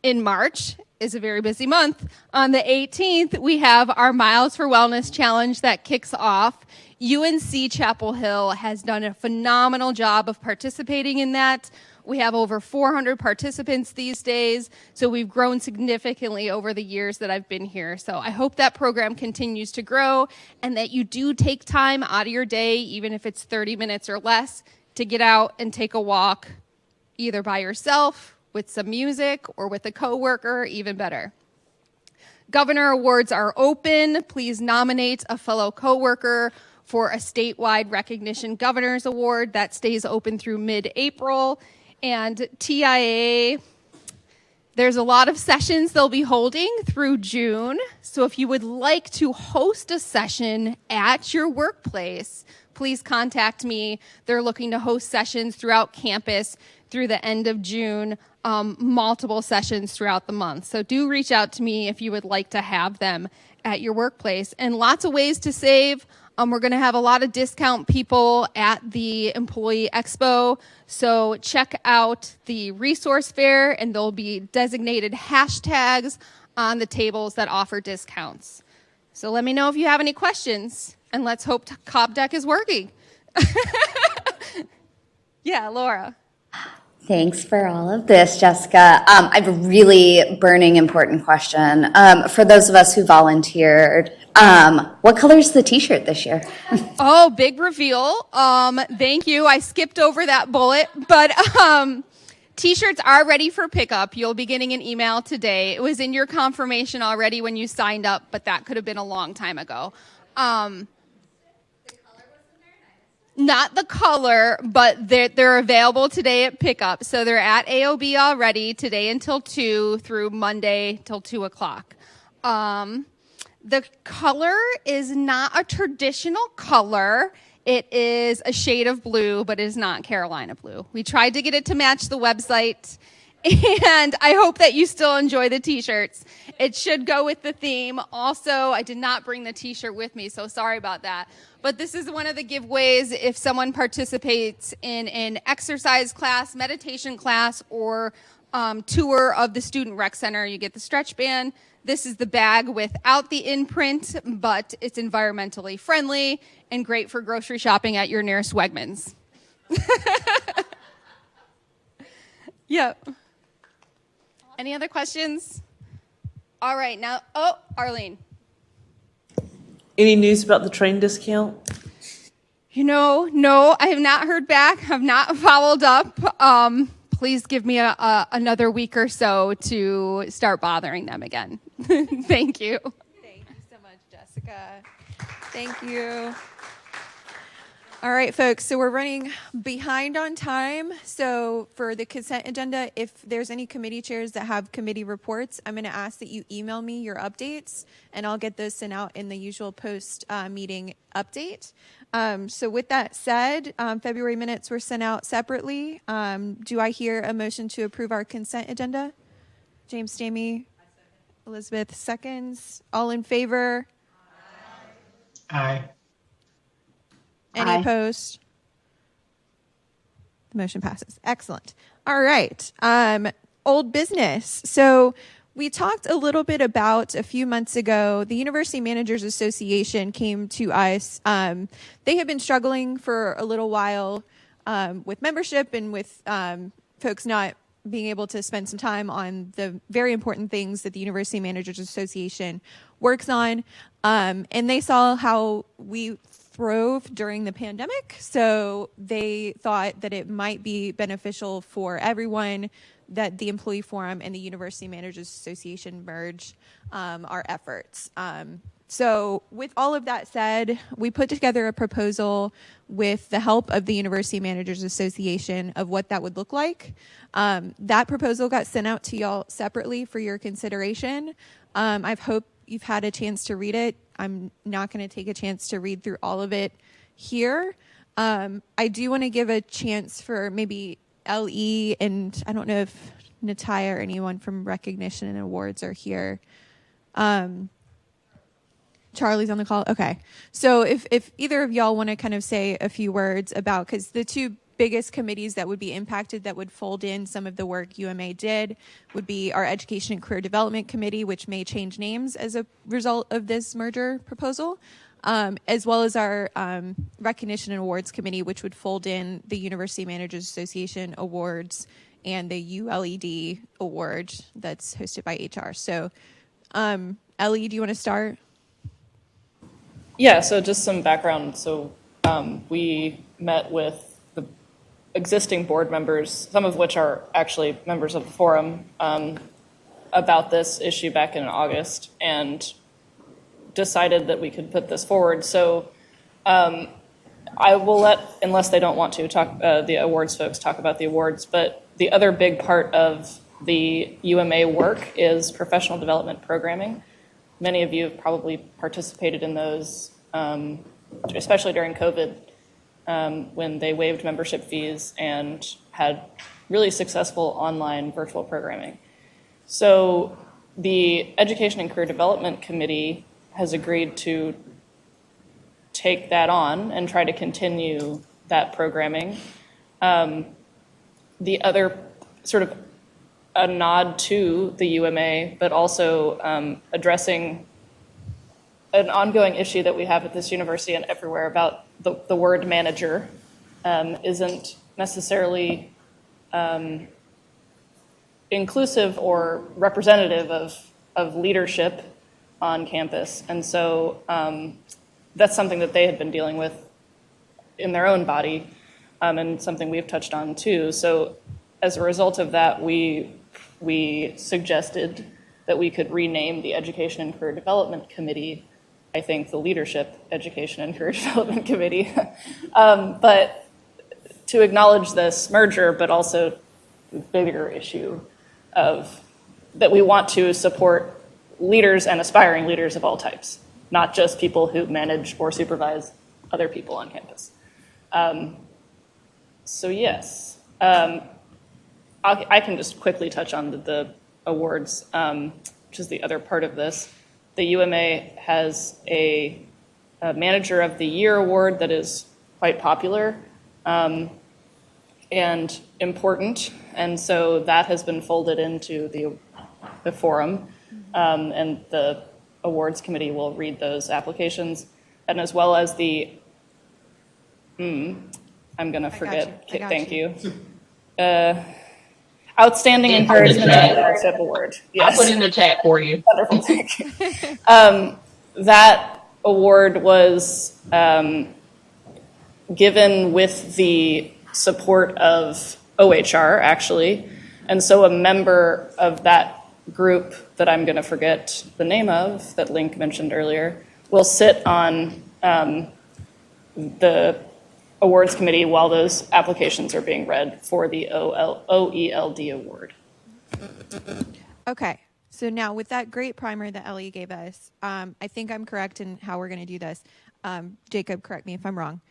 [SPEAKER 1] in March is a very busy month. On the 18th, we have our Miles for Wellness Challenge that kicks off. UNC-Chapel Hill has done a phenomenal job of participating in that. We have over 400 participants these days, so we've grown significantly over the years that I've been here. So I hope that program continues to grow and that you do take time out of your day, even if it's 30 minutes or less, to get out and take a walk, either by yourself, with some music, or with a coworker, even better. Governor awards are open. Please nominate a fellow coworker for a statewide recognition governor's award that stays open through mid-April. And TIA, there's a lot of sessions they'll be holding through June. So if you would like to host a session at your workplace, please contact me. They're looking to host sessions throughout campus through the end of June, multiple sessions throughout the month. So do reach out to me if you would like to have them at your workplace. And lots of ways to save. We're going to have a lot of discount people at the Employee Expo. So check out the resource fair, and there'll be designated hashtags on the tables that offer discounts. So let me know if you have any questions, and let's hope Cobb Deck is working. Yeah, Laura.
[SPEAKER 19] Thanks for all of this, Jessica. I have a really burning, important question. For those of us who volunteered, what color is the t-shirt this year?
[SPEAKER 1] Oh, big reveal. Thank you. I skipped over that bullet, but t-shirts are ready for pickup. You'll be getting an email today. It was in your confirmation already when you signed up, but that could have been a long time ago. Not the color, but they're available today at pickup. So they're at AOB already today until 2 through Monday till 2 o'clock. The color is not a traditional color. It is a shade of blue, but it is not Carolina blue. We tried to get it to match the website, and I hope that you still enjoy the t-shirts. It should go with the theme. Also, I did not bring the t-shirt with me, so sorry about that. But this is one of the giveaways if someone participates in an exercise class, meditation class, or tour of the Student Rec Center. You get the stretch band. This is the bag without the imprint, but it's environmentally friendly and great for grocery shopping at your nearest Wegmans. Yep. Any other questions? All right, now, Arlene.
[SPEAKER 15] Any news about the train discount?
[SPEAKER 1] No, I have not heard back. Have not followed up. Please give me another week or so to start bothering them again. Thank you. Thank you so much, Jessica. Thank you. All right, folks, so we're running behind on time. So for the consent agenda, if there's any committee chairs that have committee reports, I'm going to ask that you email me your updates, and I'll get those sent out in the usual post-meeting update. So with that said, February minutes were sent out separately. Do I hear a motion to approve our consent agenda? James Stamey, Elizabeth seconds. All in favor?
[SPEAKER 6] Aye.
[SPEAKER 1] Any
[SPEAKER 14] Aye.
[SPEAKER 1] opposed? The motion passes. Excellent. All right. Old business. So we talked a little bit about a few months ago, the University Managers Association came to us. They have been struggling for a little while with membership and with folks not being able to spend some time on the very important things that the University Managers Association works on. And they saw how we throve during the pandemic. So they thought that it might be beneficial for everyone that the Employee Forum and the University Managers Association merge our efforts. So with all of that said, we put together a proposal with the help of the University Managers Association of what that would look like. That proposal got sent out to y'all separately for your consideration. I hope you've had a chance to read it. I'm not going to take a chance to read through all of it here. I do want to give a chance for maybe LE, and I don't know if Nataya or anyone from Recognition and Awards are here. Charlie's on the call. Okay. So if either of y'all want to kind of say a few words about, because the two biggest committees that would be impacted that would fold in some of the work UMA did would be our Education and Career Development Committee, which may change names as a result of this merger proposal, as well as our Recognition and Awards Committee, which would fold in the University Managers Association Awards and the ULED Award that's hosted by HR. So Ellie, do you want to start?
[SPEAKER 9] Yeah, so just some background. So we met with the existing board members, some of which are actually members of the forum, about this issue back in August, and decided that we could put this forward. So I will let, unless they don't want to, talk the awards folks talk about the awards, but the other big part of the UMA work is professional development programming. Many of you have probably participated in those, especially during COVID, when they waived membership fees and had really successful online virtual programming. So the Education and Career Development Committee has agreed to take that on and try to continue that programming. The other sort of a nod to the UMA, but also addressing an ongoing issue that we have at this university and everywhere about the word manager isn't necessarily inclusive or representative of leadership on campus. And so that's something that they had been dealing with in their own body, and something we've touched on too. So as a result of that, we suggested that we could rename the Education and Career Development Committee, I think, the Leadership Education and Career Development Committee, but to acknowledge this merger, but also the bigger issue of that we want to support leaders and aspiring leaders of all types, not just people who manage or supervise other people on campus. So yes, I can just quickly touch on the awards, which is the other part of this. The UMA has a Manager of the Year award that is quite popular and important, and so that has been folded into the forum, and the awards committee will read those applications, and as well as the I'm going to forget. Thank you. Outstanding Encouragement and Leadership Award. Yes.
[SPEAKER 14] I'll put it in the chat for you.
[SPEAKER 9] Wonderful, thank you. That award was given with the support of OHR, actually, and so a member of that group that I'm going to forget the name of, that Linc mentioned earlier, will sit on the awards committee while those applications are being read for the OELD award.
[SPEAKER 1] Okay, so now with that great primer that Ellie gave us, I think I'm correct in how we're going to do this. Jacob, correct me if I'm wrong.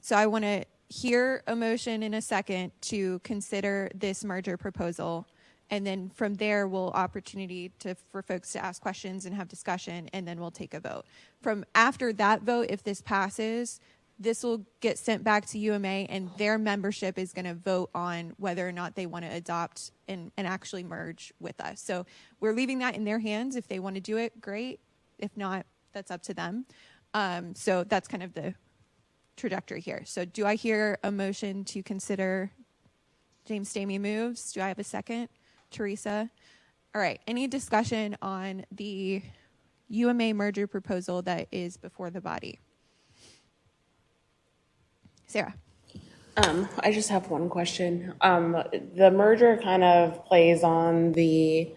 [SPEAKER 1] So I want to hear a motion in a second to consider this merger proposal, and then from there we'll opportunity for folks to ask questions and have discussion, and then we'll take a vote. From after that vote, if this passes, this will get sent back to UMA, and their membership is going to vote on whether or not they want to adopt and actually merge with us. So we're leaving that in their hands. If they want to do it, great. If not, that's up to them. So that's kind of the trajectory here. So do I hear a motion to consider? James Stamey moves. Do I have a second? Teresa? All right. Any discussion on the UMA merger proposal that is before the body? Sarah?
[SPEAKER 21] I just have one question. The merger kind of plays on the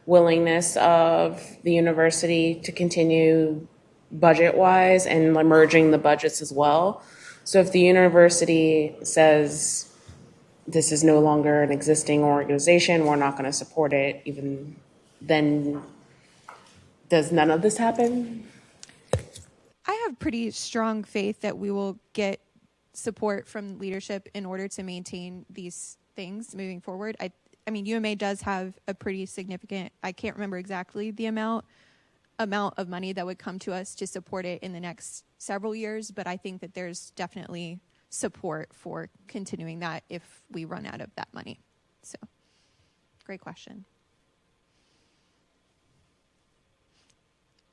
[SPEAKER 21] willingness of the university to continue budget-wise and merging the budgets as well. So if the university says this is no longer an existing organization, we're not going to support it, even then, does none of this happen?
[SPEAKER 1] I have pretty strong faith that we will get support from leadership in order to maintain these things moving forward. I mean, UMA does have a pretty significant, I can't remember exactly the amount of money that would come to us to support it in the next several years, but I think that there's definitely support for continuing that if we run out of that money. So, great question.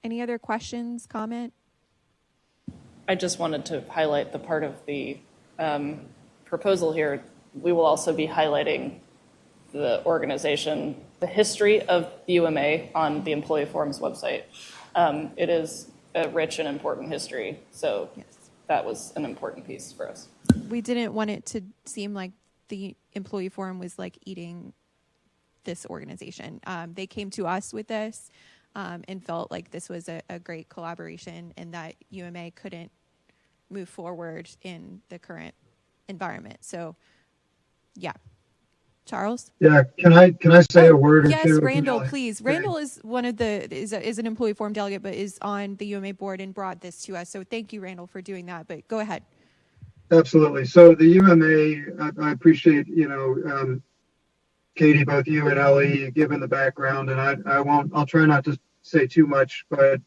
[SPEAKER 1] Any other questions, comment?
[SPEAKER 9] I just wanted to highlight the part of the proposal here. We will also be highlighting the organization, the history of the UMA on the Employee Forum's website. It is a rich and important history, so yes, that was an important piece for us.
[SPEAKER 1] We didn't want it to seem like the Employee Forum was like eating this organization. They came to us with this and felt like this was a great collaboration and that UMA couldn't move forward in the current environment. So, yeah. Charles?
[SPEAKER 11] Yeah, can I say a word or two?
[SPEAKER 1] Yes, Randall, please. Randall is one of the is an Employee Forum delegate, but is on the UMA board and brought this to us. So thank you, Randall, for doing that. But go ahead.
[SPEAKER 11] Absolutely. So the UMA, I appreciate Katie, both you and Ellie, given the background, and I'll try not to say too much, but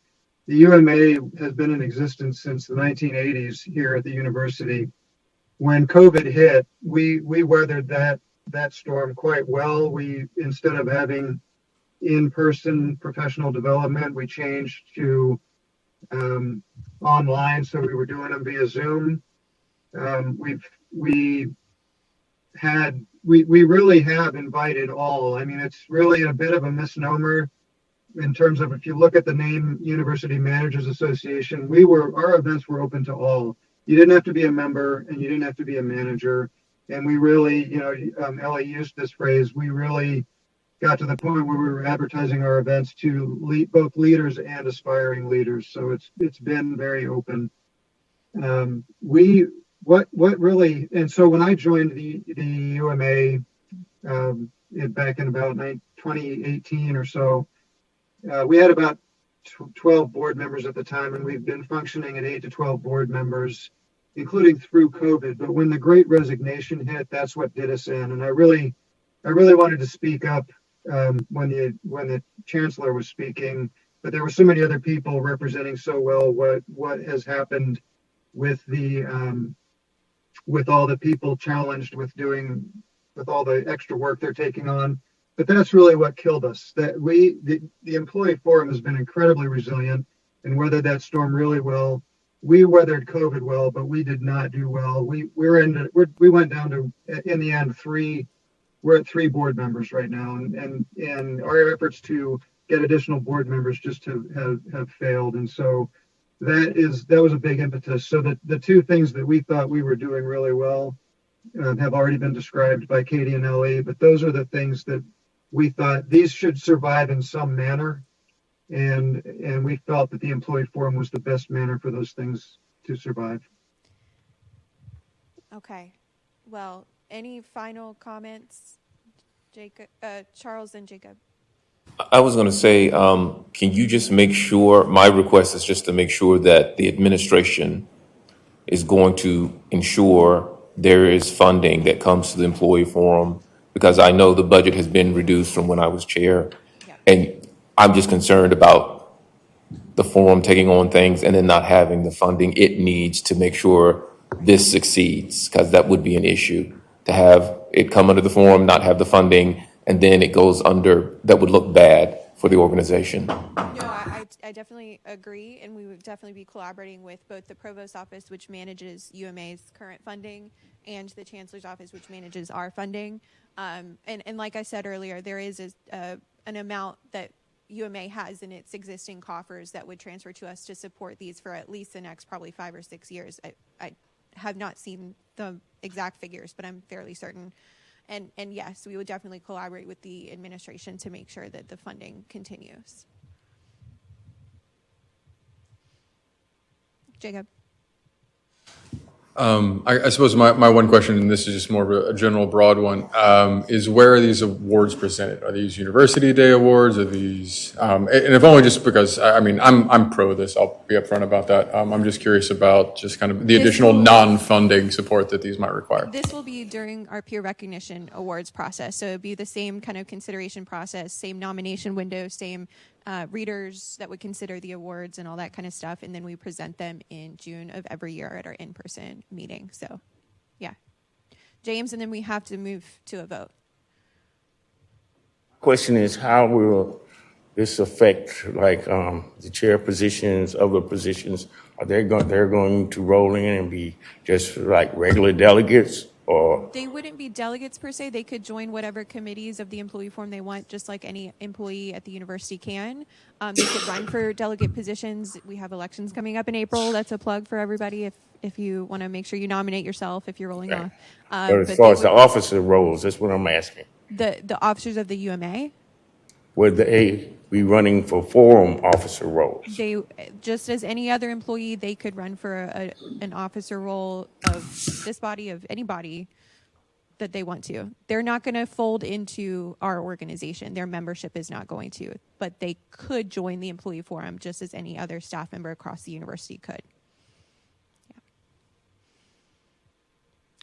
[SPEAKER 11] the UMA has been in existence since the 1980s here at the university. When COVID hit, we weathered that storm quite well. We, instead of having in-person professional development, we changed to online, so we were doing them via Zoom. We really have invited all. I mean, it's really a bit of a misnomer in terms of, if you look at the name University Managers Association, our events were open to all. You didn't have to be a member and you didn't have to be a manager. And we really, Ellie used this phrase, we really got to the point where we were advertising our events to both leaders and aspiring leaders. So it's been very open. What really, and so when I joined the UMA back in about 2018 or so, we had about 12 board members at the time, and we've been functioning at 8 to 12 board members, including through COVID. But when the Great Resignation hit, that's what did us in. And I really wanted to speak up when the Chancellor was speaking, but there were so many other people representing so well what has happened with with all the people challenged with all the extra work they're taking on. But that's really what killed us. That the Employee Forum has been incredibly resilient and weathered that storm really well. We weathered COVID well, but we did not do well. We went down to, in the end, we're at 3 board members right now, and our efforts to get additional board members just have failed. And so that was a big impetus. So that the 2 things that we thought we were doing really well have already been described by Katie and Ellie, but those are the things that we thought these should survive in some manner. And we felt that the Employee Forum was the best manner for those things to survive.
[SPEAKER 1] Okay. Well, any final comments, Charles and Jacob?
[SPEAKER 22] I was going to say, can you just make sure, my request is just to make sure that the administration is going to ensure there is funding that comes to the Employee Forum, because I know the budget has been reduced from when I was chair. Yeah. And I'm just concerned about the forum taking on things and then not having the funding it needs to make sure this succeeds, because that would be an issue, to have it come under the forum, not have the funding, and then it goes under, that would look bad for the organization.
[SPEAKER 1] No, I definitely agree, and we would definitely be collaborating with both the Provost Office, which manages UMA's current funding, and the Chancellor's Office, which manages our funding. And like I said earlier, there is an amount that UMA has in its existing coffers that would transfer to us to support these for at least the next probably 5 or 6 years. I have not seen the exact figures, but I'm fairly certain. And yes, we would definitely collaborate with the administration to make sure that the funding continues. Jacob.
[SPEAKER 2] I suppose my one question, and this is just more of a general broad one, is where are these awards presented? Are these University Day awards? Are these, and if only just because, I mean, I'm pro this, I'll be upfront about that. I'm just curious about just kind of the additional non-funding support that these might require.
[SPEAKER 1] This will be during our peer recognition awards process. So it'll be the same kind of consideration process, same nomination window, same readers that would consider the awards and all that kind of stuff. And then we present them in June of every year at our in-person meeting. So, yeah. James, and then we have to move to a vote.
[SPEAKER 5] Question is, how will this affect, like, the chair positions, other positions? Are they're going to roll in and be just like regular delegates, or?
[SPEAKER 1] They wouldn't be delegates per se. They could join whatever committees of the employee forum they want, just like any employee at the university can. They could run for delegate positions. We have elections coming up in April. That's a plug for everybody if you want to make sure you nominate yourself if you're rolling off.
[SPEAKER 5] But as far as the officer roles, that's what I'm asking.
[SPEAKER 1] The officers of the UMA?
[SPEAKER 5] Would they be running for forum officer roles?
[SPEAKER 1] They, just as any other employee, they could run for an officer role of this body, of any body that they want to. They're not going to fold into our organization. Their membership is not going to, but they could join the employee forum just as any other staff member across the university could. Yeah.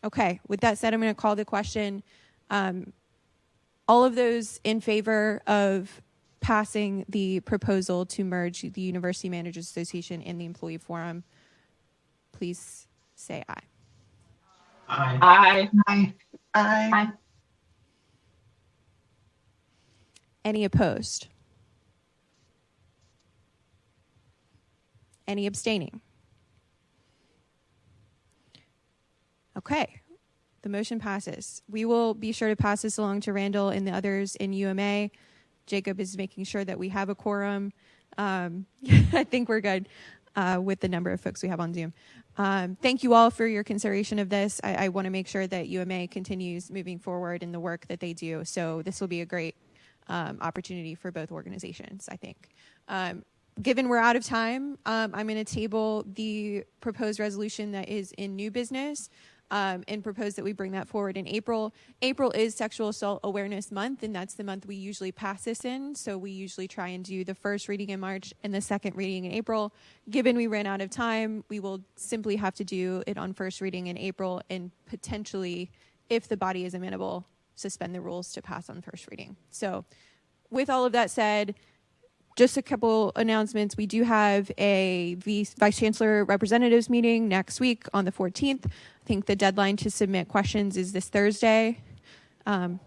[SPEAKER 1] Okay, with that said, I'm going to call the question. All of those in favor of passing the proposal to merge the University Managers Association and the Employee Forum, please say aye.
[SPEAKER 14] Aye. Aye.
[SPEAKER 6] Aye. Aye.
[SPEAKER 1] Any opposed? Any abstaining? Okay. The motion passes. We will be sure to pass this along to Randall and the others in UMA. Jacob is making sure that we have a quorum. I think we're good with the number of folks we have on Zoom. Thank you all for your consideration of this. I want to make sure that UMA continues moving forward in the work that they do. So this will be a great opportunity for both organizations, I think. Given we're out of time, I'm going to table the proposed resolution that is in new business. And propose that we bring that forward in April. April is Sexual Assault Awareness Month, and that's the month we usually pass this in. So we usually try and do the first reading in March and the second reading in April. Given we ran out of time, we will simply have to do it on first reading in April and potentially, if the body is amenable, suspend the rules to pass on first reading. So with all of that said, just a couple announcements. We do have a Vice Chancellor Representatives meeting next week on the 14th. I think the deadline to submit questions is this Thursday,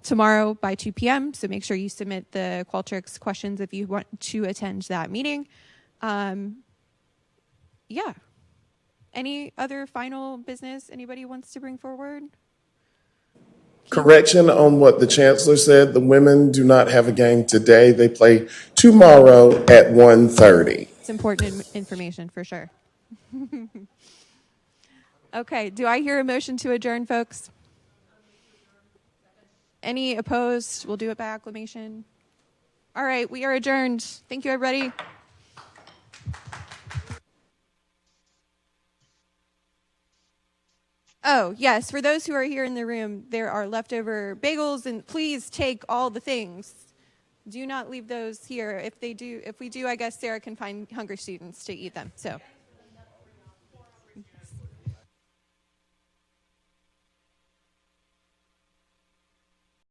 [SPEAKER 1] tomorrow by 2 p.m. So make sure you submit the Qualtrics questions if you want to attend that meeting. Yeah. Any other final business anybody wants to bring forward?
[SPEAKER 3] Correction on what the Chancellor said. The women do not have a game today. They play tomorrow at 1:30.
[SPEAKER 1] It's important information for sure. Okay, do I hear a motion to adjourn, folks? Any opposed? We'll do it by acclamation. All right, we are adjourned. Thank you, everybody. Oh, yes, for those who are here in the room, there are leftover bagels, and please take all the things. Do not leave those here. If we do, I guess Sarah can find hungry students to eat them. So.